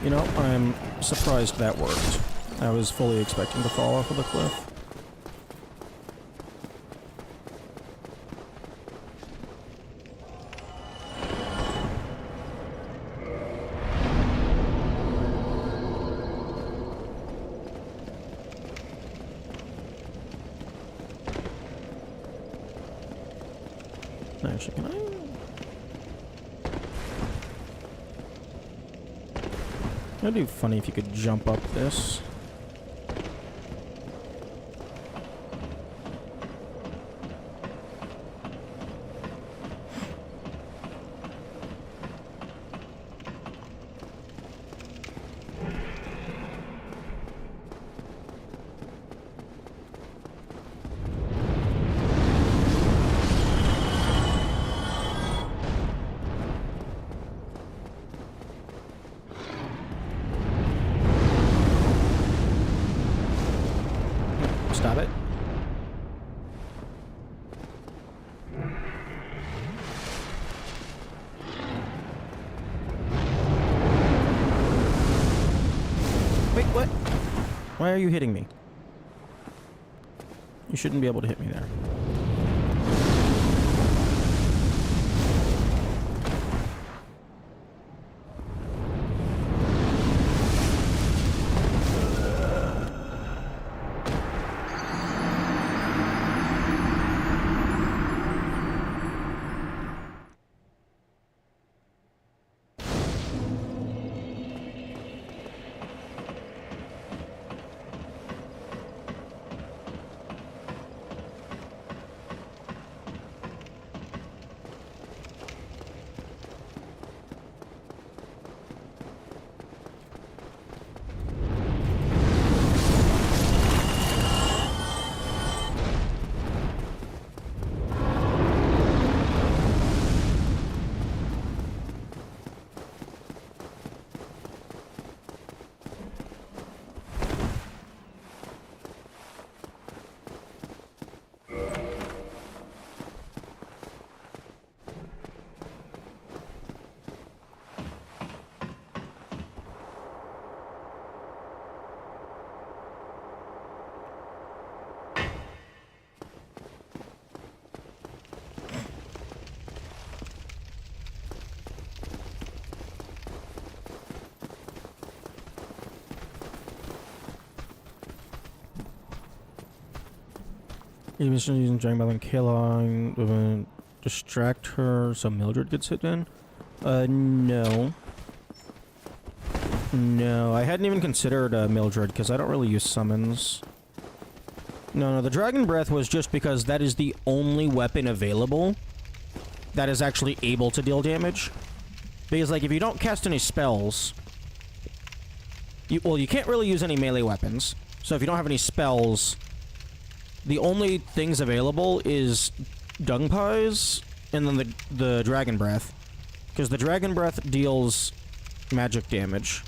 You know, I'm surprised that worked. I was fully expecting to fall off of the cliff. Actually, can I It'd be funny if you could jump up this. Stop it. Wait, what? Why are you hitting me? You shouldn't be able to hit me there. He was using Dragon Ball and Kayla distract her so Mildred gets hit in? No. No, I hadn't even considered Mildred because I don't really use summons. No, the Dragon Breath was just because that is the only weapon available that is actually able to deal damage. Because, like, if you don't cast any spells... you can't really use any melee weapons. So if you don't have any spells... The only things available is Dung Pies and then the Dragon Breath. Because the Dragon Breath deals magic damage.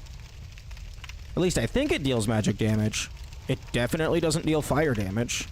At least I think it deals magic damage. It definitely doesn't deal fire damage.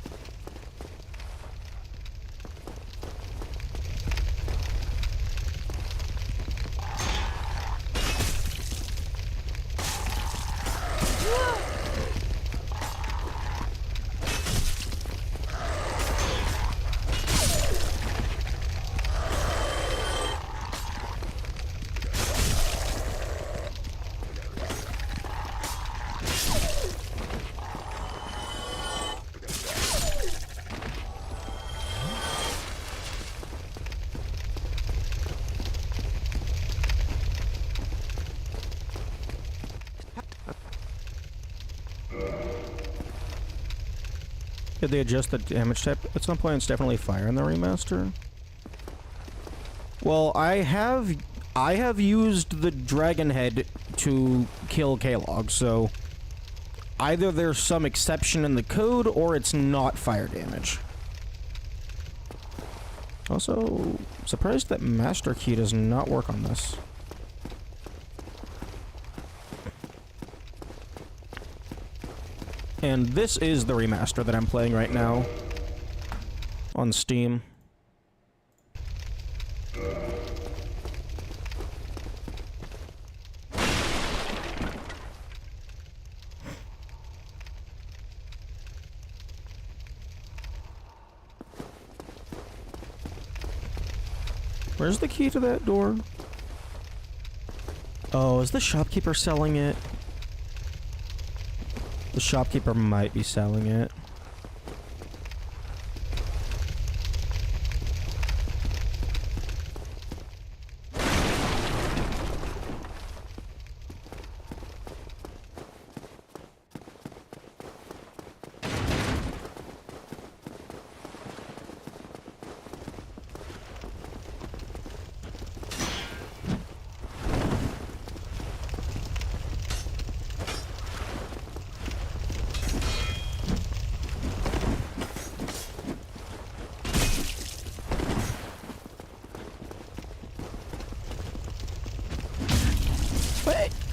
Did they adjust the damage type at some point? It's definitely fire in the remaster. Well, I have used the dragon head to kill Kalog, so either there's some exception in the code or it's not fire damage. Also, surprised that Master Key does not work on this. And this is the remaster that I'm playing right now on Steam. Where's the key to that door? Oh, is the shopkeeper selling it? The shopkeeper might be selling it.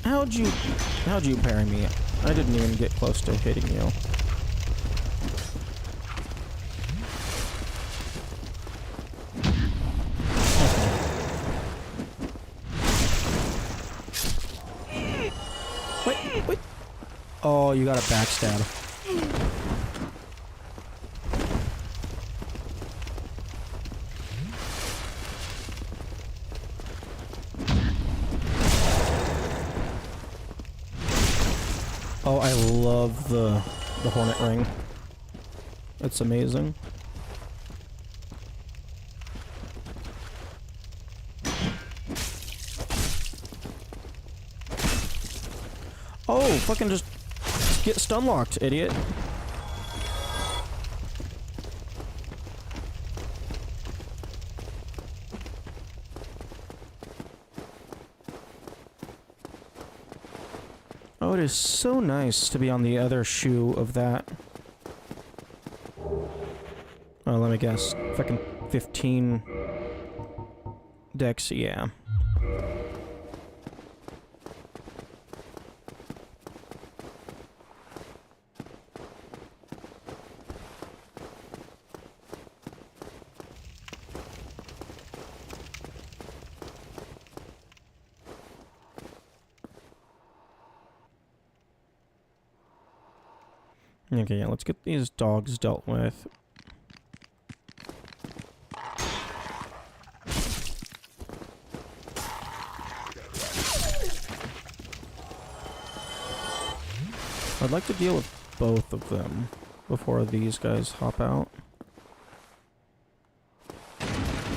How'd you parry me? I didn't even get close to hitting you. Wait. Oh, you got a backstab. Oh, I love the Hornet Ring. It's amazing. Oh, fucking just get stun locked, idiot. Oh, it is so nice to be on the other shoe of that. Oh, let me guess. Fucking 15 dex, yeah. Okay, yeah, let's get these dogs dealt with. I'd like to deal with both of them before these guys hop out.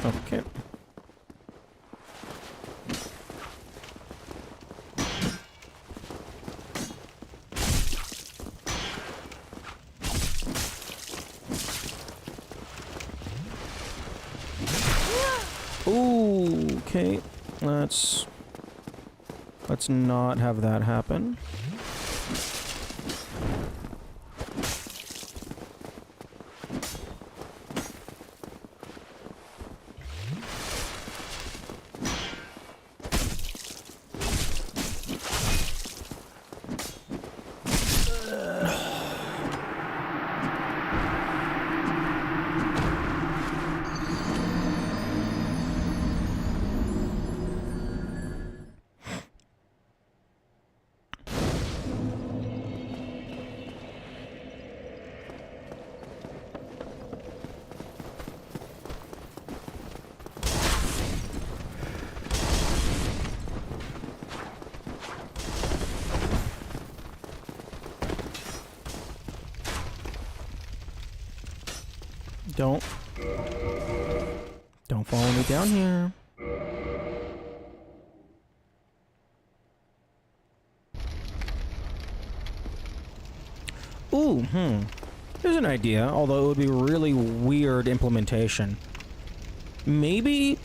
Okay. Ooh, okay. Let's not have that happen. Don't follow me down here. Ooh, Here's an idea, although it would be really weird implementation. Maybe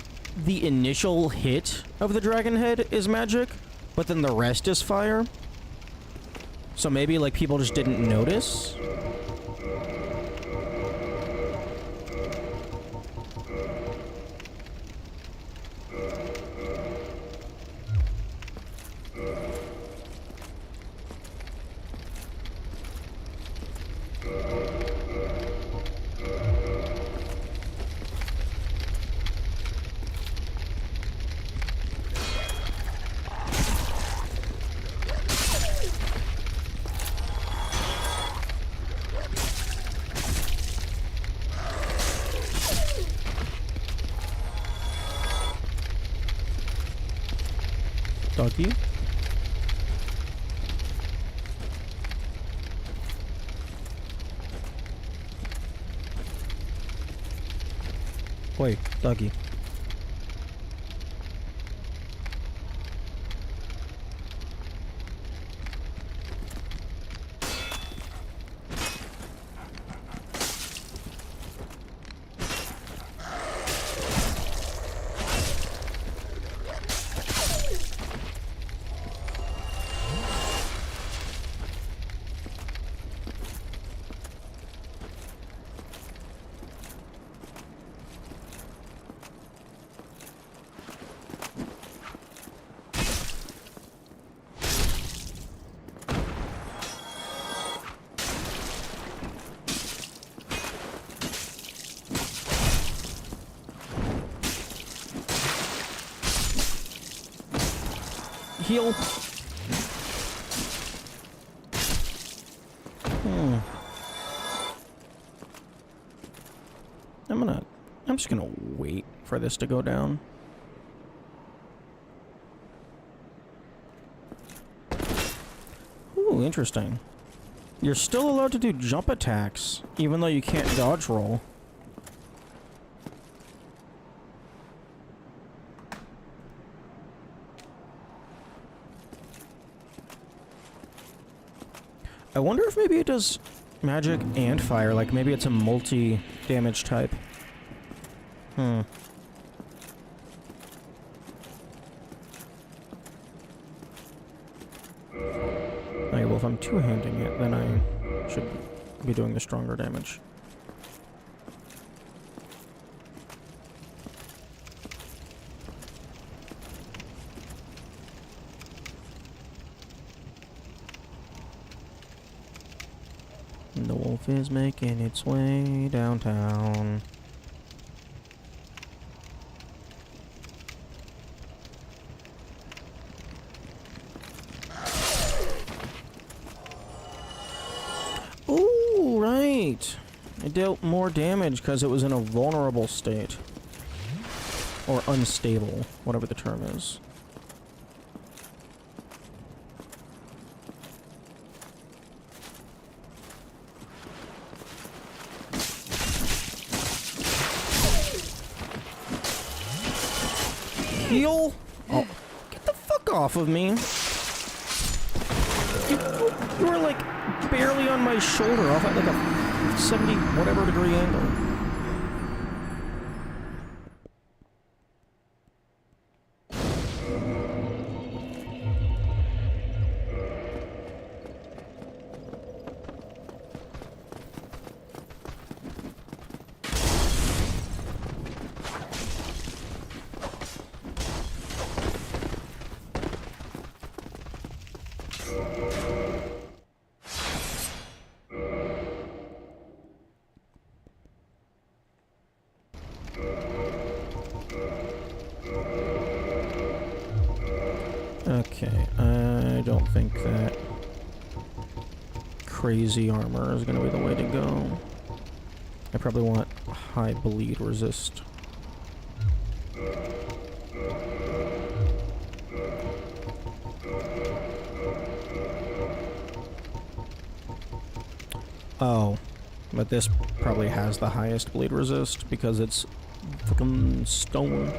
the initial hit of the dragon head is magic, but then the rest is fire. So maybe, like, people just didn't notice. Doggy. Wait, doggy. Heal. I'm just gonna wait for this to go down. Ooh, interesting. You're still allowed to do jump attacks, even though you can't dodge roll. I wonder if maybe it does magic and fire, like maybe it's a multi-damage type. Okay, well if I'm two-handing it, then I should be doing the stronger damage. The wolf is making its way downtown. Ooh, right. It dealt more damage because it was in a vulnerable state. Or unstable, whatever the term is. Heal? Oh, get the fuck off of me. You were like barely on my shoulder off at like a 70 whatever degree angle. Okay, I don't think that crazy armor is going to be the way to go. I probably want high bleed resist. Oh, but this probably has the highest bleed resist because it's fucking stone.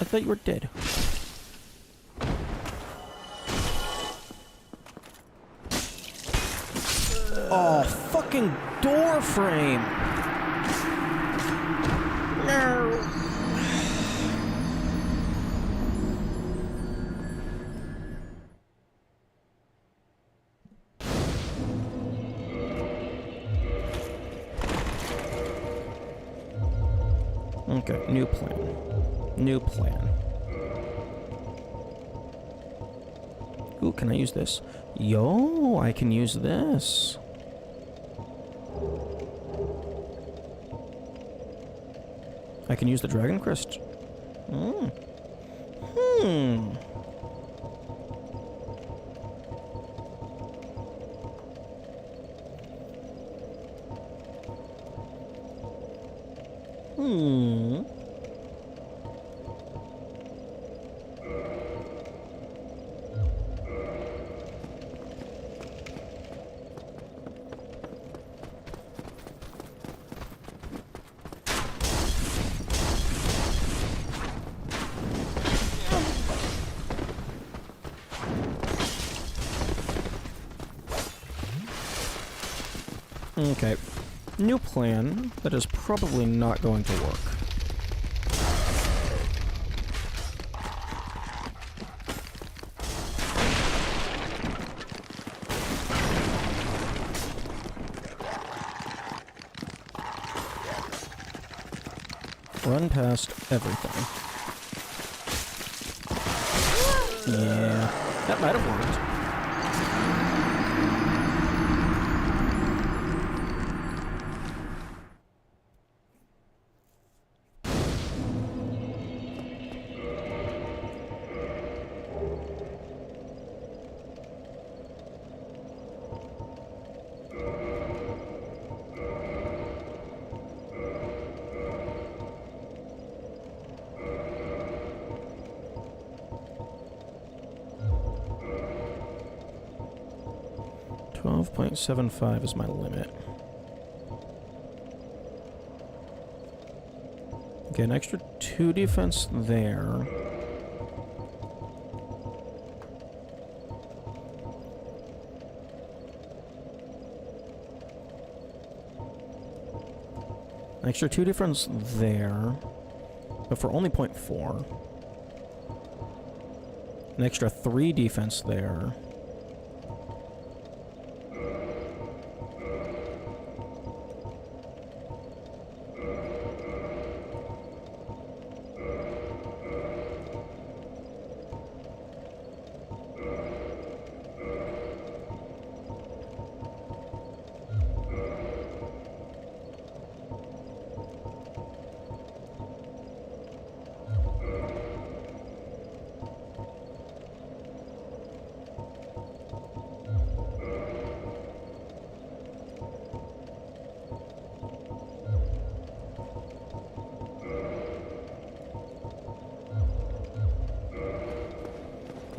I thought you were dead. Oh, fucking door frame! No! Okay, new plan. New plan. Ooh, can I use this? Yo, I can use this. I can use the Dragon Crest. Hmm. Okay. New plan that is probably not going to work. Run past everything. Yeah, that might have worked. 12.75 is my limit. Okay, an extra 2 defense there. An extra 2 defense there. But for only 0.4. An extra 3 defense there.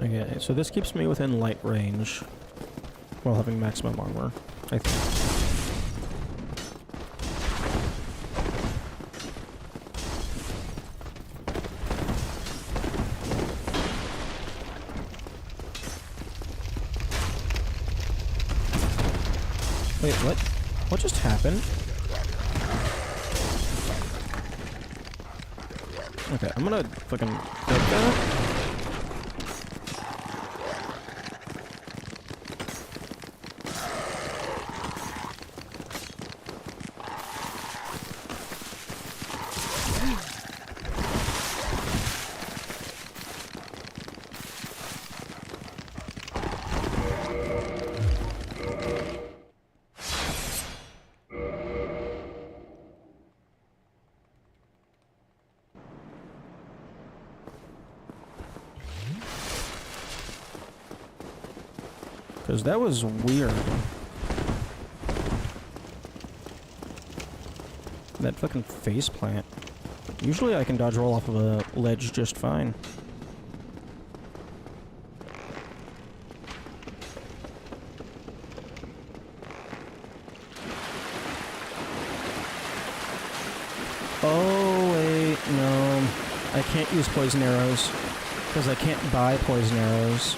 Okay, so this keeps me within light range while having maximum armor, I think. Wait, what? What just happened? Okay, I'm gonna fucking click that. Because that was weird. That fucking face plant. Usually I can dodge roll off of a ledge just fine. Oh, wait, no. I can't use poison arrows. Because I can't buy poison arrows.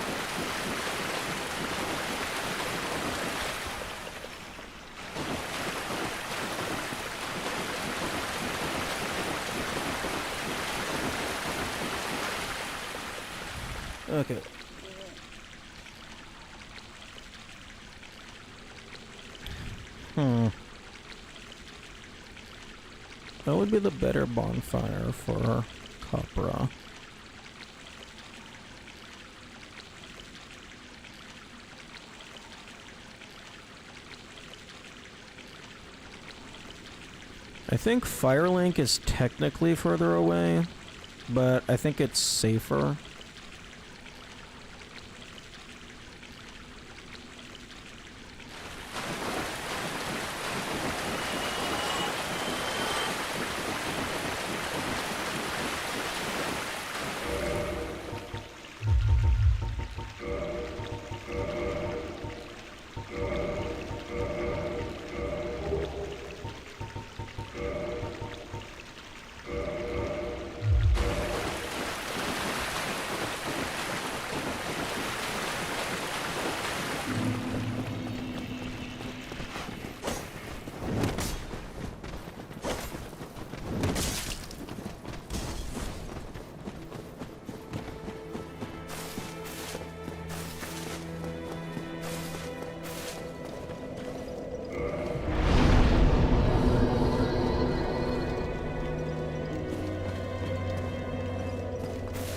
Okay. That would be the better bonfire for Capra. I think Firelink is technically further away, but I think it's safer.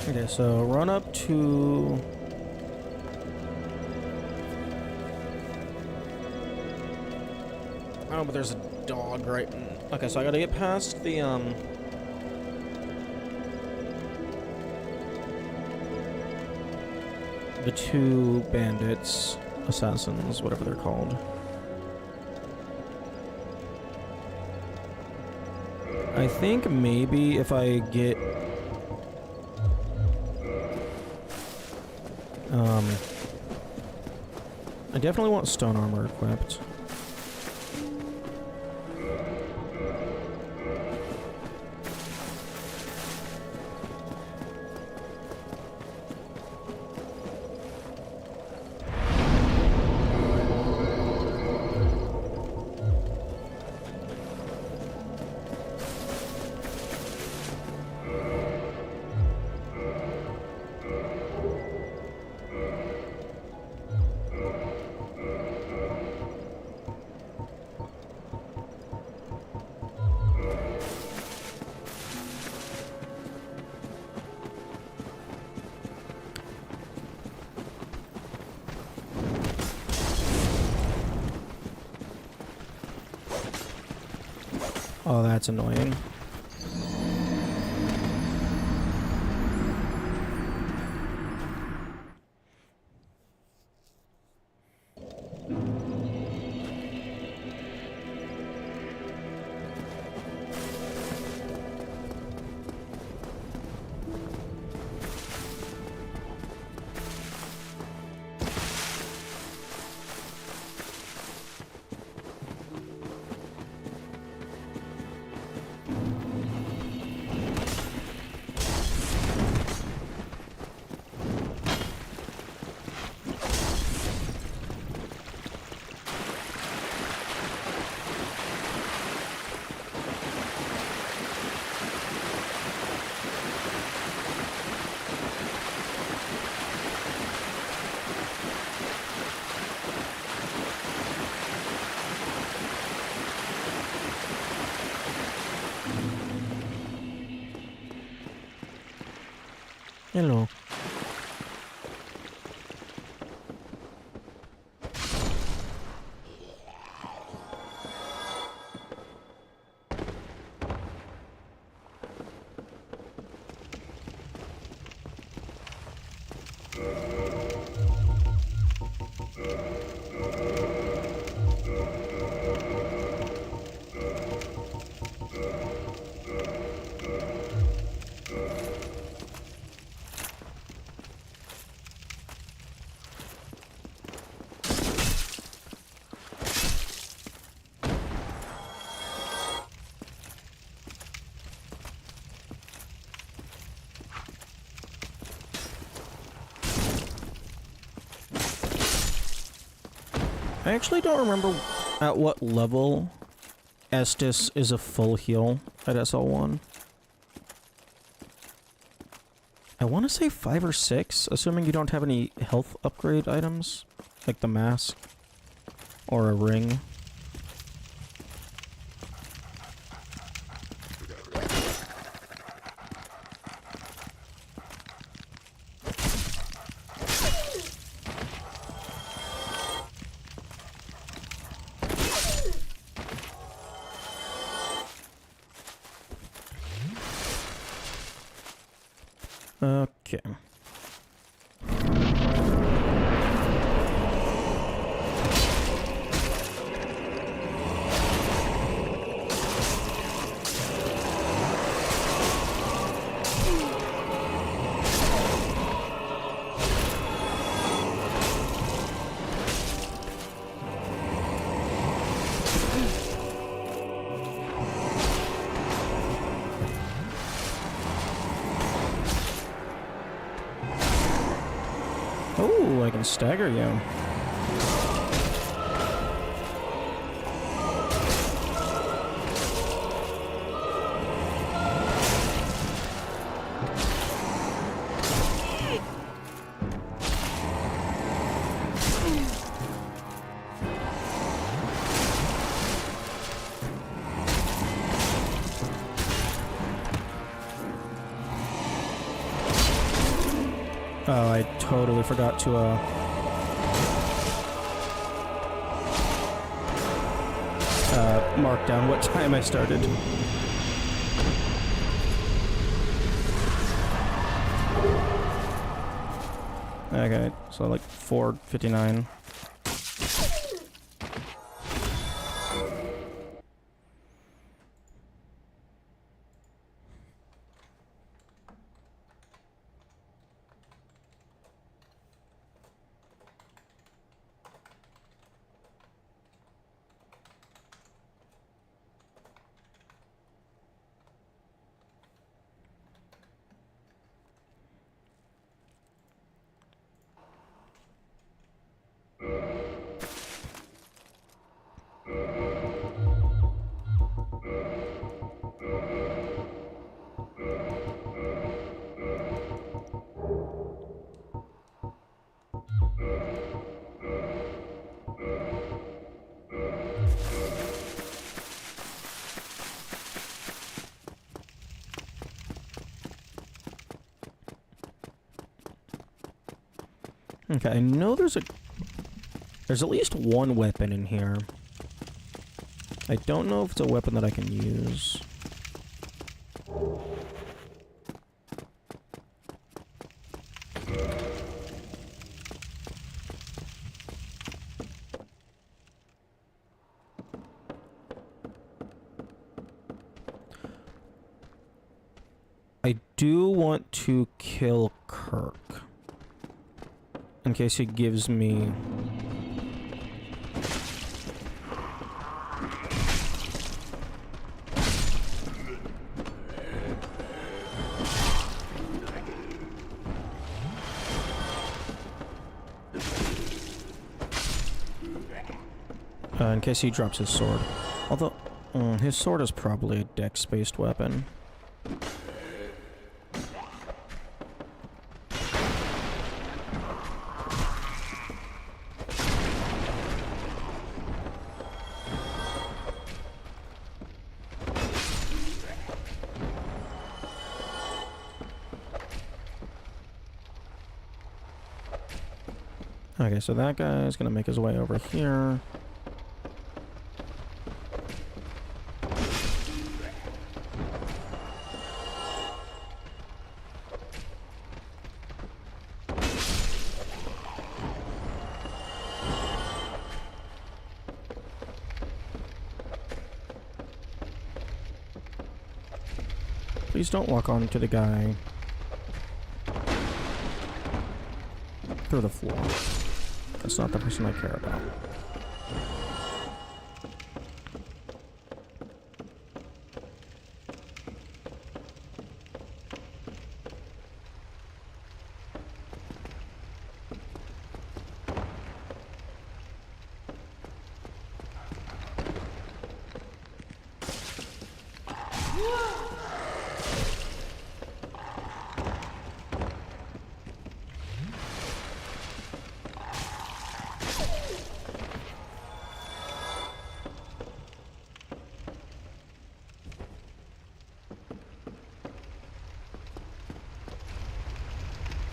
Okay, so run up to... Oh, but there's a dog right... Okay, so I gotta get past the, the two bandits, assassins, whatever they're called. I think maybe if I get... I definitely want stone armor equipped. Oh, that's annoying. Hello. I actually don't remember at what level Estus is a full heal at SL1. I want to say 5 or 6, assuming you don't have any health upgrade items, like the mask or a ring. Okay. Oh, I can stagger you. Oh, I totally forgot to, mark down what time I started. Okay, so like 4:59. Okay, I know there's at least one weapon in here. I don't know if it's a weapon that I can use. I do want to kill Kirk. In case he gives me... in case he drops his sword. Although, his sword is probably a dex-based weapon. Okay, so that guy's gonna make his way over here. Please don't walk onto the guy through the floor. That's not the person I care about.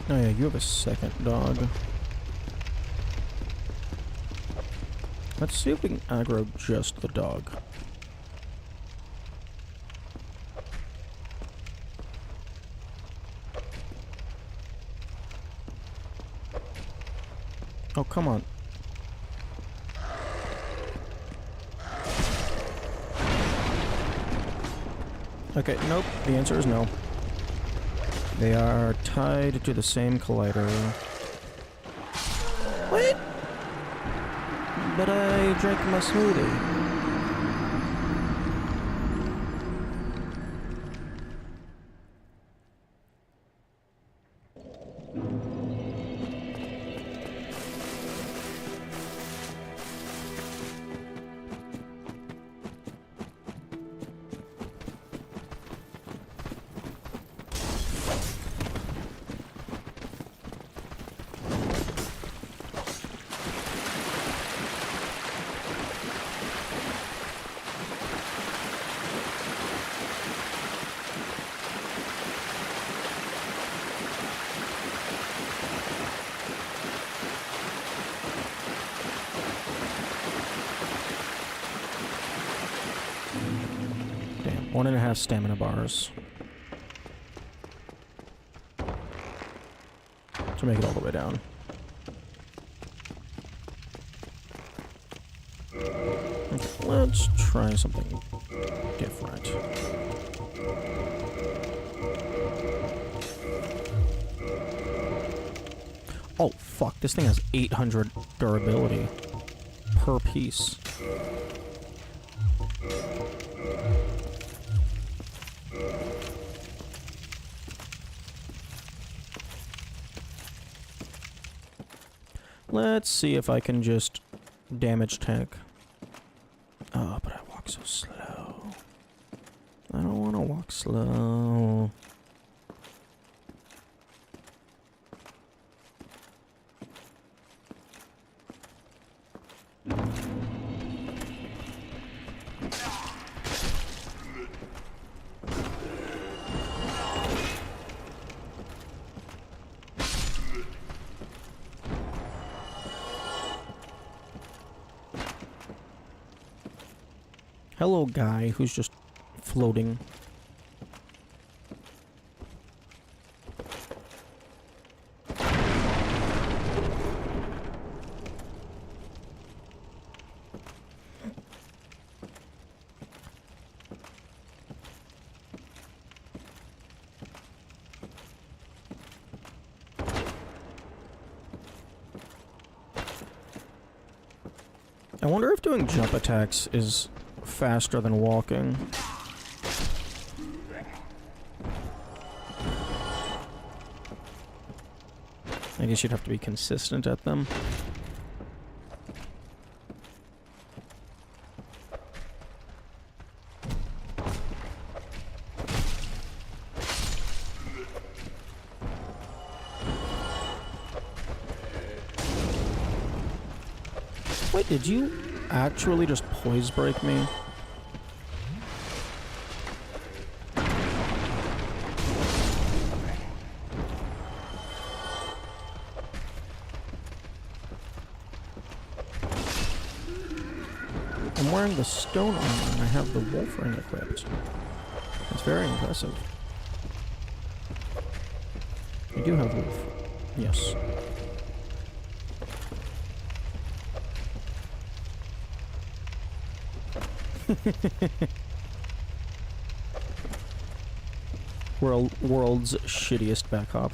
Oh yeah, you have a second dog. Let's see if we can aggro just the dog. Oh, come on. Okay, nope. The answer is no. They are tied to the same collider. What? But I drank my smoothie. 1.5 stamina bars. To make it all the way down. Okay, let's try something different. Oh, fuck. This thing has 800 durability per piece. Let's see if I can just damage tank. Oh, but I walk so slow. I don't want to walk slow. Hello, guy who's just floating. I wonder if doing jump attacks is faster than walking. I guess you'd have to be consistent at them. Wait, did you actually just poise break me? I'm wearing the stone armor and I have the wolf ring equipped. It's very impressive. I do have wolf. Yes. World's shittiest back hop.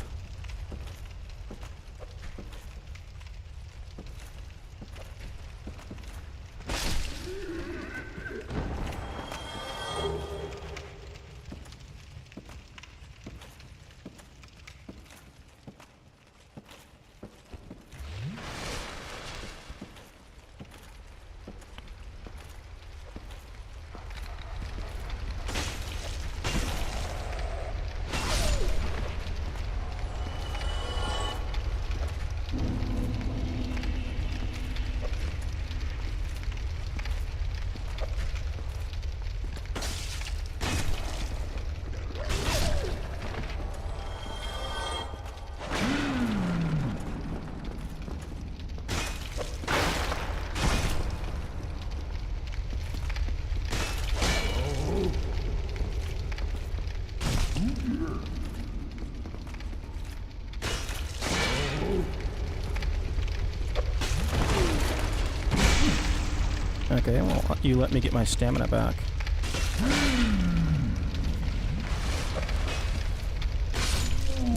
Okay, well, you let me get my stamina back.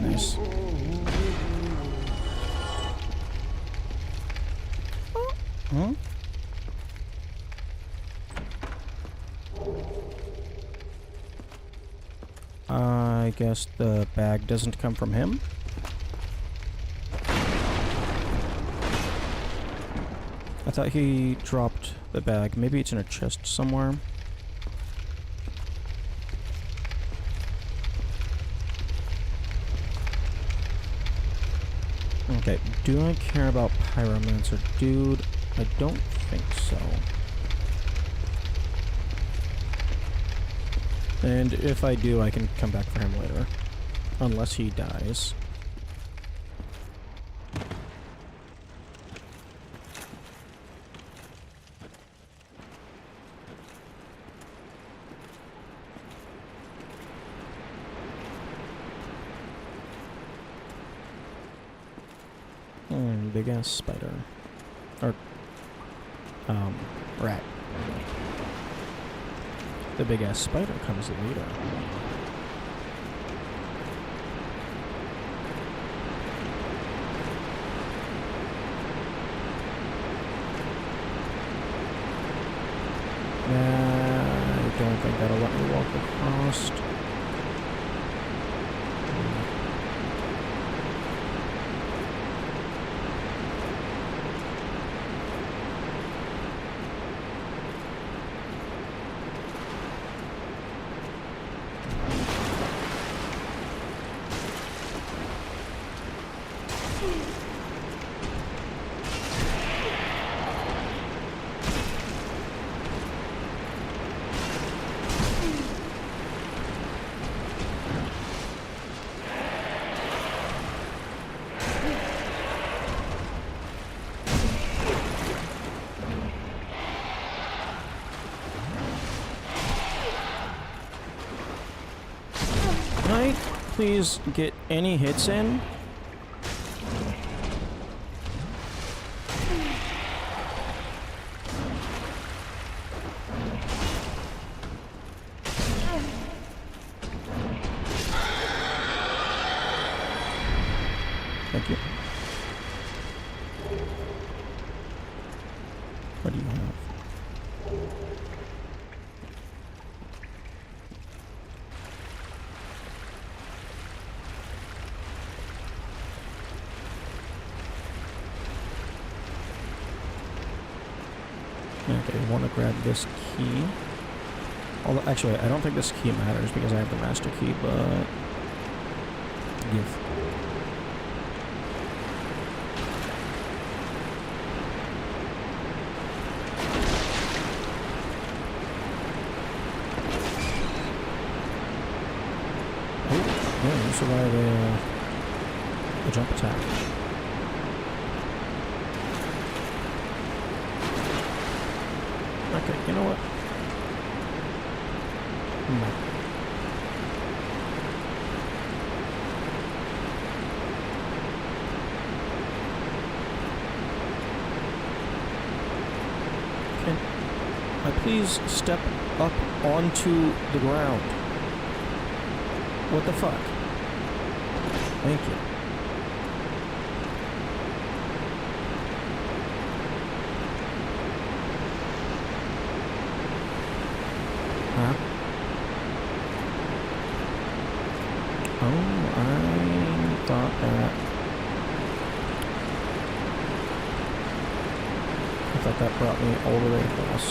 Nice. Huh? I guess the bag doesn't come from him? I thought he dropped the bag. Maybe it's in a chest somewhere. Okay, do I care about Pyromancer? Dude, I don't think so. And if I do, I can come back for him later. Unless he dies. Big ass spider. Or, rat. The big ass spider comes later. I don't think that'll let me walk across. Please get any hits in? Thank you. What do you have? Okay, I want to grab this key. Although, actually, I don't think this key matters because I have the master key, but... Give. Oh, yeah, you survived a jump attack. Okay, you know what? Can I please step up onto the ground? What the fuck? Thank you. Huh? Oh, I thought that brought me all the way across.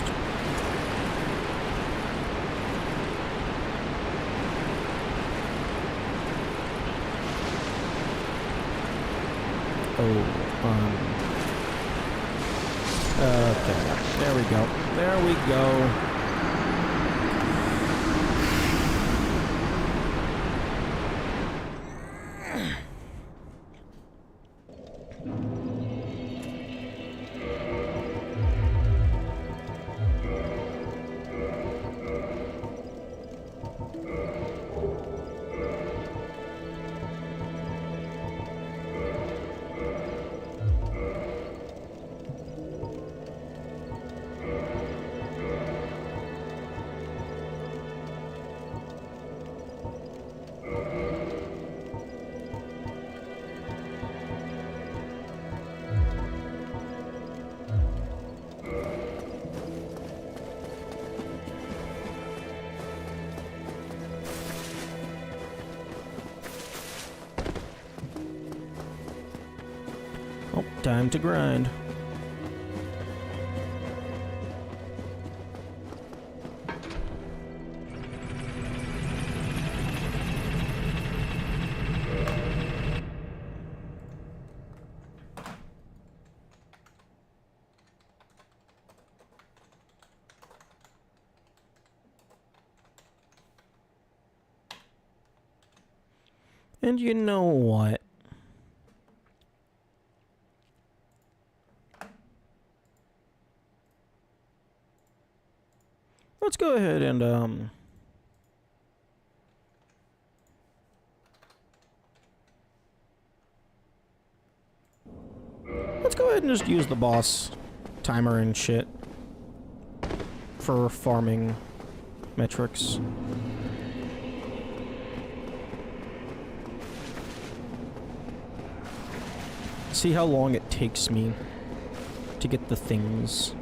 Okay, there we go. There we go. Oh, time to grind. And you know what? Let's go ahead and, let's go ahead and just use the boss timer and shit for farming metrics. See how long it takes me to get the things.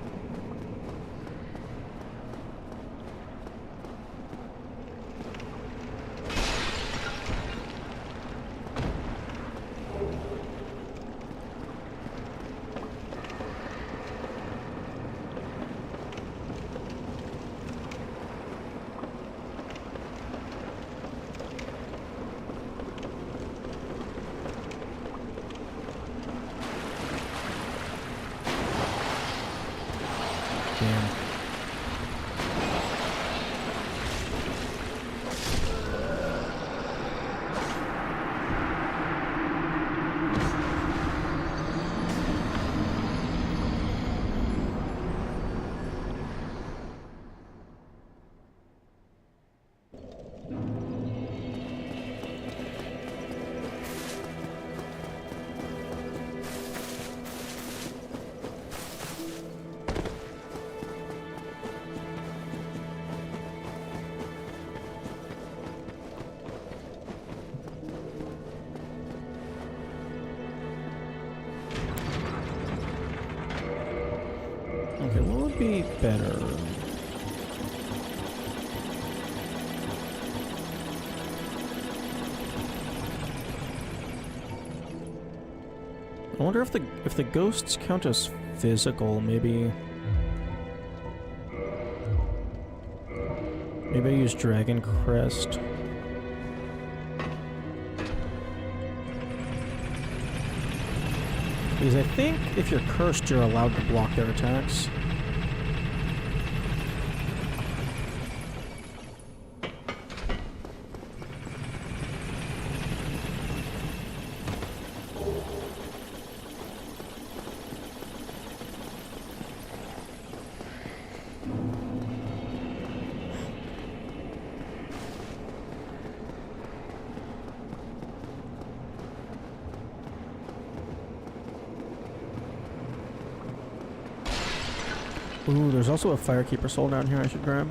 Damn. Okay, what would be better? I wonder if the ghosts count as physical, maybe. Maybe I use Dragon Crest. Because I think if you're cursed, you're allowed to block their attacks. Ooh, there's also a Firekeeper soul down here I should grab.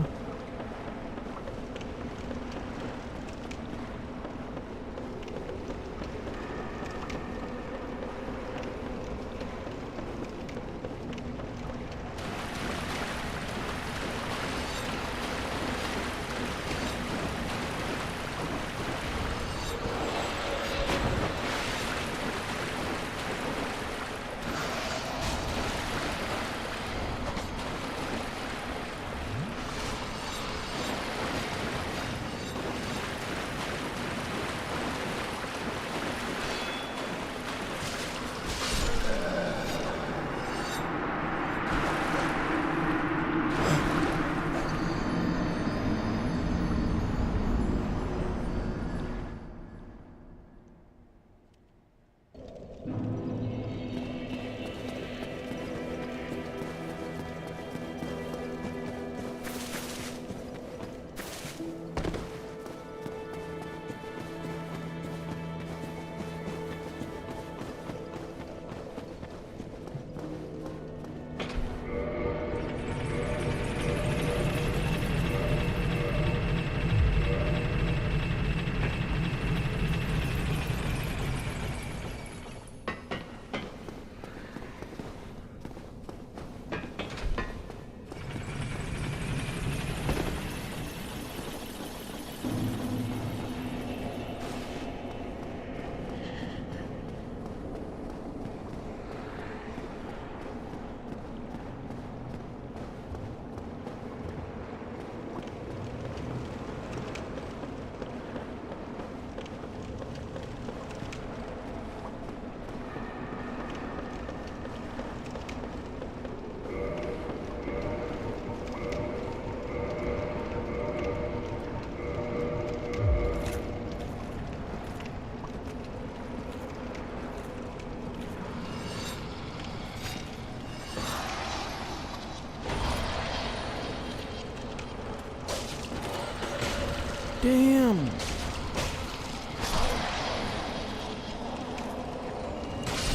Damn!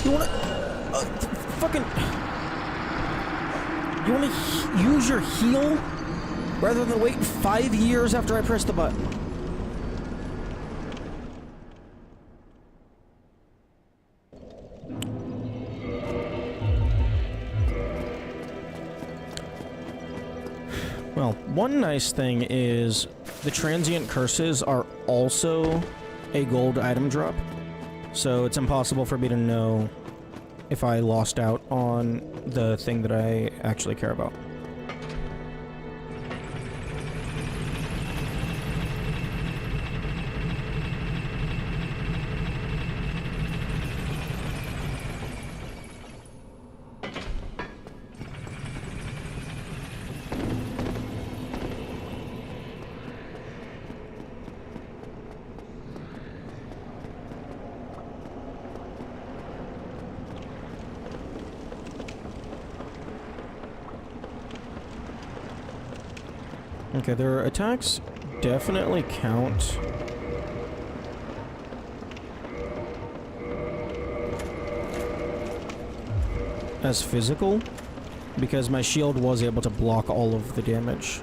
You wanna... fucking... You want to use your heal rather than wait 5 years after I press the button? Well, one nice thing is the transient curses are also a gold item drop, so it's impossible for me to know if I lost out on the thing that I actually care about. Okay, their attacks definitely count as physical, because my shield was able to block all of the damage.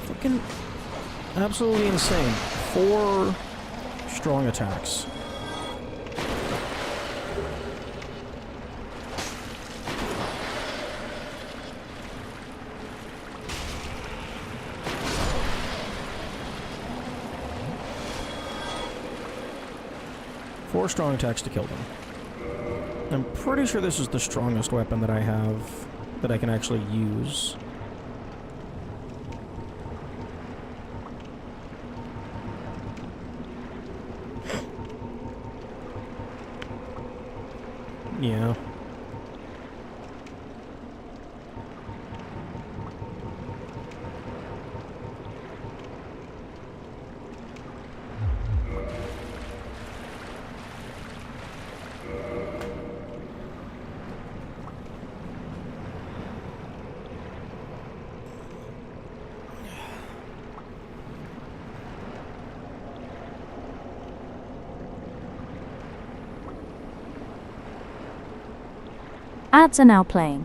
Fucking absolutely insane. 4 strong attacks. Four strong attacks to kill them. I'm pretty sure this is the strongest weapon that I have that I can actually use. Yeah. Ads are now playing.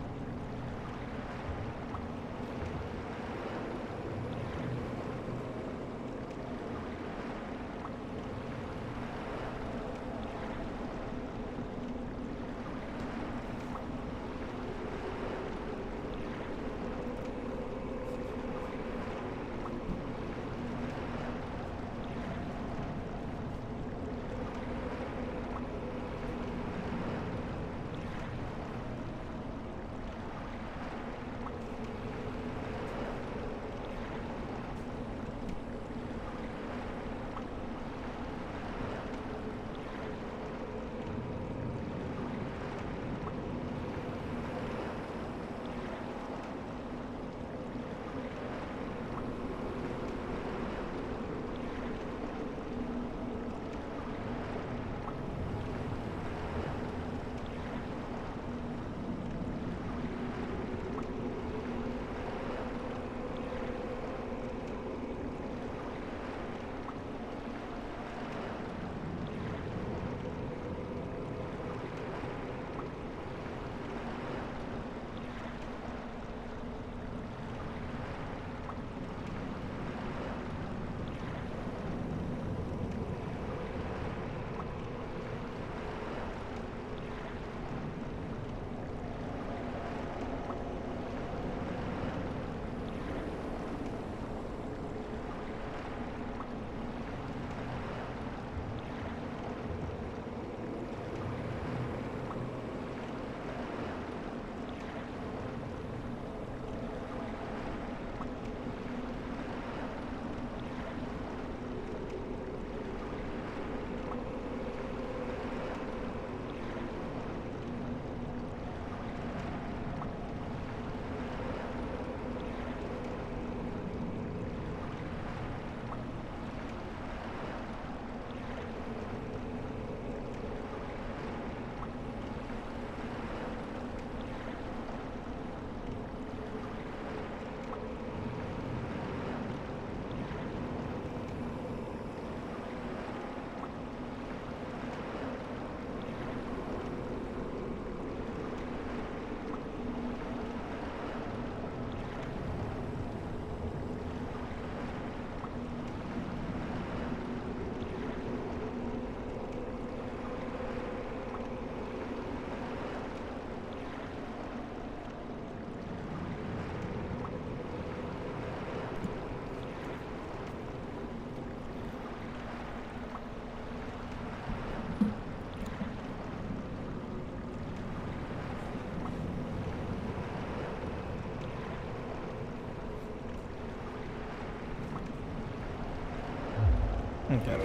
Okay.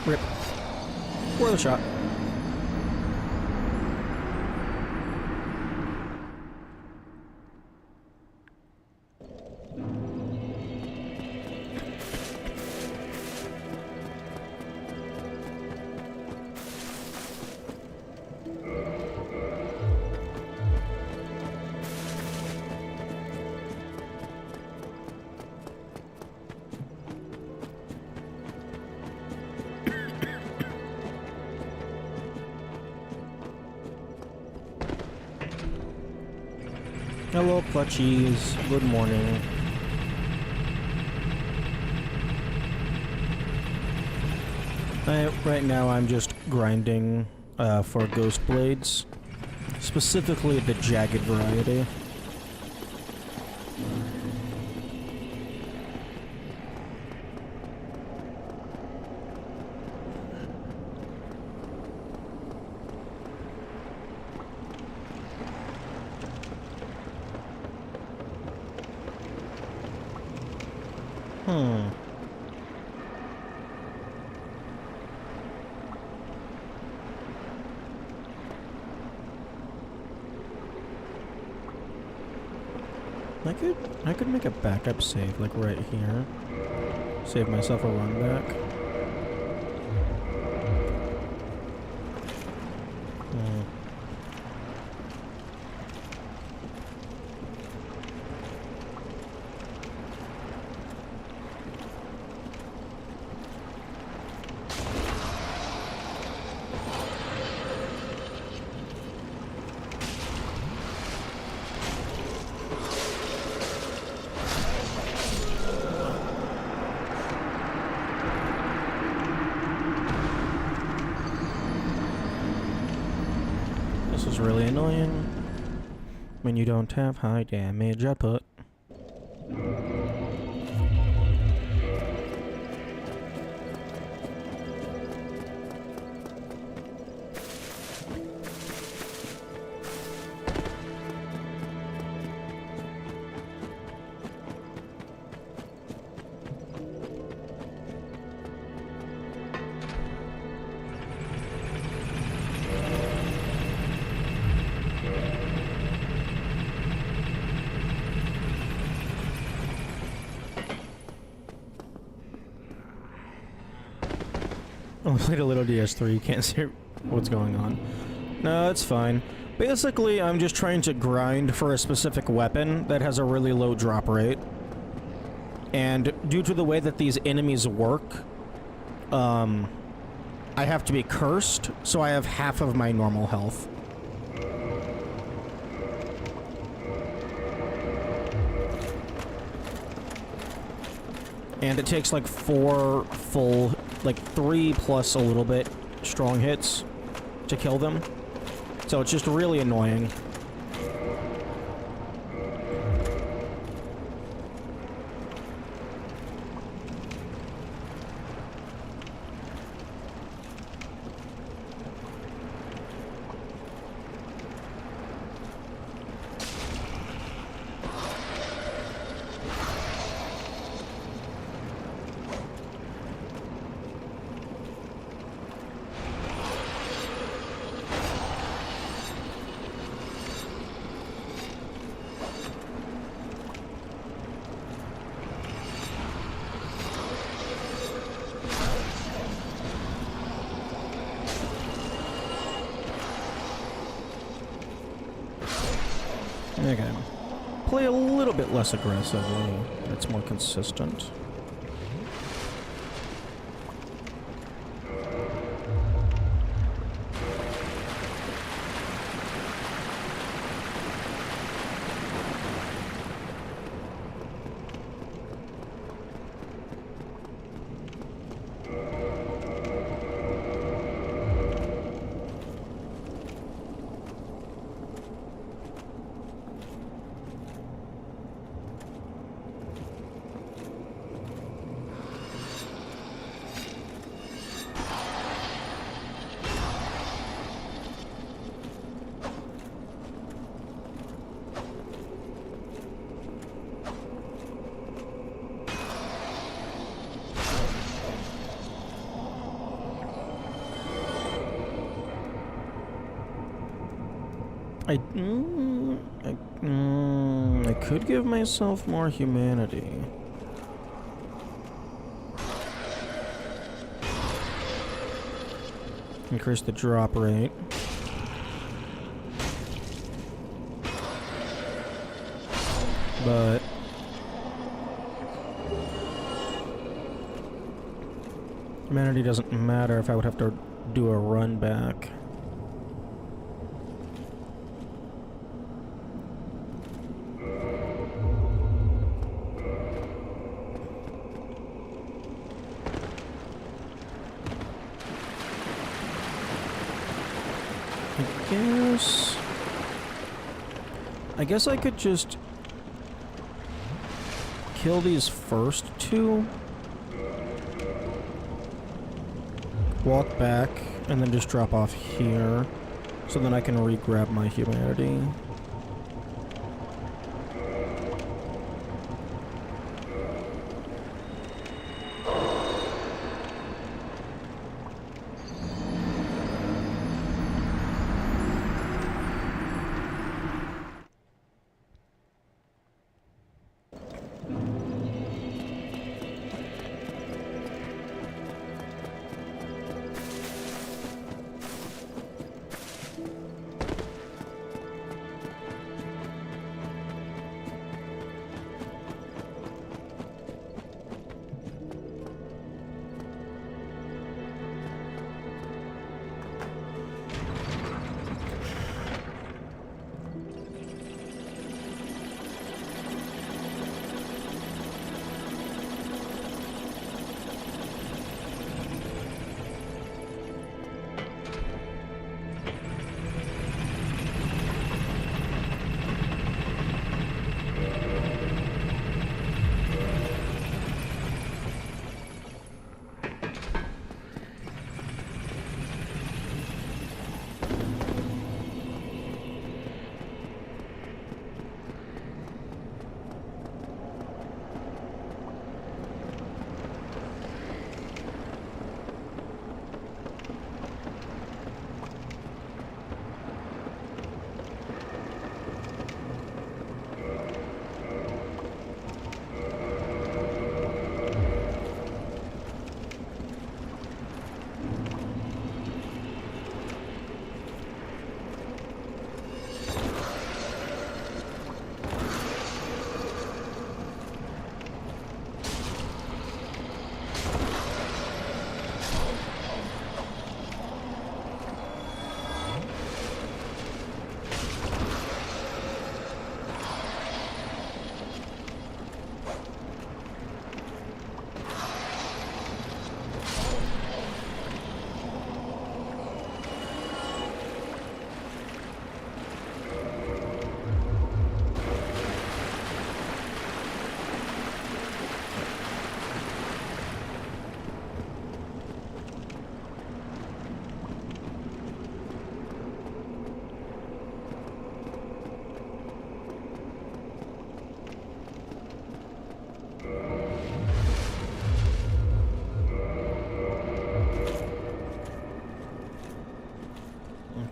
Rip. Worth a shot. Hello, Clutchies. Good morning. Right now, I'm just grinding for Ghost Blades, specifically the jagged variety. I could make a backup save, like right here. Save myself a run back. This is really annoying when you don't have high damage output. I played a little DS3, you can't see what's going on. No, it's fine. Basically, I'm just trying to grind for a specific weapon that has a really low drop rate. And due to the way that these enemies work, I have to be cursed, so I have half of my normal health. And it takes like 4 full, like 3 plus a little bit strong hits to kill them. So it's just really annoying. Okay. Play a little bit less aggressively. It's more consistent. I could give myself more humanity. Increase the drop rate. But humanity doesn't matter if I would have to do a run back. I guess I could just kill these first two, walk back, and then just drop off here, so then I can re-grab my humanity.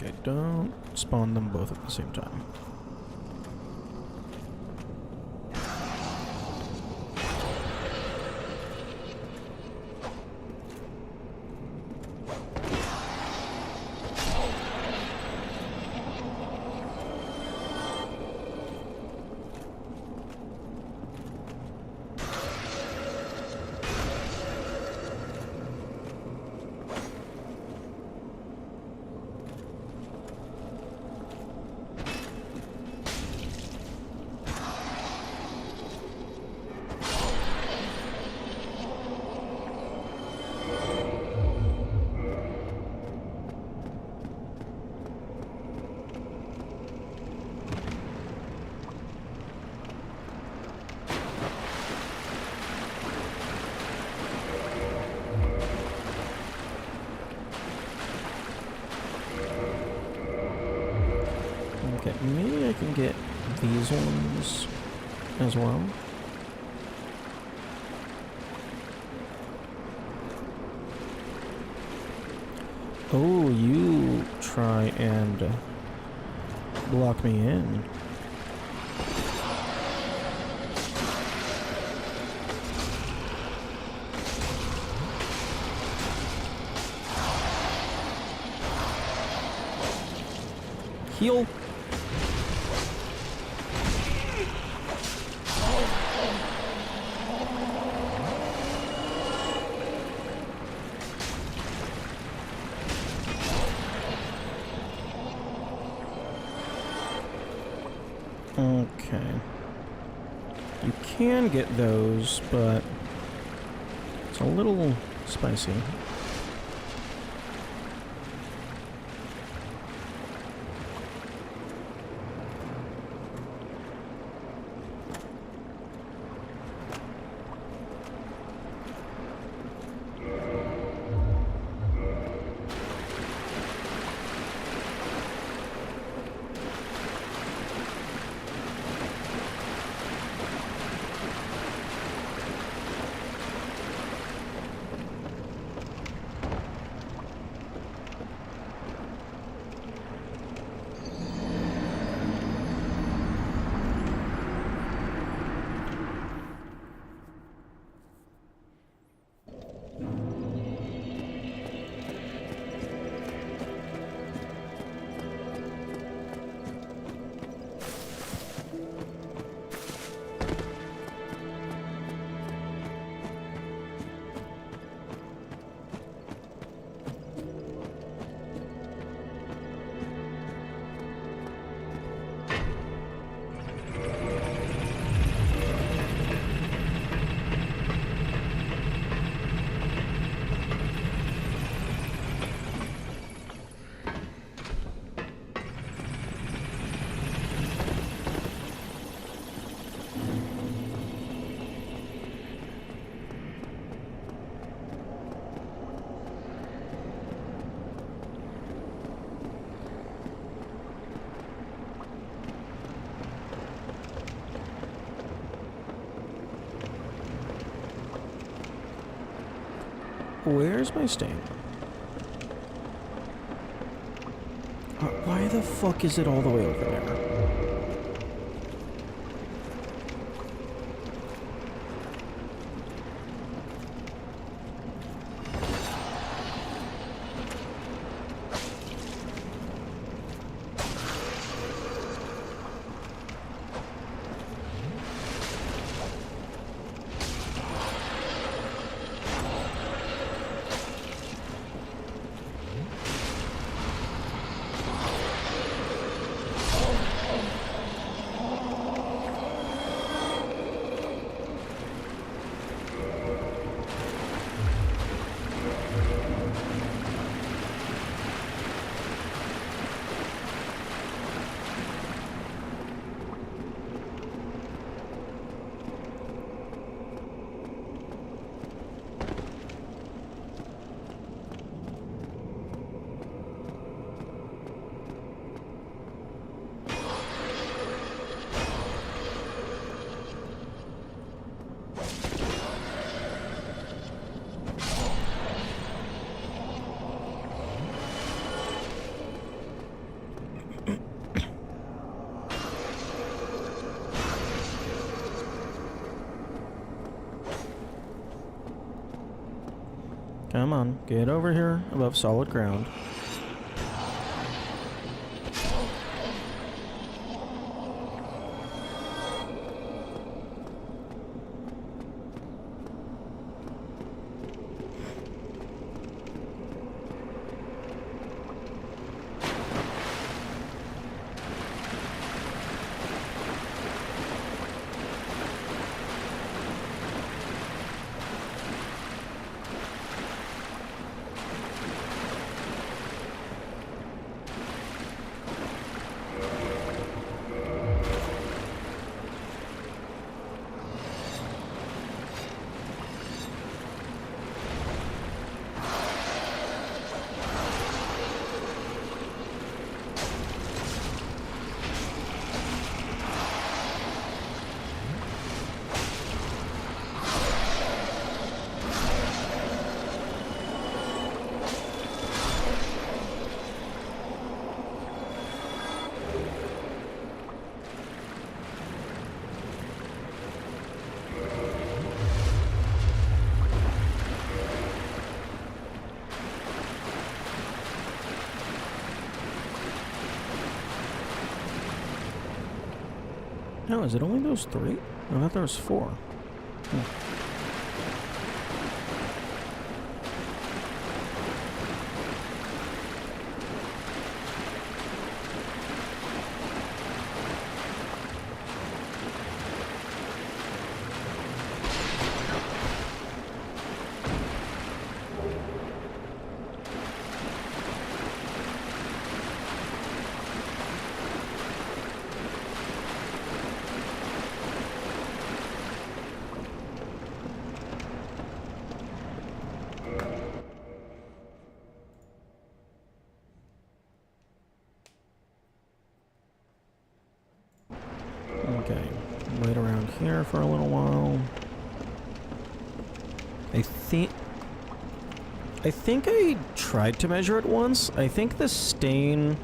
Okay, don't spawn them both at the same time. Okay, maybe I can get these ones as well. Oh, you try and block me in. Heal. Okay. You can get those, but it's a little spicy. Where's my stain? Why the fuck is it all the way over there? Come on, get over here above solid ground. hell, is it only those 3? I thought there was 4. Okay, wait around here for a little while. I think I tried to measure it once. I think the stain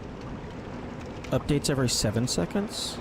updates every 7 seconds.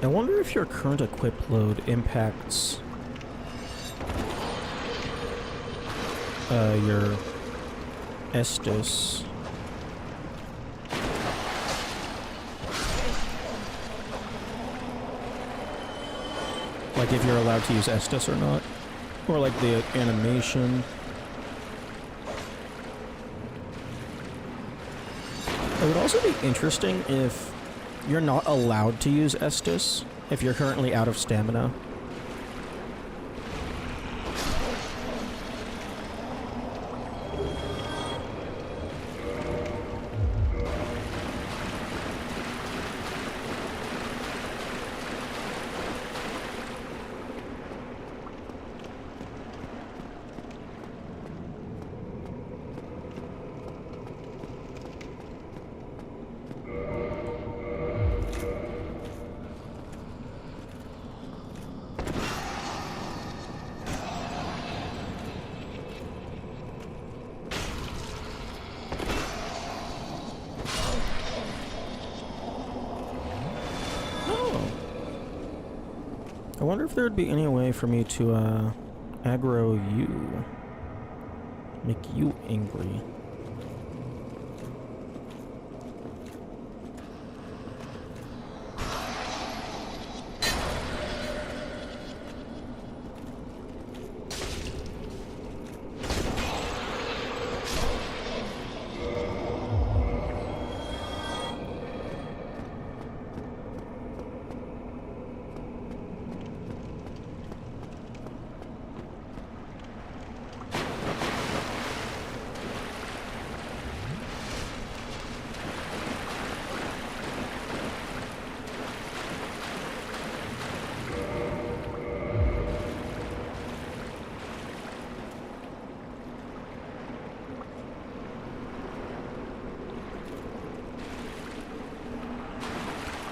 I wonder if your current equip load impacts your Estus. Like if you're allowed to use Estus or not. Or like the animation. It would also be interesting if you're not allowed to use Estus if you're currently out of stamina. I wonder if there would be any way for me to, aggro you. Make you angry.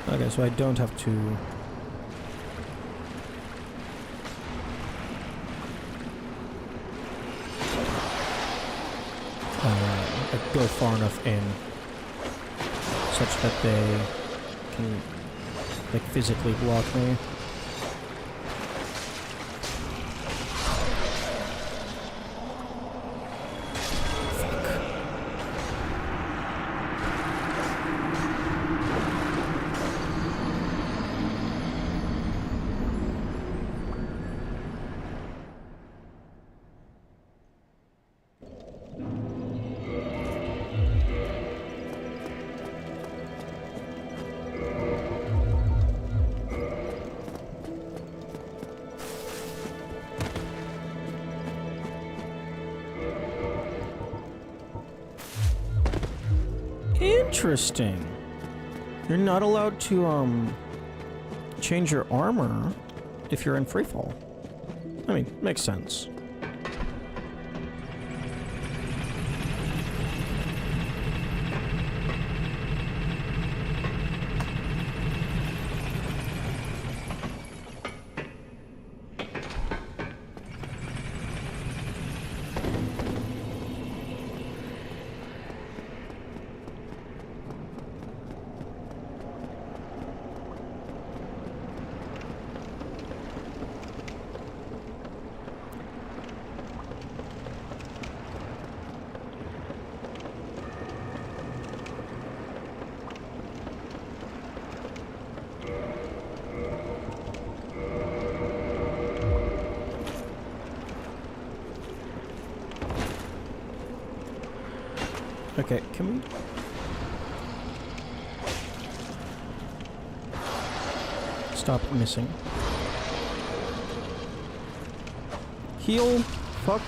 Okay, so I don't have to... like go far enough in such that they can, like, physically block me. Interesting. You're not allowed to, change your armor if you're in freefall. I mean, makes sense. Okay, can we... Stop missing. Heal. Fuck.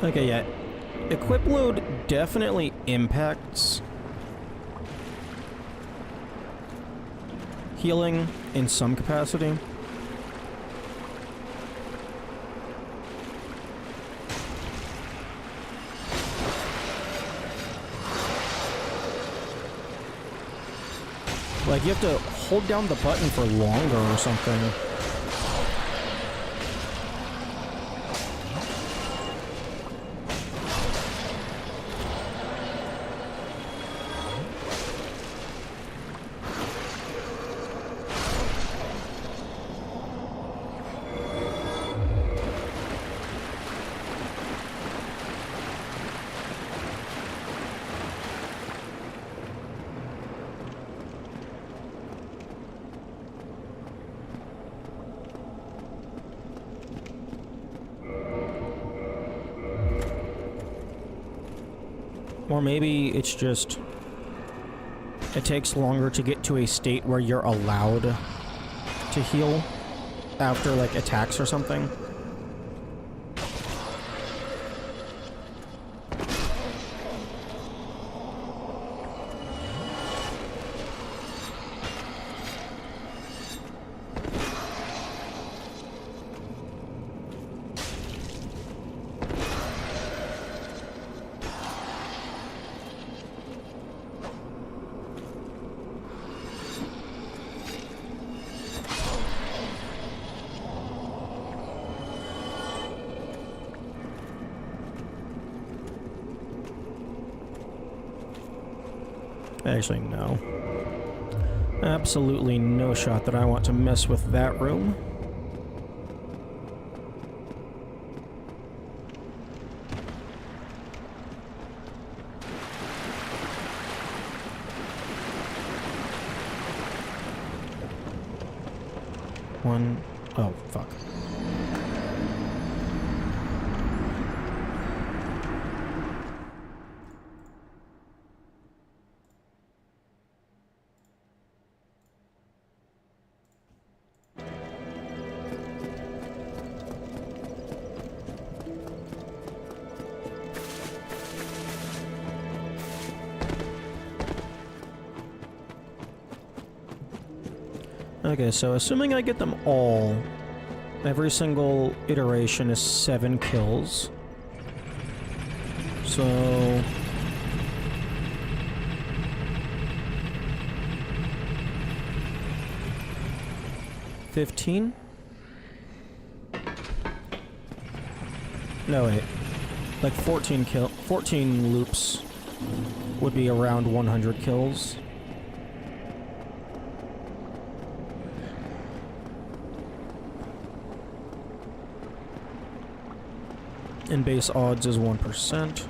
Okay, yeah. Equip load definitely impacts healing in some capacity. Like, you have to hold down the button for longer or something. Or maybe it's just... it takes longer to get to a state where you're allowed to heal after, like, attacks or something. Actually, no. Absolutely no shot that I want to mess with that room. One... oh, fuck. Okay, so assuming I get them all, every single iteration is 7 kills. So... 15? No, wait. Like 14 loops would be around 100 kills. And base odds is 1%.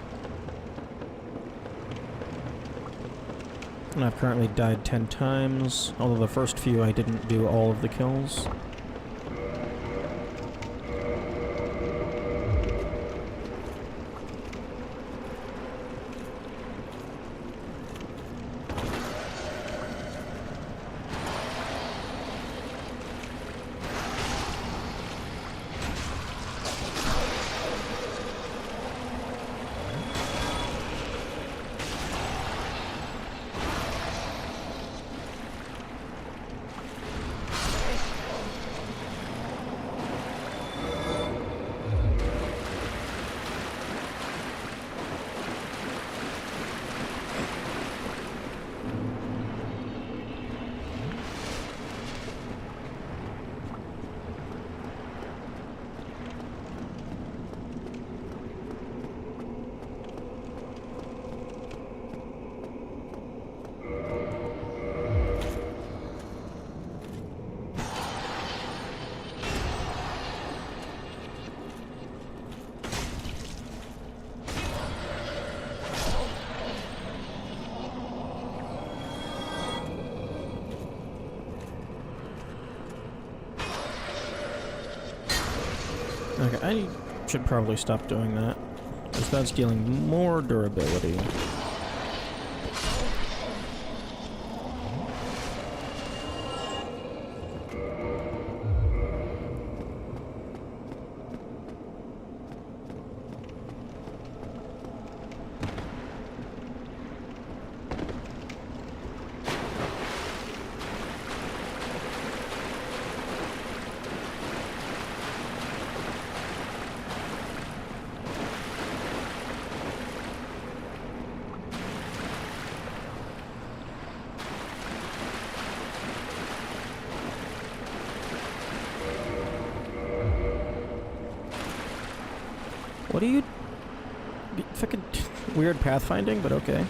And I've currently died 10 times, although the first few I didn't do all of the kills. Okay, I should probably stop doing that, because that's dealing more durability. What are you... fucking weird pathfinding, but okay.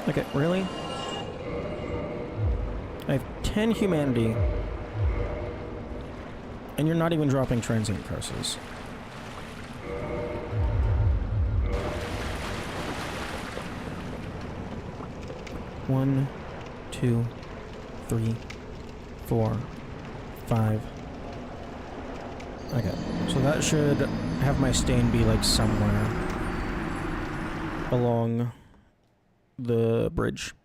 Okay, really? I have 10 humanity. And you're not even dropping transient curses. One, two, 3, 4, 5. Okay, so that should have my stain be like somewhere along the bridge.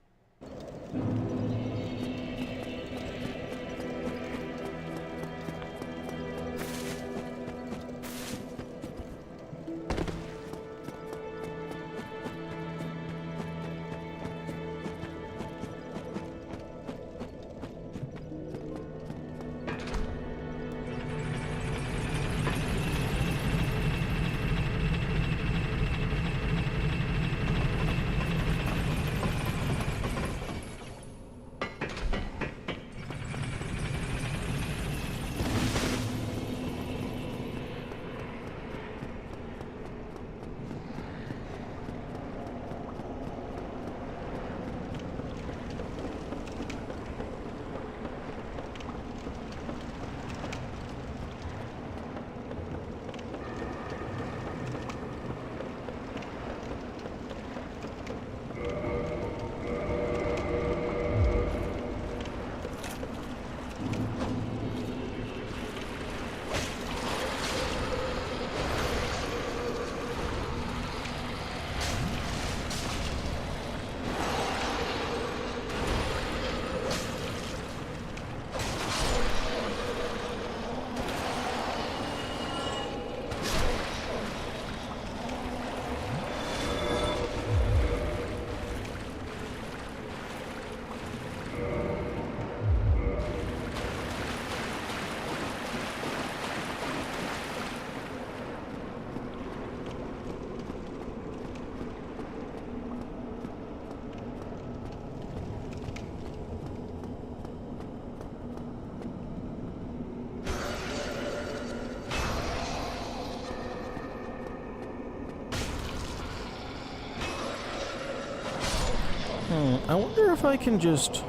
I wonder if I can just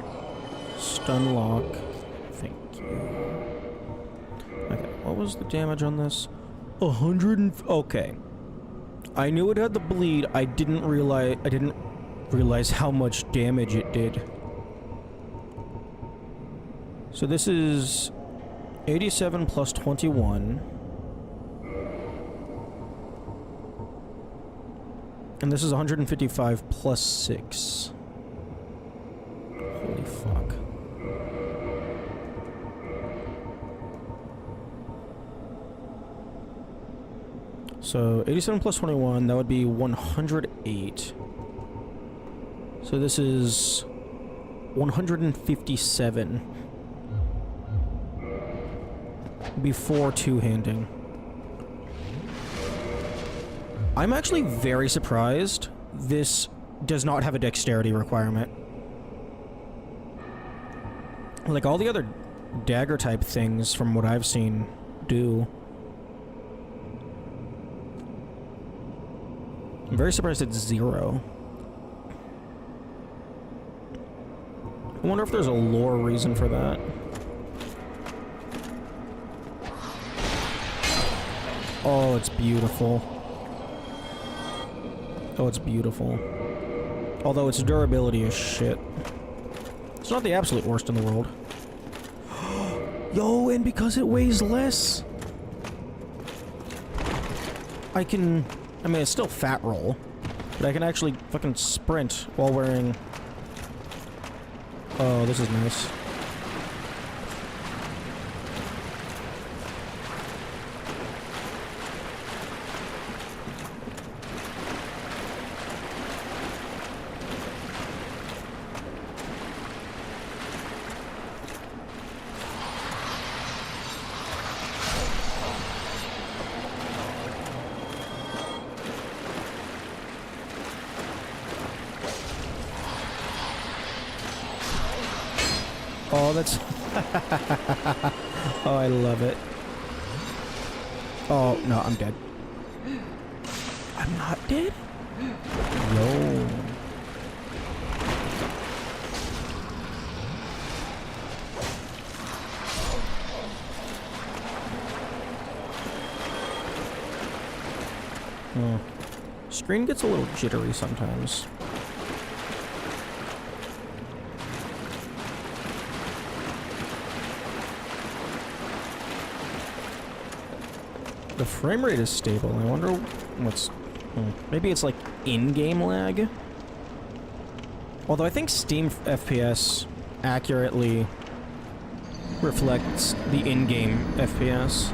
stun lock. Thank you. Okay, what was the damage on this? 100 and... okay. I knew it had the bleed. I didn't realize how much damage it did. So this is 87 plus 21. And this is 155 plus 6. Holy fuck. So 87 plus 21, that would be 108. So this is 157 before two-handing. I'm actually very surprised this does not have a dexterity requirement. Like, all the other dagger-type things, from what I've seen, do. I'm very surprised it's 0. wonder if there's a lore reason for that. Oh, it's beautiful. Oh, it's beautiful. Although its durability is shit. It's not the absolute worst in the world. Yo, and because it weighs less, I mean, it's still fat roll, but I can actually fucking sprint while wearing... Oh, this is nice. Oh, that's... Oh, I love it. Oh, no, I'm dead. I'm not dead? Yo. Screen gets a little jittery sometimes. The frame rate is stable. I wonder what's... Maybe it's like in-game lag? Although I think Steam FPS accurately reflects the in-game FPS.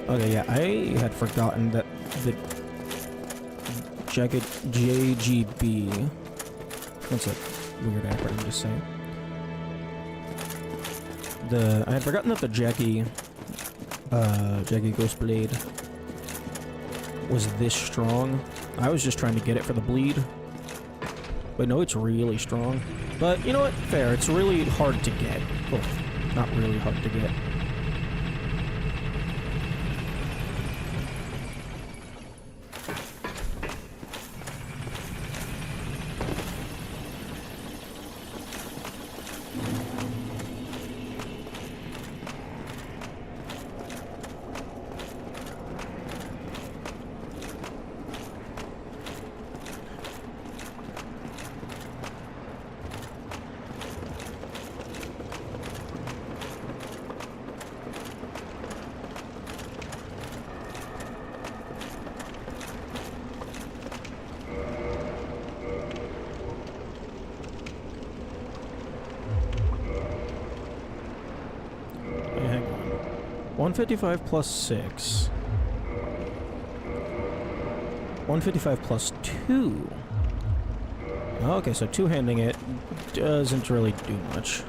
Okay, yeah, I had forgotten that the jagged JGB... That's a weird acronym to say. I had forgotten that the Jackie Ghost Blade was this strong. I was just trying to get it for the bleed. But no, it's really strong. But, you know what? Fair. It's really hard to get. Well, not really hard to get. Okay, hang on. 155 plus 6. 155 plus 2. Okay, so two-handing it doesn't really do much.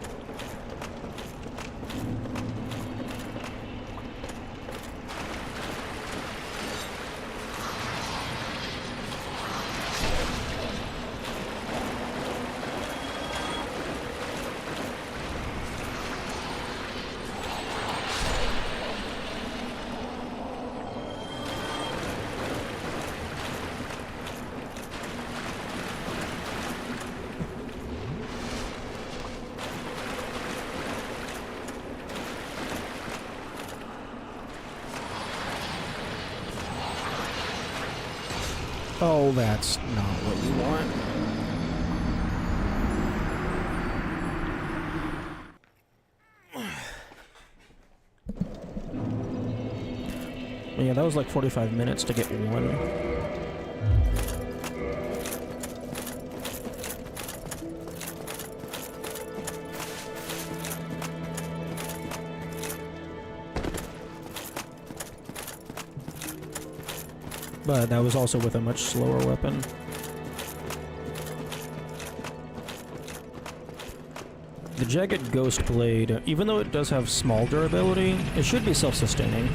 Oh, that's not what you want. Yeah, that was like 45 minutes to get one. But that was also with a much slower weapon. The Jagged Ghost Blade, even though it does have small durability, it should be self-sustaining.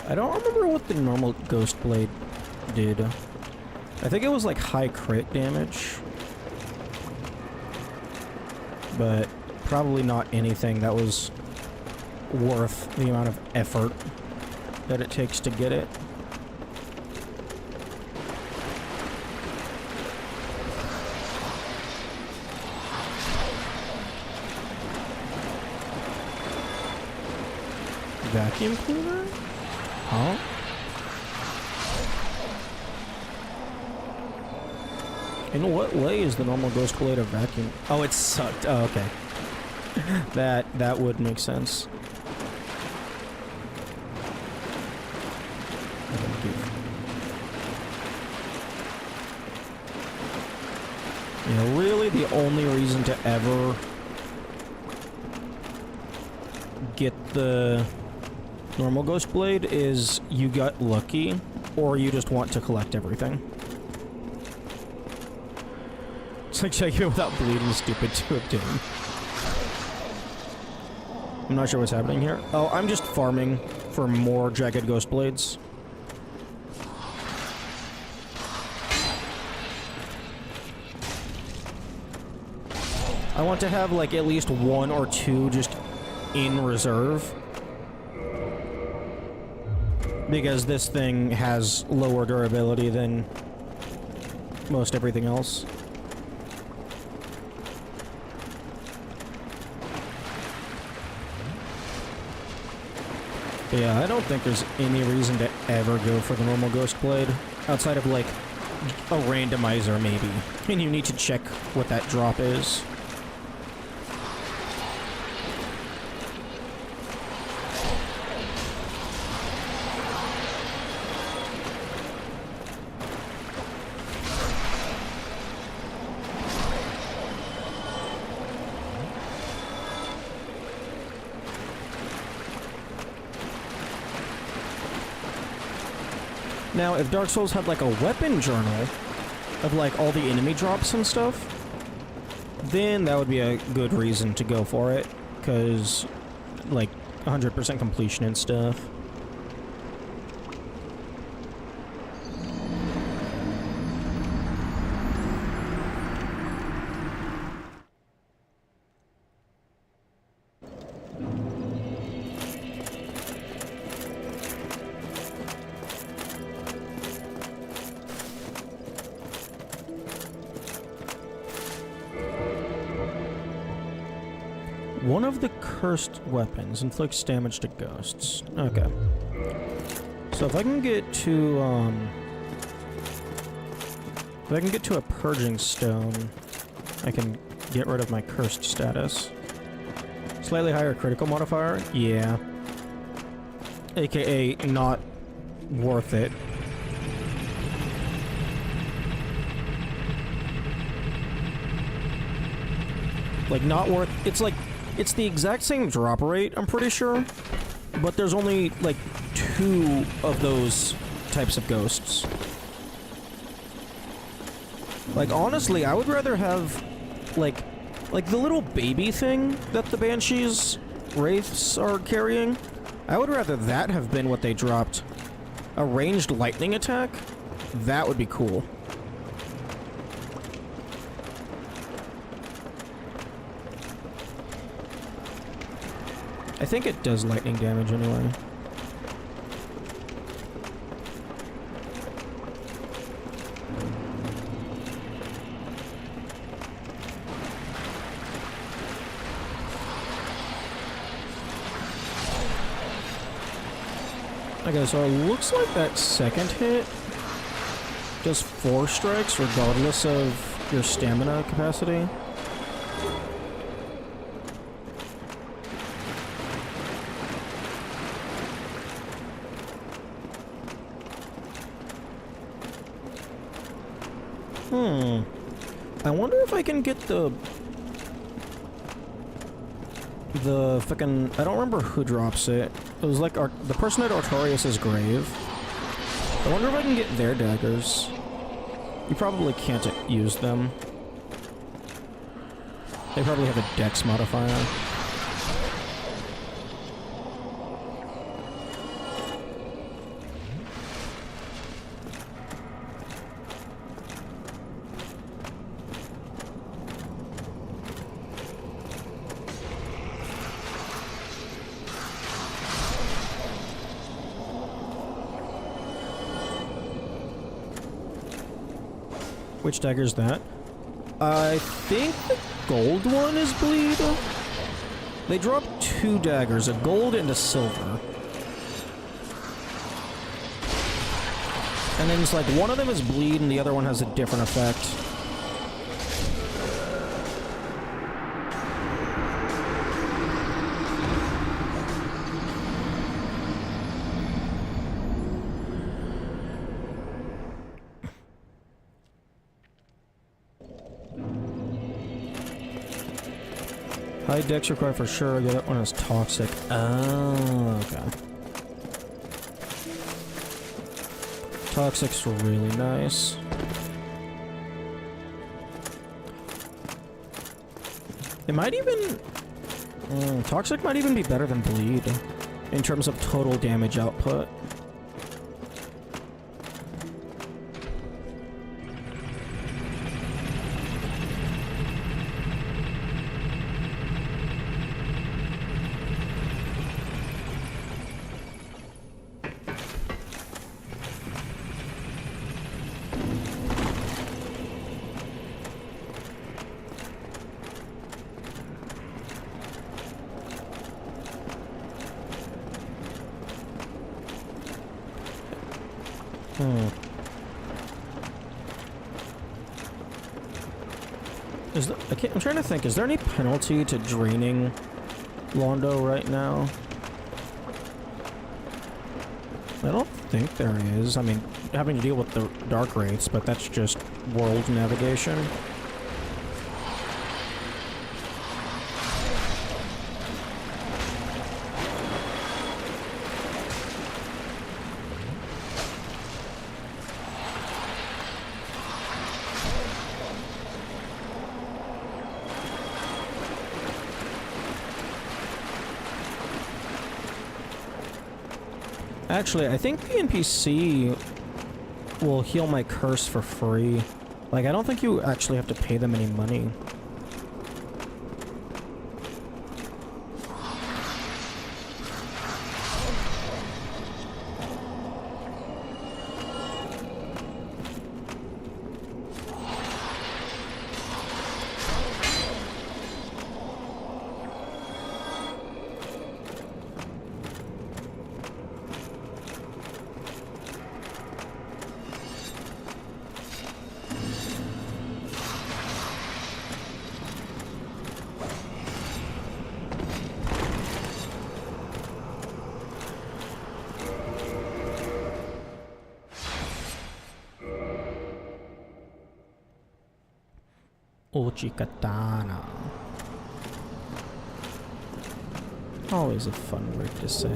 I don't remember what the normal Ghost Blade did. I think it was like high crit damage. But probably not anything that was worth the amount of effort that it takes to get it. Vacuum cleaner? Huh? In what way is the normal Ghost Blade a vacuum? Oh, it sucked. Oh, okay. That would make sense. You know, really the only reason to ever get the normal Ghost Blade is you got lucky, or you just want to collect everything. It's like checking it without bleeding stupid to obtain. I'm not sure what's happening here. Oh, I'm just farming for more Jagged Ghost Blades. I want to have, like, at least 1 or 2 just in reserve. Because this thing has lower durability than most everything else. But yeah, I don't think there's any reason to ever go for the normal Ghost Blade. Outside of, like, a randomizer, maybe. And you need to check what that drop is. Now, if Dark Souls had, like, a weapon journal of, like, all the enemy drops and stuff, then that would be a good reason to go for it, because, like, 100% completion and stuff. One of the cursed weapons inflicts damage to ghosts. Okay. So if I can get to, if I can get to a purging stone, I can get rid of my cursed status. Slightly higher critical modifier? Yeah. AKA not worth it. Like, not worth... It's like... It's the exact same drop rate, I'm pretty sure. But there's only, like, 2 of those types of ghosts. Like, honestly, I would rather have, like the little baby thing that the Banshees Wraiths are carrying. I would rather that have been what they dropped. A ranged lightning attack? That would be cool. I think it does lightning damage anyway. Okay, so it looks like that second hit does 4 strikes regardless of your stamina capacity. I wonder if I can get the frickin'... I don't remember who drops it. It was like the person at Artorias' grave. I wonder if I can get their daggers. You probably can't use them. They probably have a dex modifier. Which dagger's that? I think the gold one is bleed. They drop 2 daggers, a gold and a silver. And then it's like one of them is bleed and the other one has a different effect. High dex required for sure. The other one is toxic. Oh, okay. Toxic's really nice. It might even... Toxic might even be better than bleed in terms of total damage output. I'm trying to think, is there any penalty to draining Londo right now? I don't think there is. I mean, having to deal with the dark wraiths, but that's just world navigation. Actually, I think the NPC will heal my curse for free. Like, I don't think you actually have to pay them any money. Ochikatana. Always a fun word to say.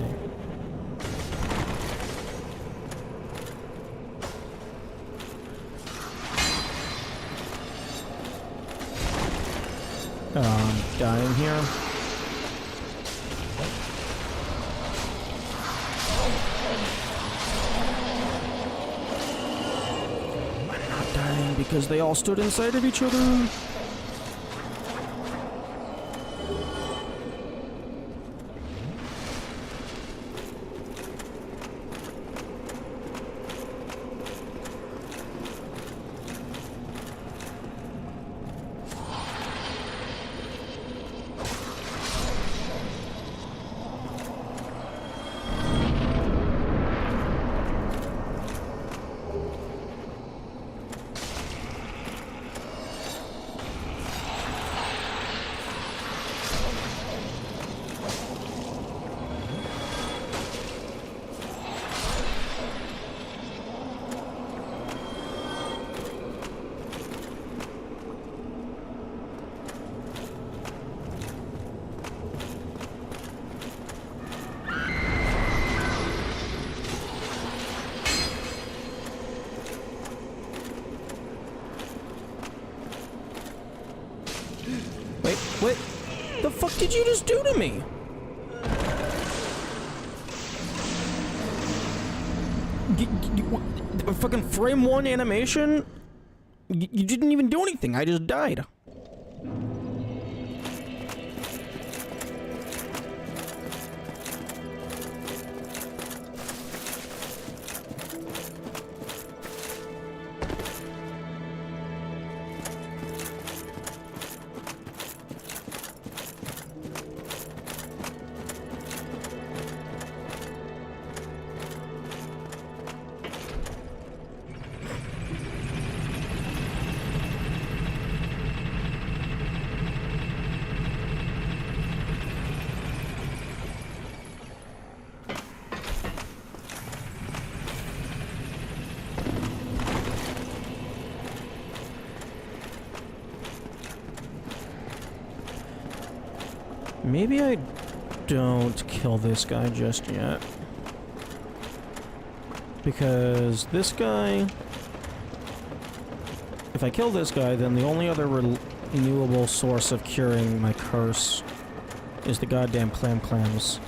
Dying here. I'm not dying because they all stood inside of each other. Wait, the fuck did you just do to me? Fucking frame 1 animation? You didn't even do anything, I just died. Maybe I don't kill this guy just yet. Because this guy... If I kill this guy, then the only other renewable source of curing my curse is the goddamn clams.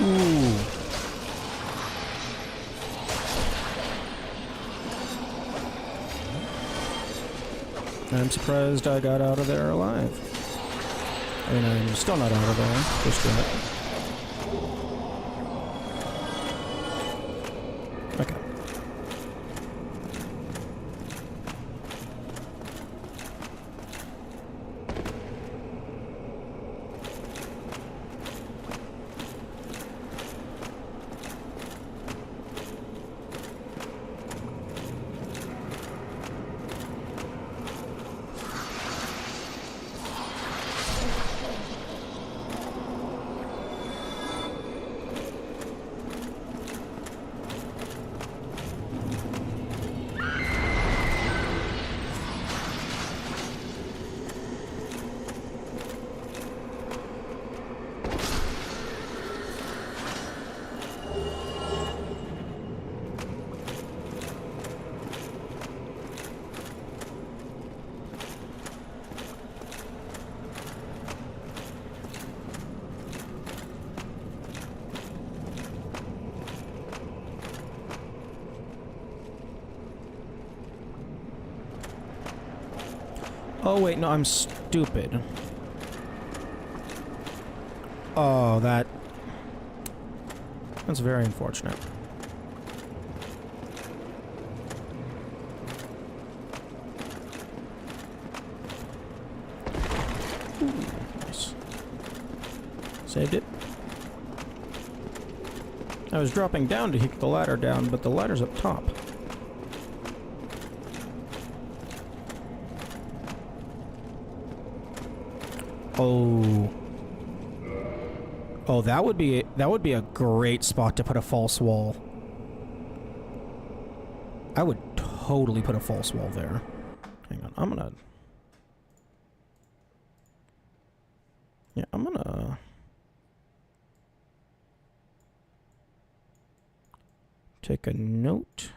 Ooh. I'm surprised I got out of there alive. I mean, I'm still not out of there just yet. Okay. Oh wait, no, I'm stupid. Oh, that's very unfortunate. Ooh, nice. Saved it. I was dropping down to kick the ladder down, but the ladder's up top. Oh. Oh, that would be a great spot to put a false wall. I would totally put a false wall there. Hang on, I'm gonna take a note.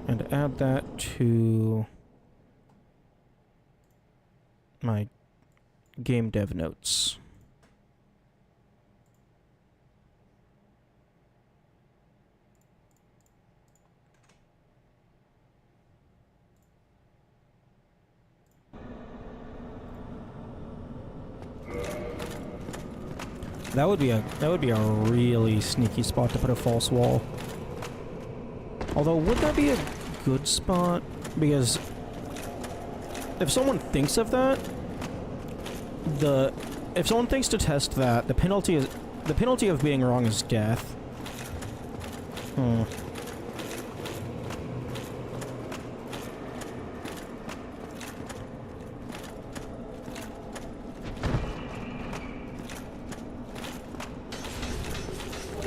And add that to my game dev notes. That would be a really sneaky spot to put a false wall. Although, would that be a good spot? Because if someone thinks of that, if someone thinks to test that, the penalty of being wrong is death. Hmm.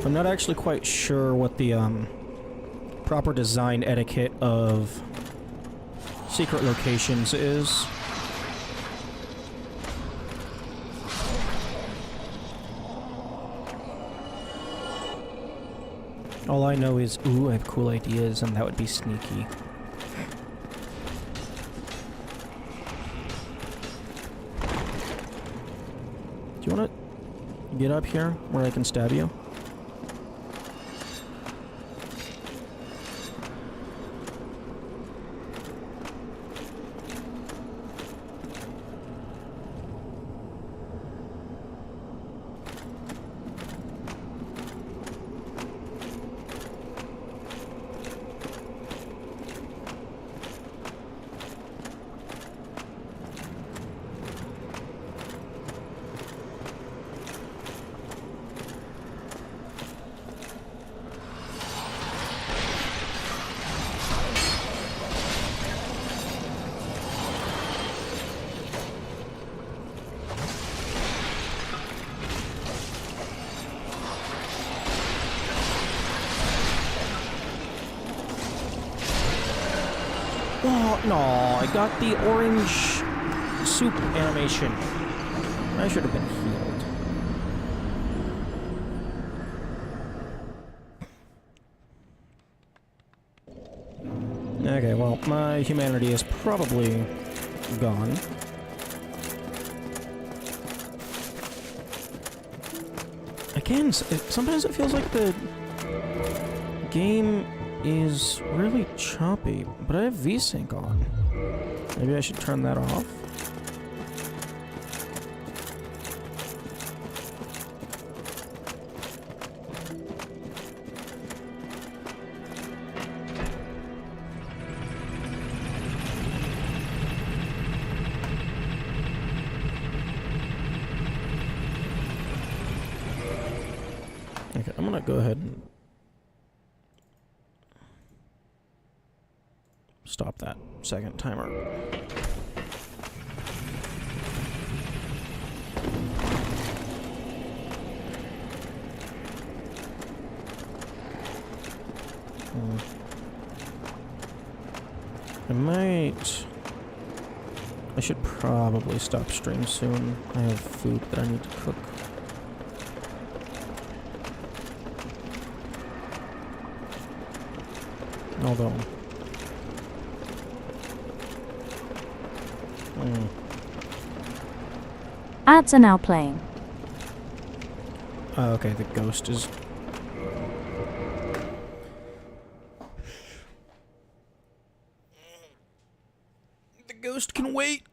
I'm not actually quite sure what the proper design etiquette of secret locations is. All I know is, ooh, I have cool ideas, and that would be sneaky. Do you want to get up here where I can stab you? Oh, no, I got the orange soup animation. I should have been healed. Okay, well, my humanity is probably gone. Again, sometimes it feels like the game is really choppy, but I have VSync on. Maybe I should turn that off. Okay, I'm gonna go ahead and stop that second timer. I should probably stop stream soon. I have food that I need to cook. Although... Ads are now playing. Okay, the ghost is... The ghost can wait!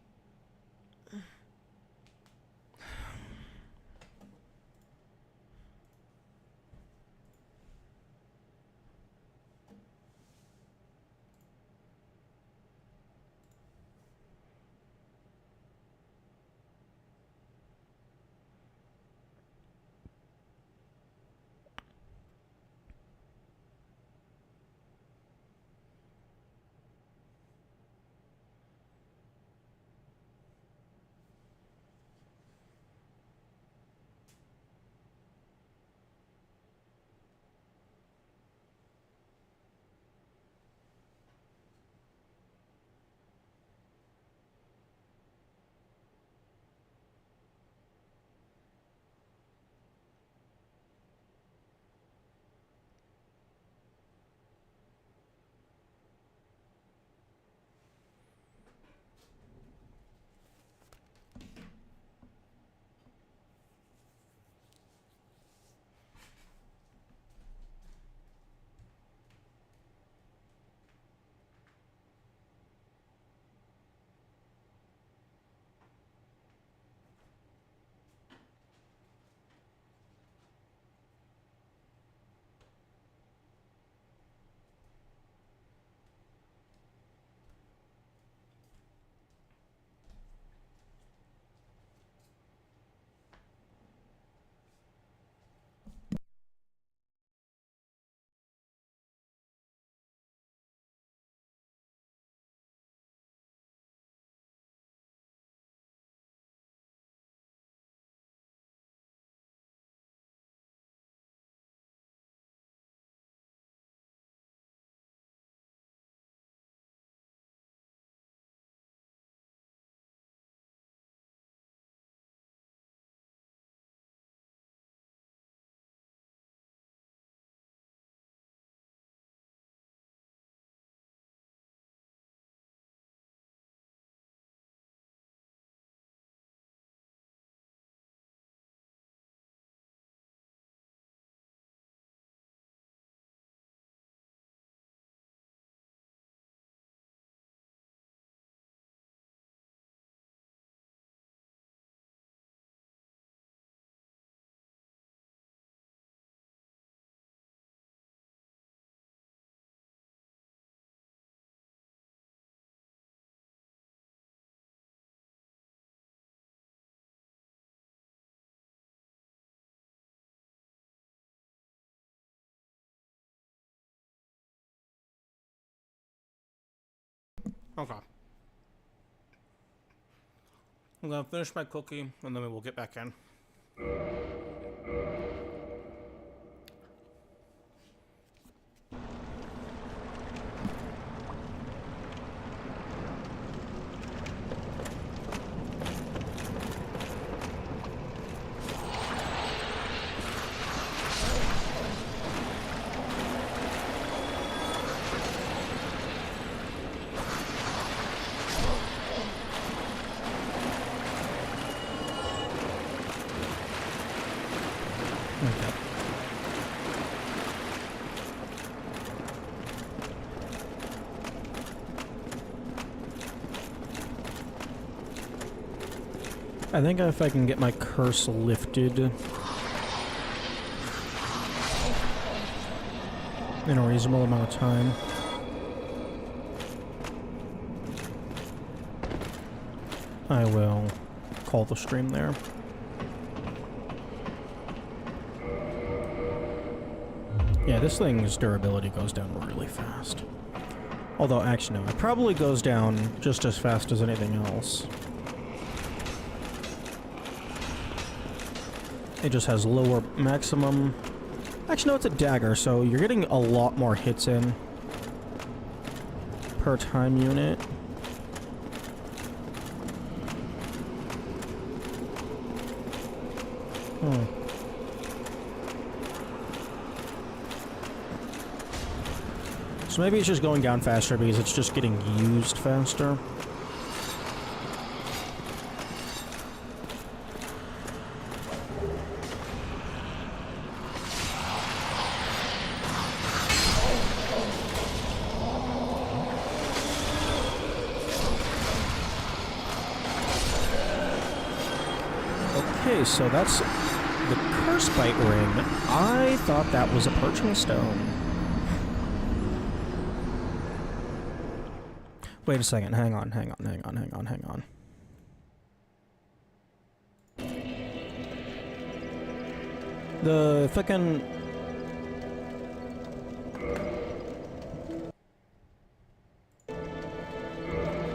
Okay. I'm gonna finish my cookie, and then we'll get back in. I think if I can get my curse lifted in a reasonable amount of time, I will call the stream there. Yeah, this thing's durability goes down really fast. Although, actually, no, it probably goes down just as fast as anything else. It just has lower maximum. Actually, no, it's a dagger, so you're getting a lot more hits in per time unit. So maybe it's just going down faster because it's just getting used faster. Okay, so that's the Curse Bite Ring. I thought that was a Perching Stone. Wait a second, hang on. The frickin'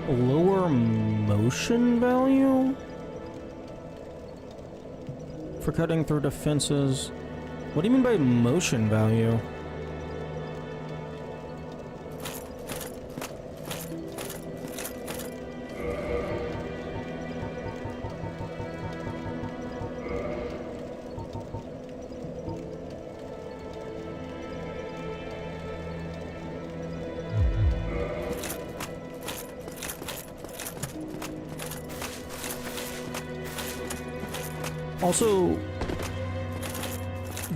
lower motion value for cutting through defenses. What do you mean by motion value? Also,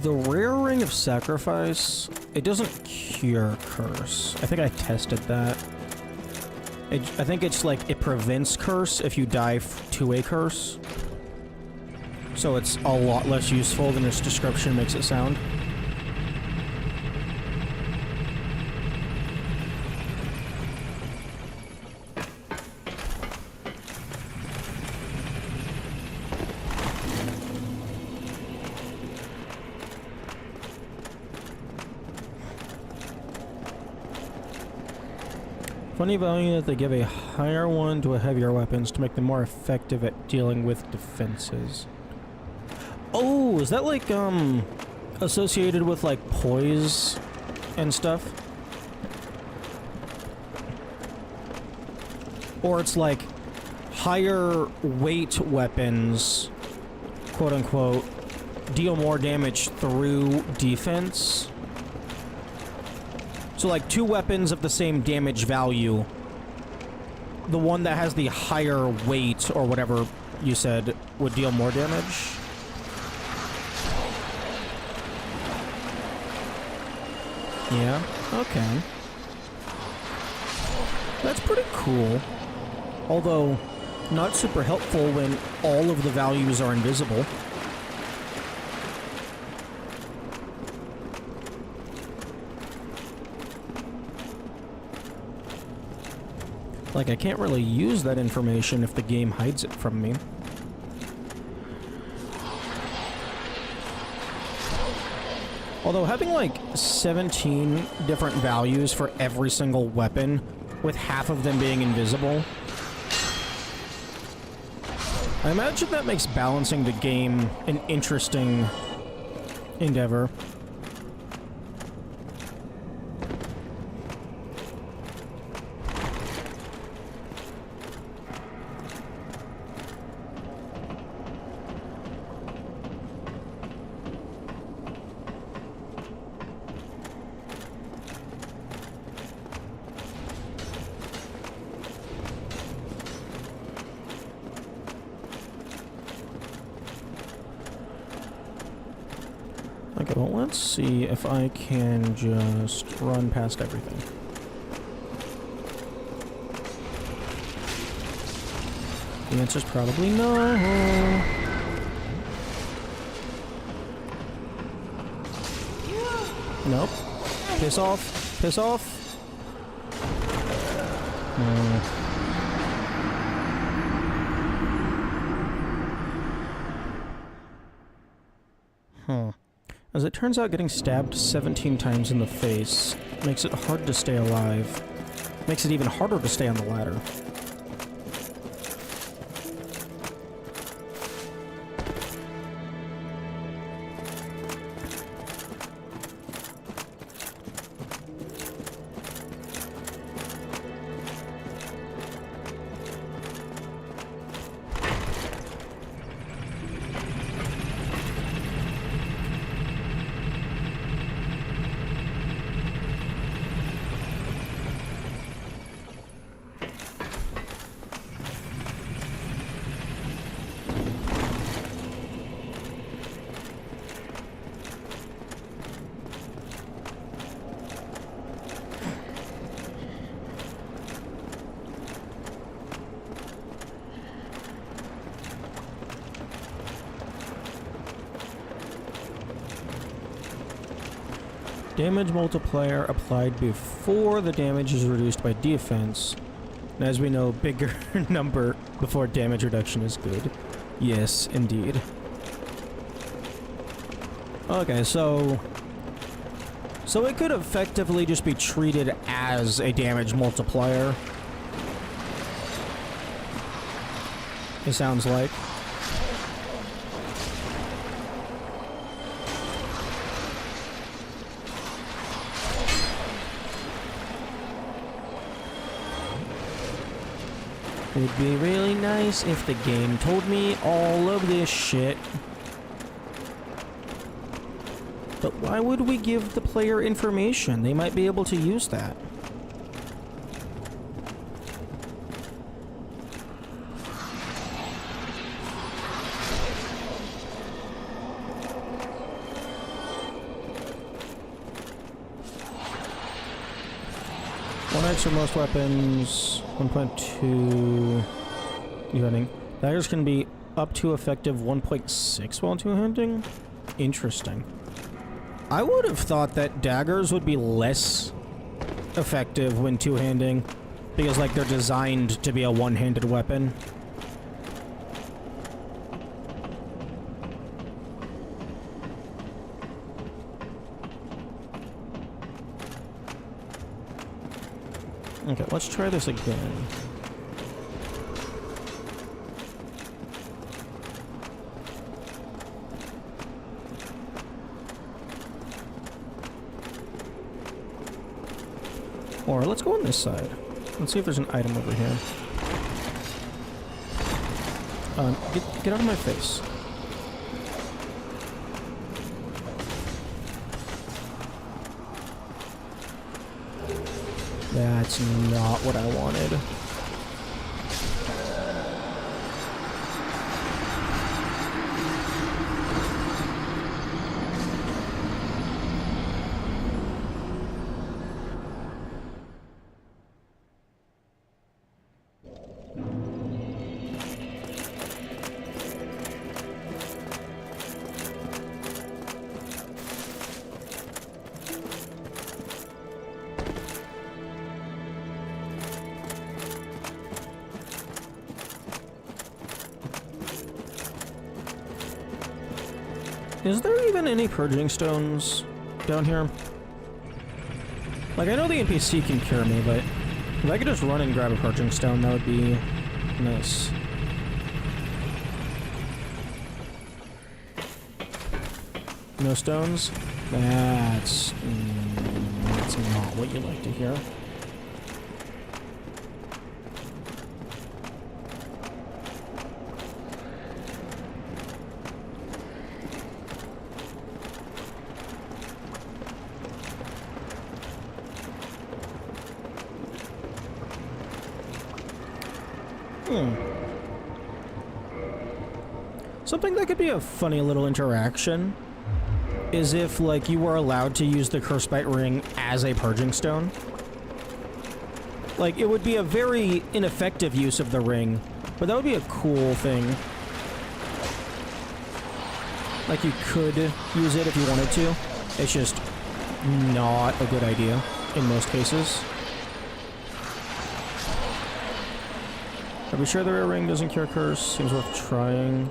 the rare ring of sacrifice, it doesn't cure curse. I think I tested that. I think it's like it prevents curse if you die to a curse. So it's a lot less useful than its description makes it sound. Funny value that they give a higher one to a heavier weapons to make them more effective at dealing with defenses. Oh, is that like, associated with, like, poise and stuff? Or it's like higher weight weapons, quote-unquote, deal more damage through defense? So, like, two weapons of the same damage value. The one that has the higher weight, or whatever you said, would deal more damage? Yeah, okay. That's pretty cool. Although, not super helpful when all of the values are invisible. Like, I can't really use that information if the game hides it from me. Although having, like, 17 different values for every single weapon with half of them being invisible. I imagine that makes balancing the game an interesting endeavor. Okay, well, let's see if I can just run past everything. The answer's probably no. Nope. Piss off. Piss off. Huh. As it turns out, getting stabbed 17 times in the face makes it hard to stay alive. Makes it even harder to stay on the ladder. Damage multiplier applied before the damage is reduced by defense. And as we know, bigger number before damage reduction is good. Yes, indeed. Okay, so it could effectively just be treated as a damage multiplier. It sounds like. It'd be really nice if the game told me all of this shit. But why would we give the player information? They might be able to use that. For most weapons, 1.2 two-handing. Daggers can be up to effective 1.6 while two-handing? Interesting. I would have thought that daggers would be less effective when two-handing, because like they're designed to be a one-handed weapon. Okay, let's try this again. Or let's go on this side. Let's see if there's an item over here. Get out of my face. That's not what I wanted. Is there even any purging stones down here? Like, I know the NPC can cure me, but If I could just run and grab a purging stone, that would be nice. No stones? That's not what you like to hear. Something that could be a funny little interaction is if, like, you were allowed to use the Cursebite Ring as a purging stone. Like, it would be a very ineffective use of the ring, but that would be a cool thing. Like, you could use it if you wanted to. It's just not a good idea in most cases. Are we sure the rare ring doesn't cure curse? Seems worth trying.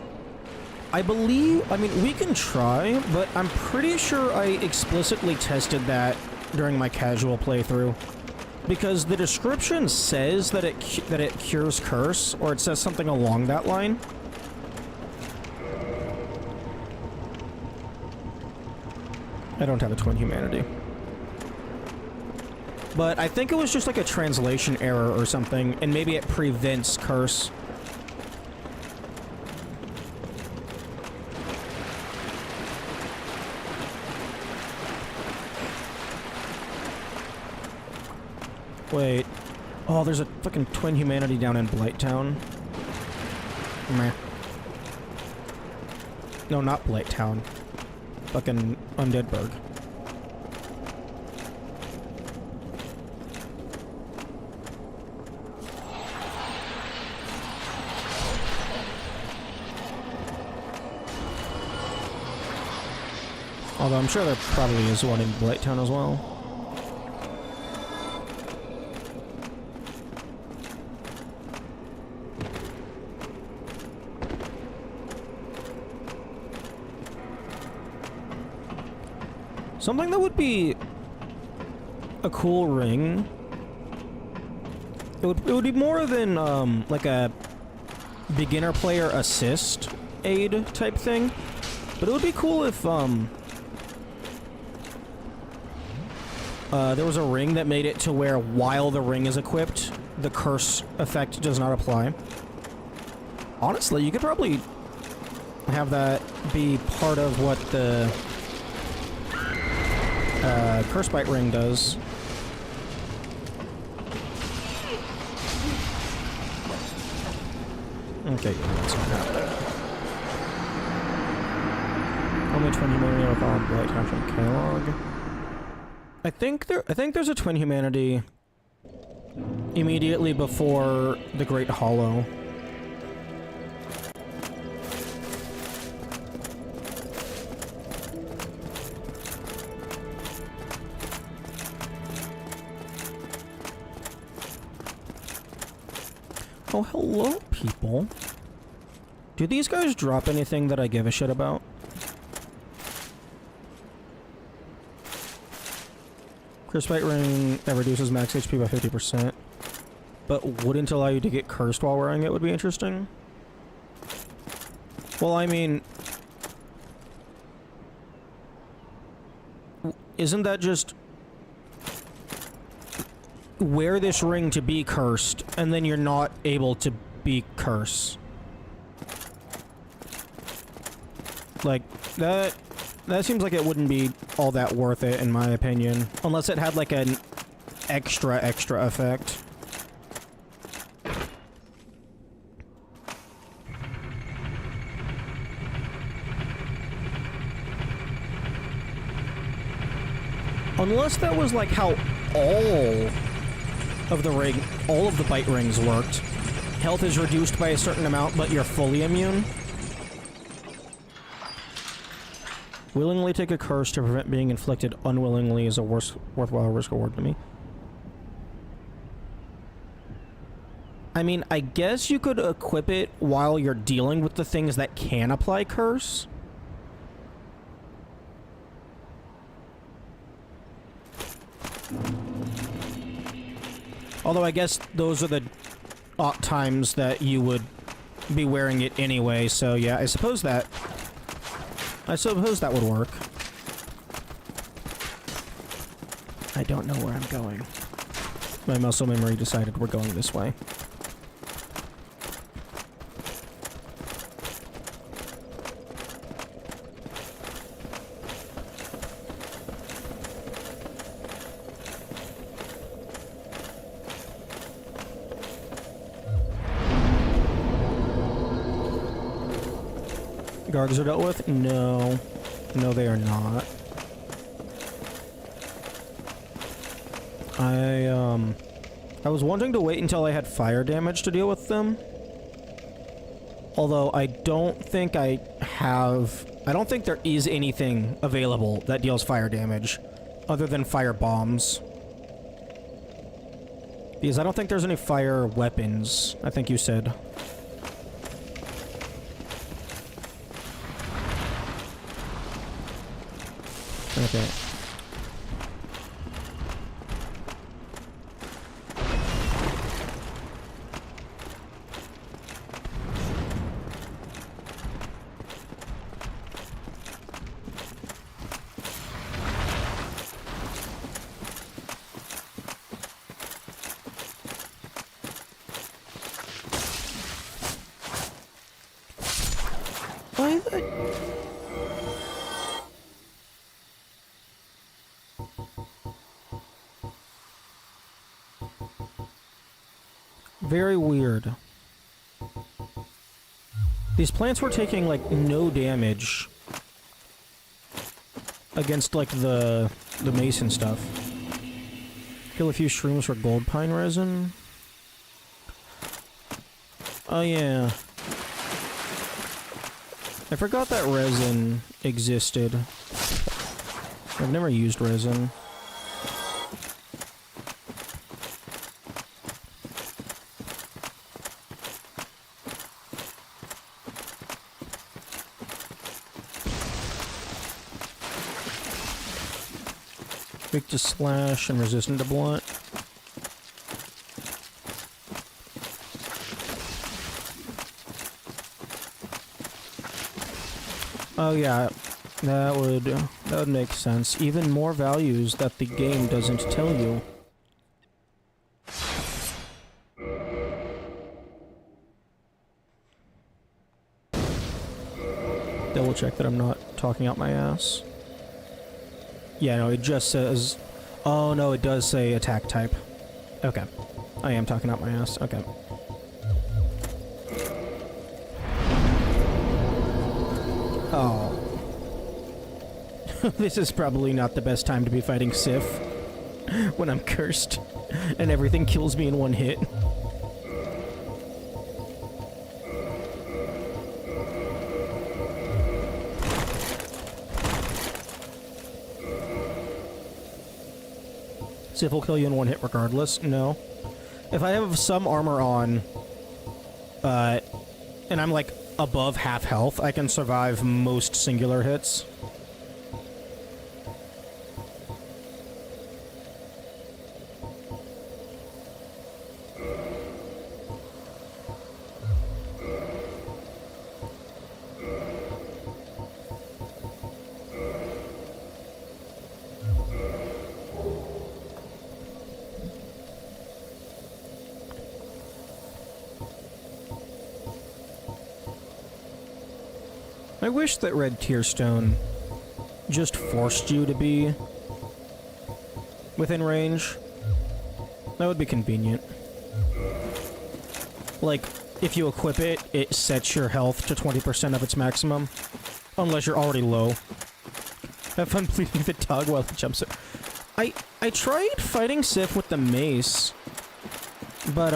I believe, I mean, we can try, but I'm pretty sure I explicitly tested that during my casual playthrough. Because the description says that it cures curse, or it says something along that line. I don't have a twin humanity. But I think it was just like a translation error or something, and maybe it prevents curse. Wait. Oh, there's a fucking twin humanity down in Blighttown. Meh. No, not Blighttown. Fucking Undeadburg. Although I'm sure there probably is one in Blighttown as well. Something that would be a cool ring. It would be more than like a beginner player assist aid type thing. But it would be cool if there was a ring that made it to where while the ring is equipped, the curse effect does not apply. Honestly, you could probably have that be part of what the Cursebite Ring does. Okay, that's not happening. Only 20 million alcohol blight from Kellogg. I think there's a twin humanity immediately before the Great Hollow. Oh, hello, people. Do these guys drop anything that I give a shit about? Cursebite Ring that reduces max HP by 50%, but wouldn't allow you to get cursed while wearing it would be interesting. Well, I mean, isn't that just wear this ring to be cursed, and then you're not able to be cursed? Like, that seems like it wouldn't be all that worth it, in my opinion. Unless it had, like, an extra effect. Unless that was, like, how all of the bite rings worked. Health is reduced by a certain amount, but you're fully immune. Willingly take a curse to prevent being inflicted unwillingly is a worthwhile risk reward to me. I mean, I guess you could equip it while you're dealing with the things that can apply curse. Although I guess those are the times that you would be wearing it anyway, so yeah, I suppose that would work. I don't know where I'm going. My muscle memory decided we're going this way. Gargs are dealt with? No. No, they are not. I was wanting to wait until I had fire damage to deal with them. Although I don't think I don't think there is anything available that deals fire damage other than fire bombs. Because I don't think there's any fire weapons, I think you said. Okay. Why the... Very weird. These plants were taking, like, no damage against, like, the mason stuff. Kill a few shrooms for gold pine resin. Oh, yeah. I forgot that resin existed. I've never used resin. Weak to slash and resistant to blunt. Oh yeah, that would make sense. Even more values that the game doesn't tell you. Double check that I'm not talking out my ass. Yeah, no, it just says... Oh, no, it does say attack type. Okay. I am talking out my ass. Okay. Oh. This is probably not the best time to be fighting Sif. When I'm cursed. And everything kills me in one hit. Sif will kill you in one hit regardless. No. If I have some armor on, and I'm like above half health, I can survive most singular hits. I wish that Red Tearstone just forced you to be within range. That would be convenient. Like, if you equip it, it sets your health to 20% of its maximum. Unless you're already low. Have fun bleeding the tug while it jumps it. I tried fighting Sif with the mace, but,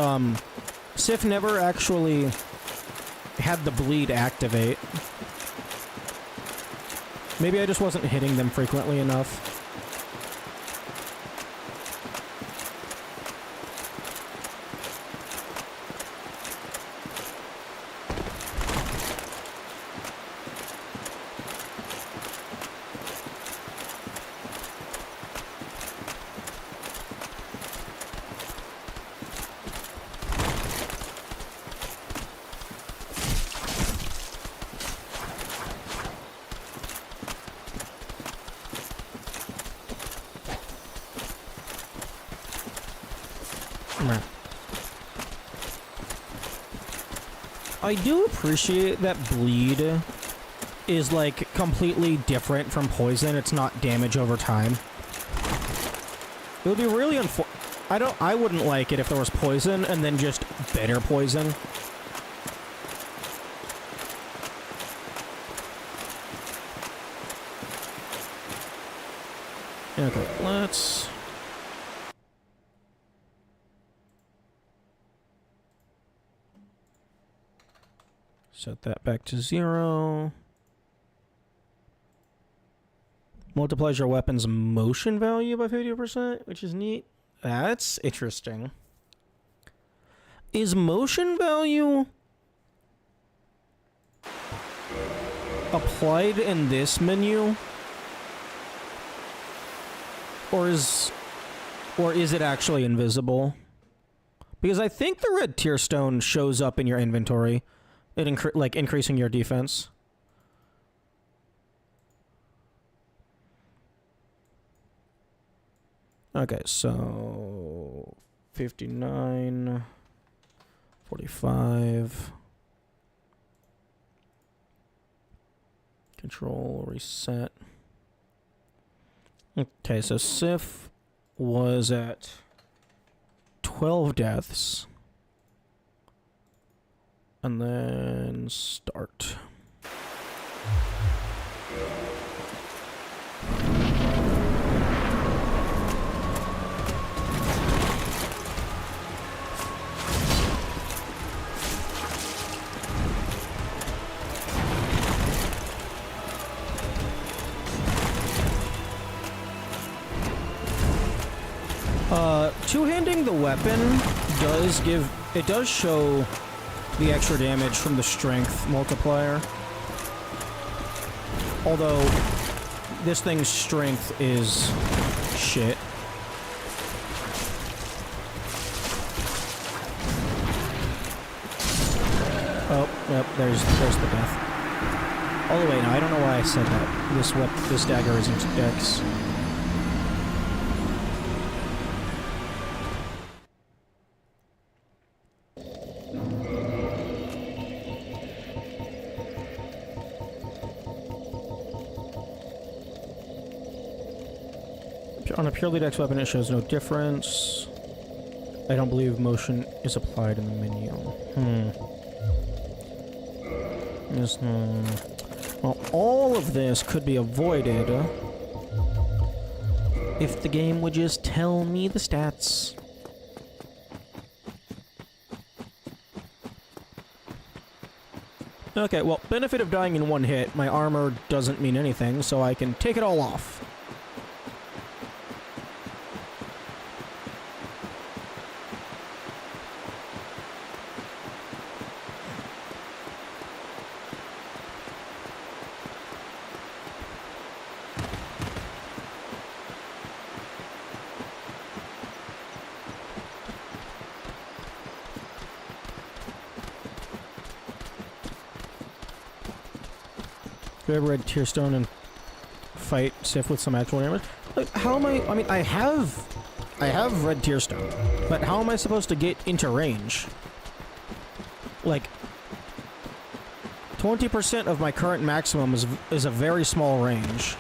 Sif never actually had the bleed activate. Maybe I just wasn't hitting them frequently enough. I do appreciate that bleed is, like, completely different from poison. It's not damage over time. It would be really I wouldn't like it if there was poison and then just bitter poison. Okay, let's... set that back to 0. Multiplies your weapon's motion value by 50%, which is neat. That's interesting. Is motion value applied in this menu? Or is it actually invisible? Because I think the red tier stone shows up in your inventory. It increasing your defense. Okay, so 59, 45. Control reset. Okay, so Sif was at 12 deaths. And then start. Two-handing the weapon does show the extra damage from the strength multiplier. Although, this thing's strength is shit. Oh, yep, there's the death. Oh wait, no, I don't know why I said that. This dagger isn't dex. On a purely dex weapon, it shows no difference. I don't believe motion is applied in the menu. Well, all of this could be avoided if the game would just tell me the stats. Okay, well, benefit of dying in one hit, my armor doesn't mean anything, so I can take it all off. Do I have red tier stone and fight Sif with some actual damage? Like, how am I mean, I have red tier stone, but how am I supposed to get into range? Like, 20% of my current maximum is a very small range.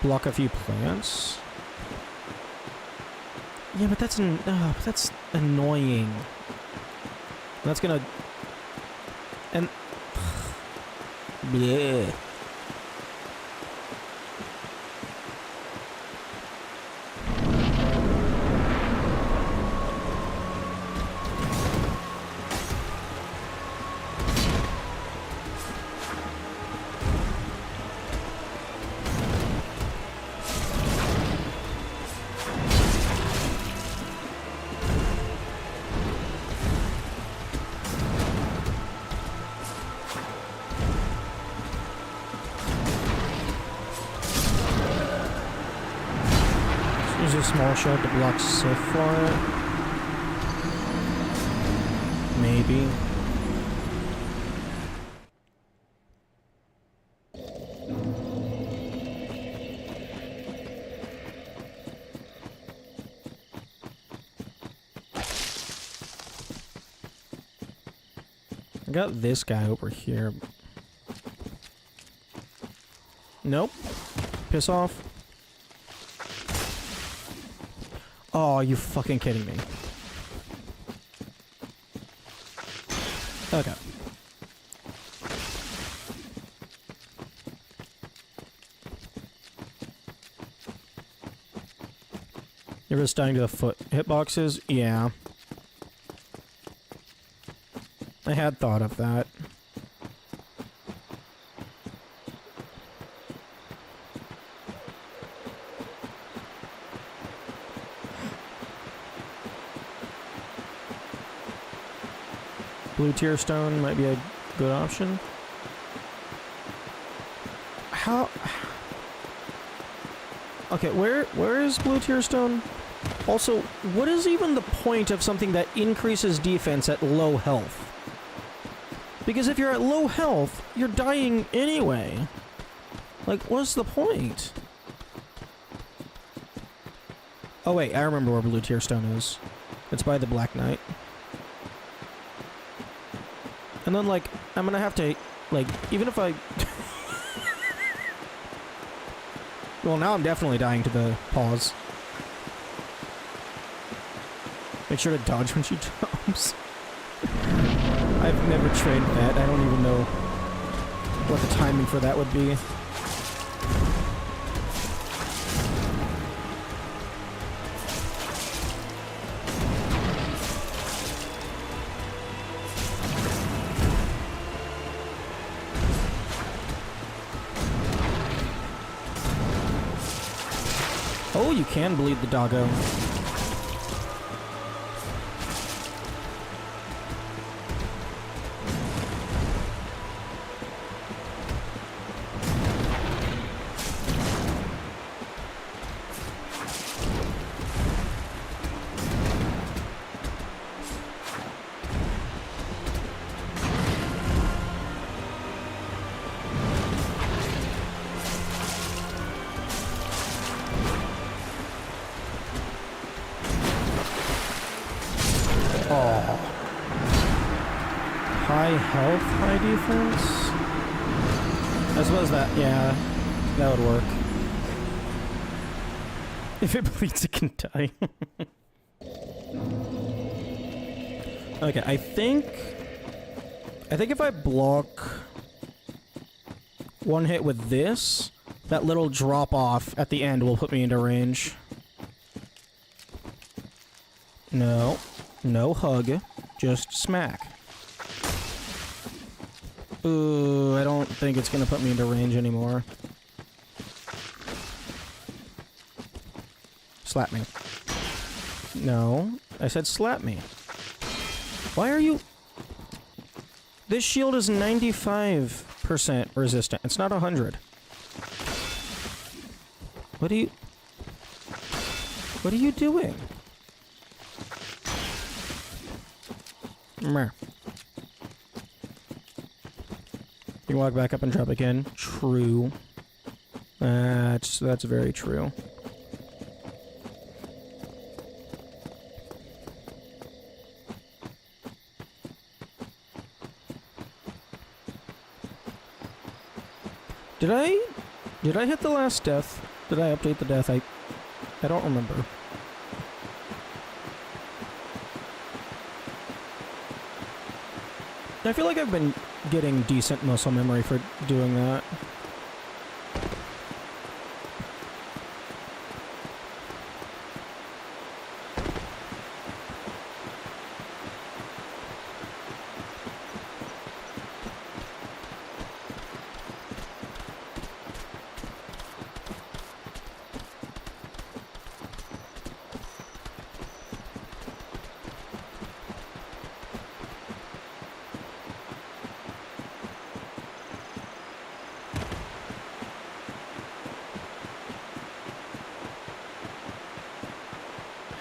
Block a few plants. Yeah, but that's annoying. That's gonna... And... Yeah. Use a small shard to block Sif fire. Maybe. I got this guy over here. Nope. Piss off. Oh, you fucking kidding me. Okay. You're just dying to the foot hitboxes? Yeah. I had thought of that. Blue tier stone might be a good option. How? Okay, where is blue tier stone? Also, what is even the point of something that increases defense at low health? Because if you're at low health, you're dying anyway. Like, what's the point? Oh wait, I remember where blue tier stone is. It's by the Black Knight. And then, like, I'm gonna have to, like, even if I... Well, now I'm definitely dying to the pause. Make sure to dodge when she jumps. I've never trained that. I don't even know what the timing for that would be. Oh, you can bleed the doggo. High health, high defense? I suppose that, yeah, that would work. If it bleeds, it can die. Okay, I think if I block one hit with this, that little drop off at the end will put me into range. No. No hug. Just smack. Ooh, I don't think it's gonna put me into range anymore. Slap me. No, I said slap me. Why are you... This shield is 95% resistant. It's not 100. What are you doing? Meh. You can walk back up and drop again. True. That's very true. Did I hit the last death? Did I update the death? I don't remember. I feel like I've been getting decent muscle memory for doing that.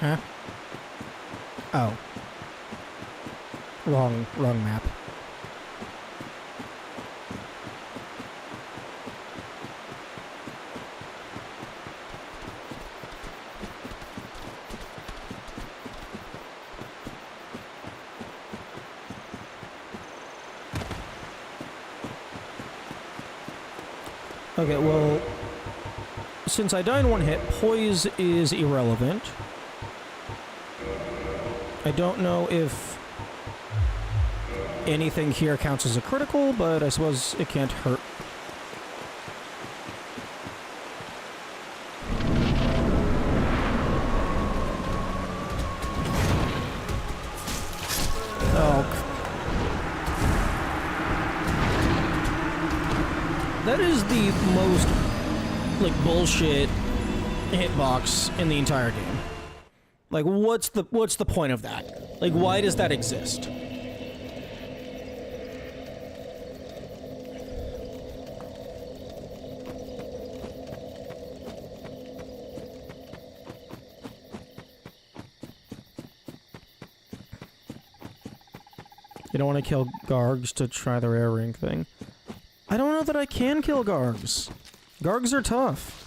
Huh? Oh. Wrong map. Okay, well, since I die in one hit, poise is irrelevant. I don't know if anything here counts as a critical, but I suppose it can't hurt. That is the most, like, bullshit hitbox in the entire game. Like, what's the point of that? Like, why does that exist? You don't want to kill Gargs to try the rare ring thing. I don't know that I can kill Gargs. Gargs are tough.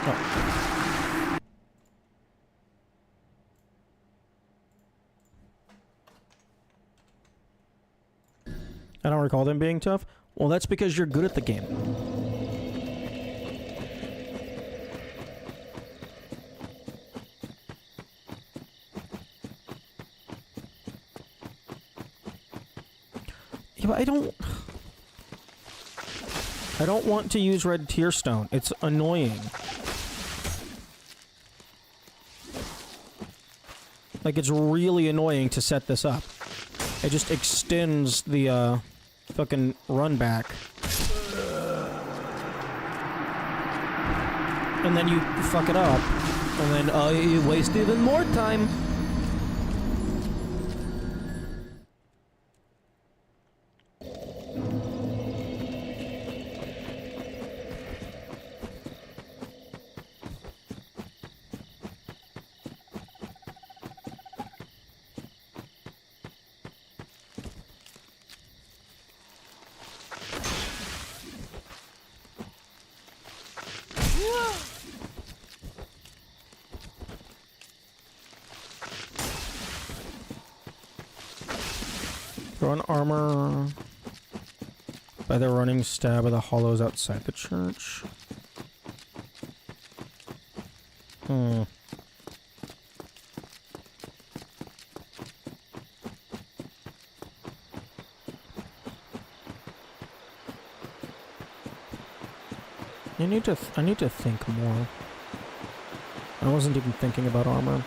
Oh. I don't recall them being tough. Well, that's because you're good at the game. Yeah, but I don't want to use red tear stone. It's annoying. Like, it's really annoying to set this up. It just extends the, fucking run back. And then you fuck it up. And then, you waste even more time. Throw an armor by the running stab of the hollows outside the church. Hmm. I need to think more. I wasn't even thinking about armor.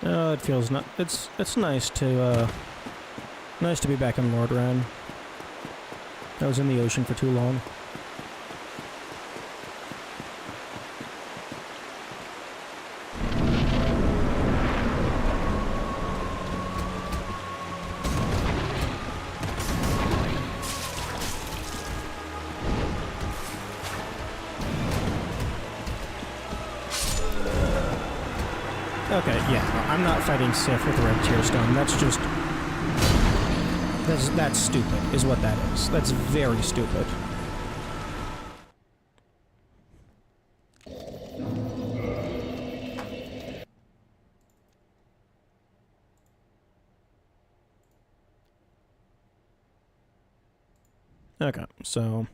It feels not. It's nice to be back in Lordran. I was in the ocean for too long. Okay, yeah, I'm not fighting Sif with Red Tear Stone. That's just... That's stupid, is what that is. That's very stupid. Okay, so...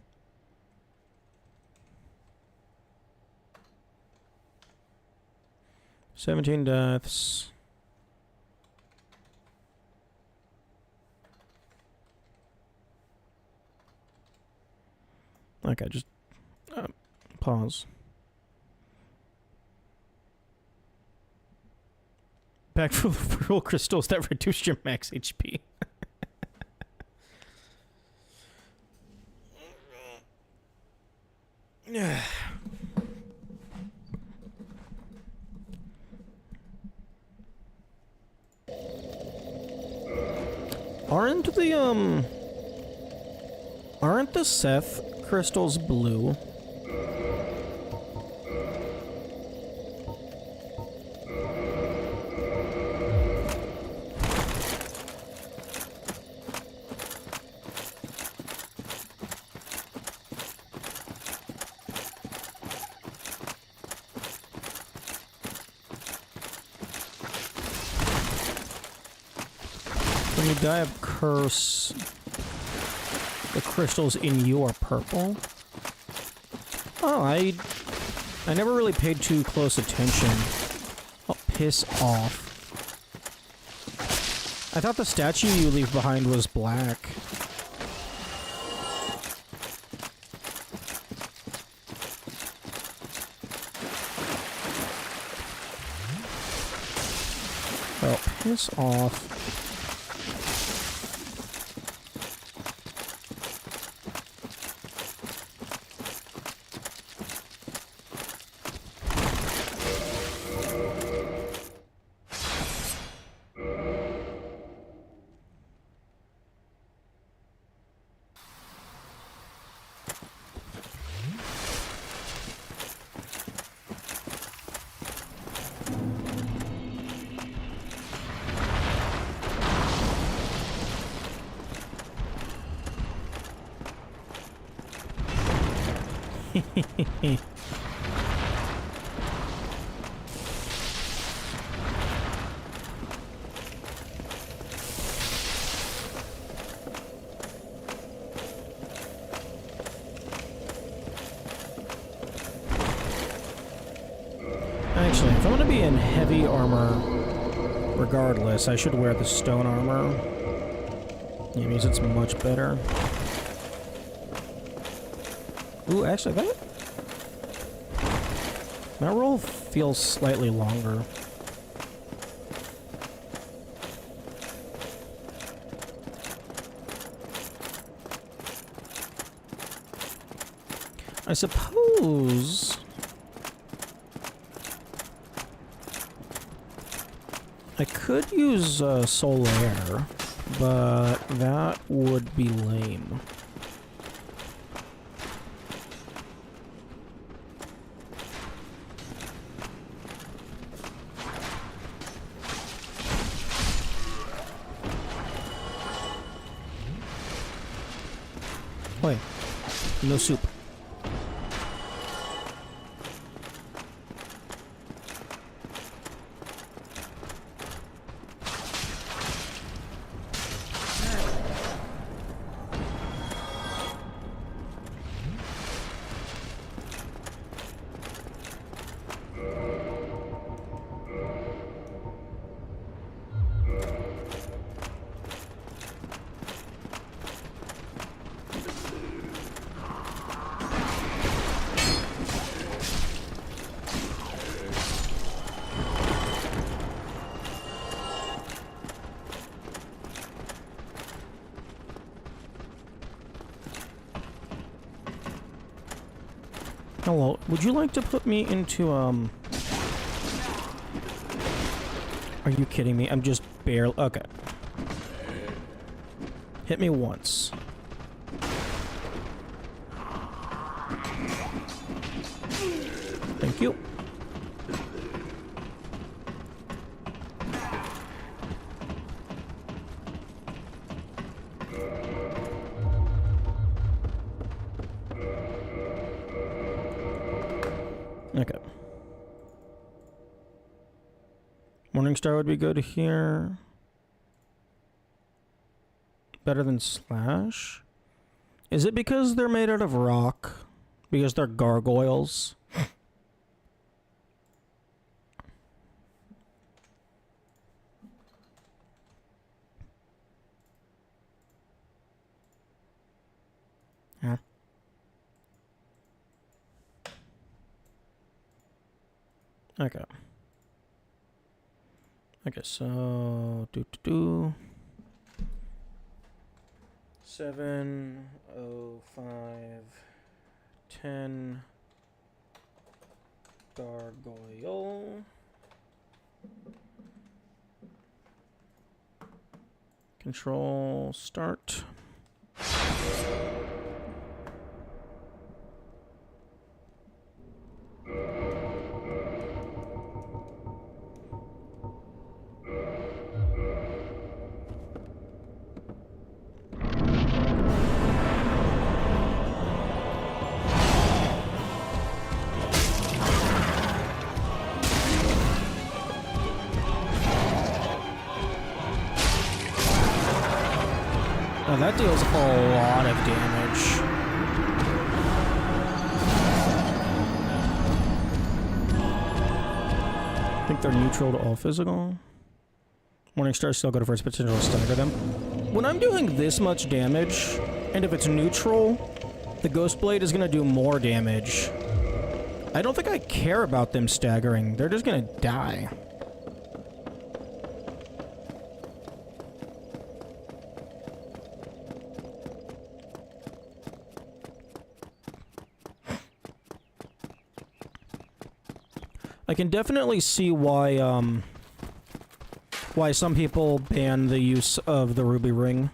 17 deaths. Okay, just pause. Pack full of pearl crystals that reduce your max HP. Aren't the Seth crystals blue? When you die of curse, the crystals in you are purple. Oh, I never really paid too close attention. Oh, piss off. I thought the statue you leave behind was black. Oh, piss off. Actually, if I'm gonna be in heavy armor, regardless, I should wear the stone armor. Yeah, it means it's much better. Ooh, actually, that roll feels slightly longer. I suppose I could use Soul Air, but that would be lame. Wait, no soup. Hello, would you like to put me into, Are you kidding me? I'm just barely... Okay. Hit me once. Thank you. Okay. Morningstar would be good here. Better than Slash? Is it because they're made out of rock? Because they're gargoyles? Huh? Okay. Okay, so 7, 05, 10 gargoyle. Can control, start. Oh, that deals a lot of damage. I think they're neutral to all physical. Morning stars still go to first potential to stagger them. When I'm doing this much damage, and if it's neutral, the Ghost Blade is going to do more damage. I don't think I care about them staggering. They're just going to die. I can definitely see why some people ban the use of the ruby ring.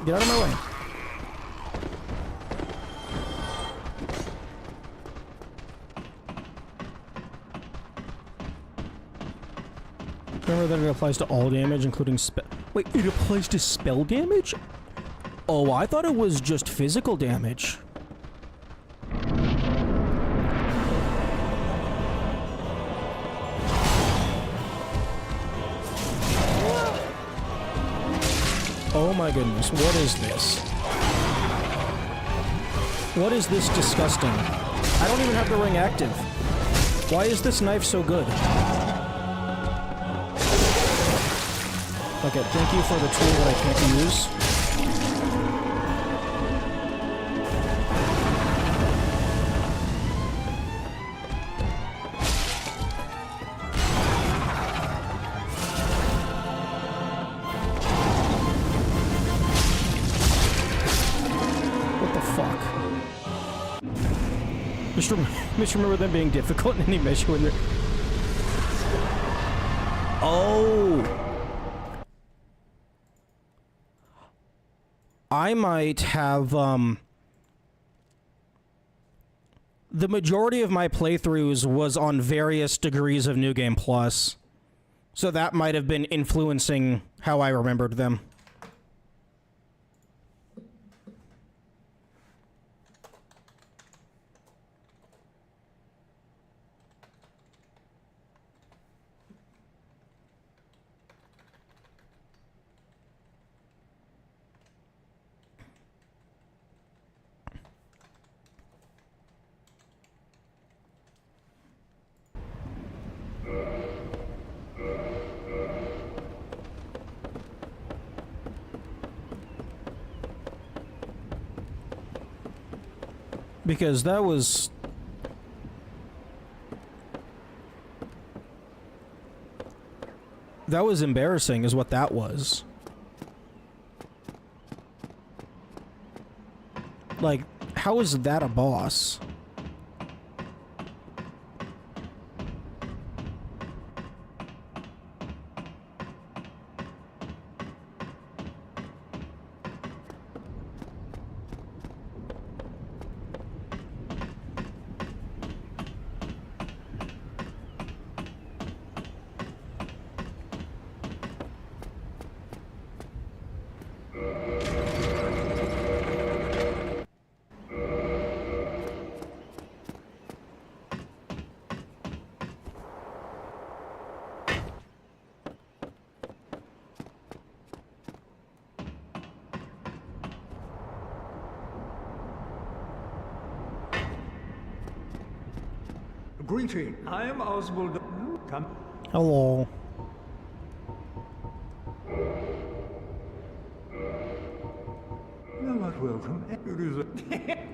Get out of my way. Remember that it applies to all damage, including spell. Wait, it applies to spell damage? Oh, I thought it was just physical damage. Oh my goodness, what is this? What is this disgusting? I don't even have the ring active. Why is this knife so good? Okay, thank you for the tool that I can't use. Just remember them being difficult in any measure when they're... Oh! I might have, the majority of my playthroughs was on various degrees of New Game Plus. So that might have been influencing how I remembered them. Because that was... That was embarrassing, is what that was. Like, how is that a boss? Greeting. I am Oswald. Come. Hello. certain it is a...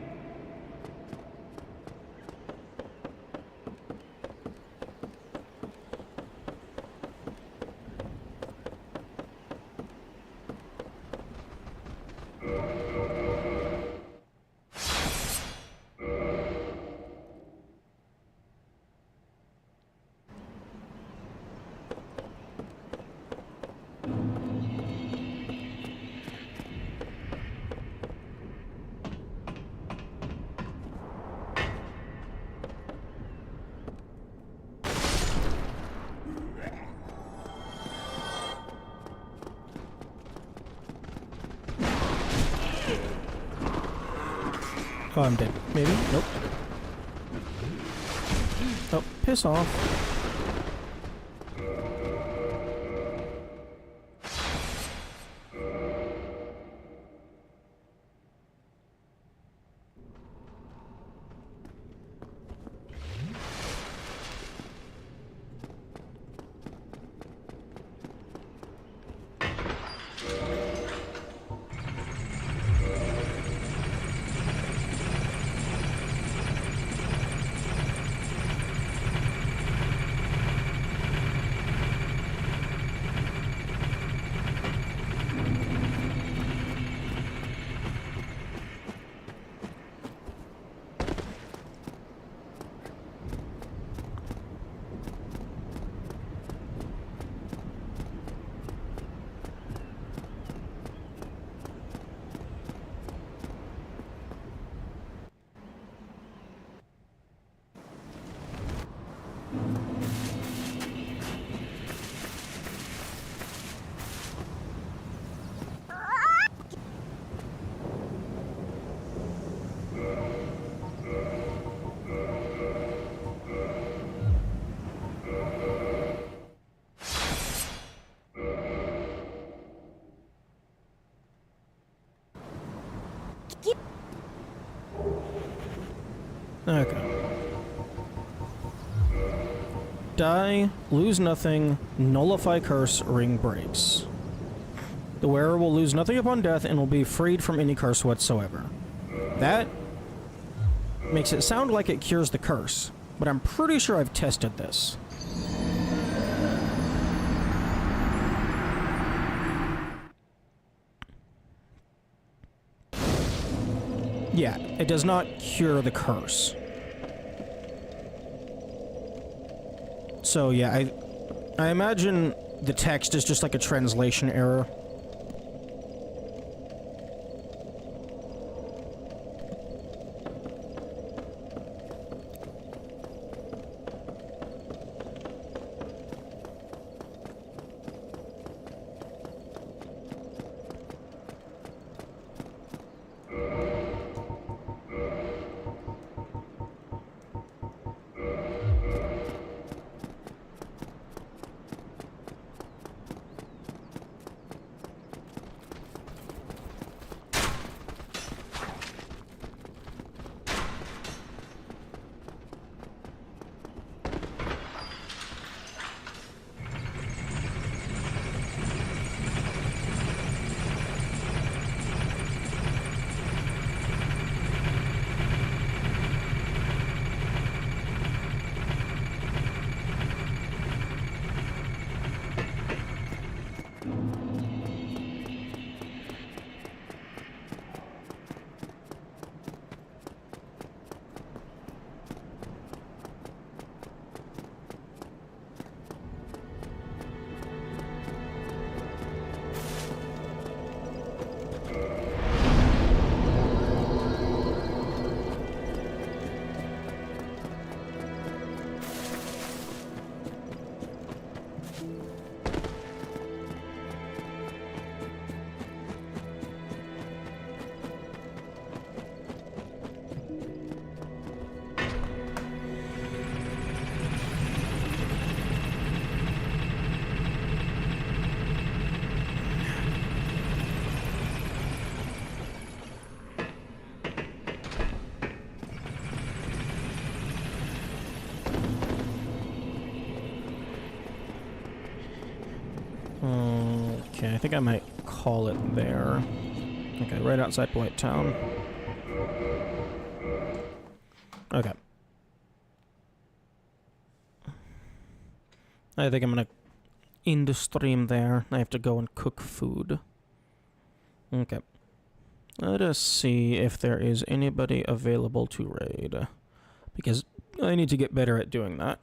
Oh, I'm dead. Maybe? Nope. Oh, piss off. Okay. Die, lose nothing, nullify curse, ring breaks. The wearer will lose nothing upon death and will be freed from any curse whatsoever. That makes it sound like it cures the curse, but I'm pretty sure I've tested this. Yeah, it does not cure the curse. So yeah, I imagine the text is just like a translation error. Okay, I think I might call it there. Okay, right outside Blight Town. Okay. I think I'm gonna end the stream there. I have to go and cook food. Okay. Let us see if there is anybody available to raid. Because I need to get better at doing that.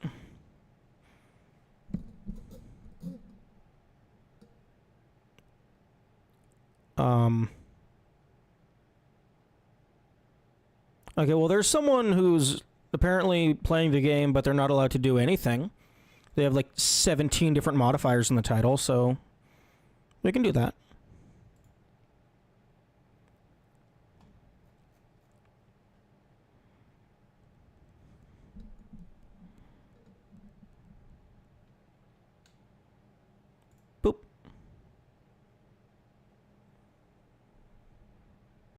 Okay, well, there's someone who's apparently playing the game, but they're not allowed to do anything. They have like 17 different modifiers in the title, so we can do that.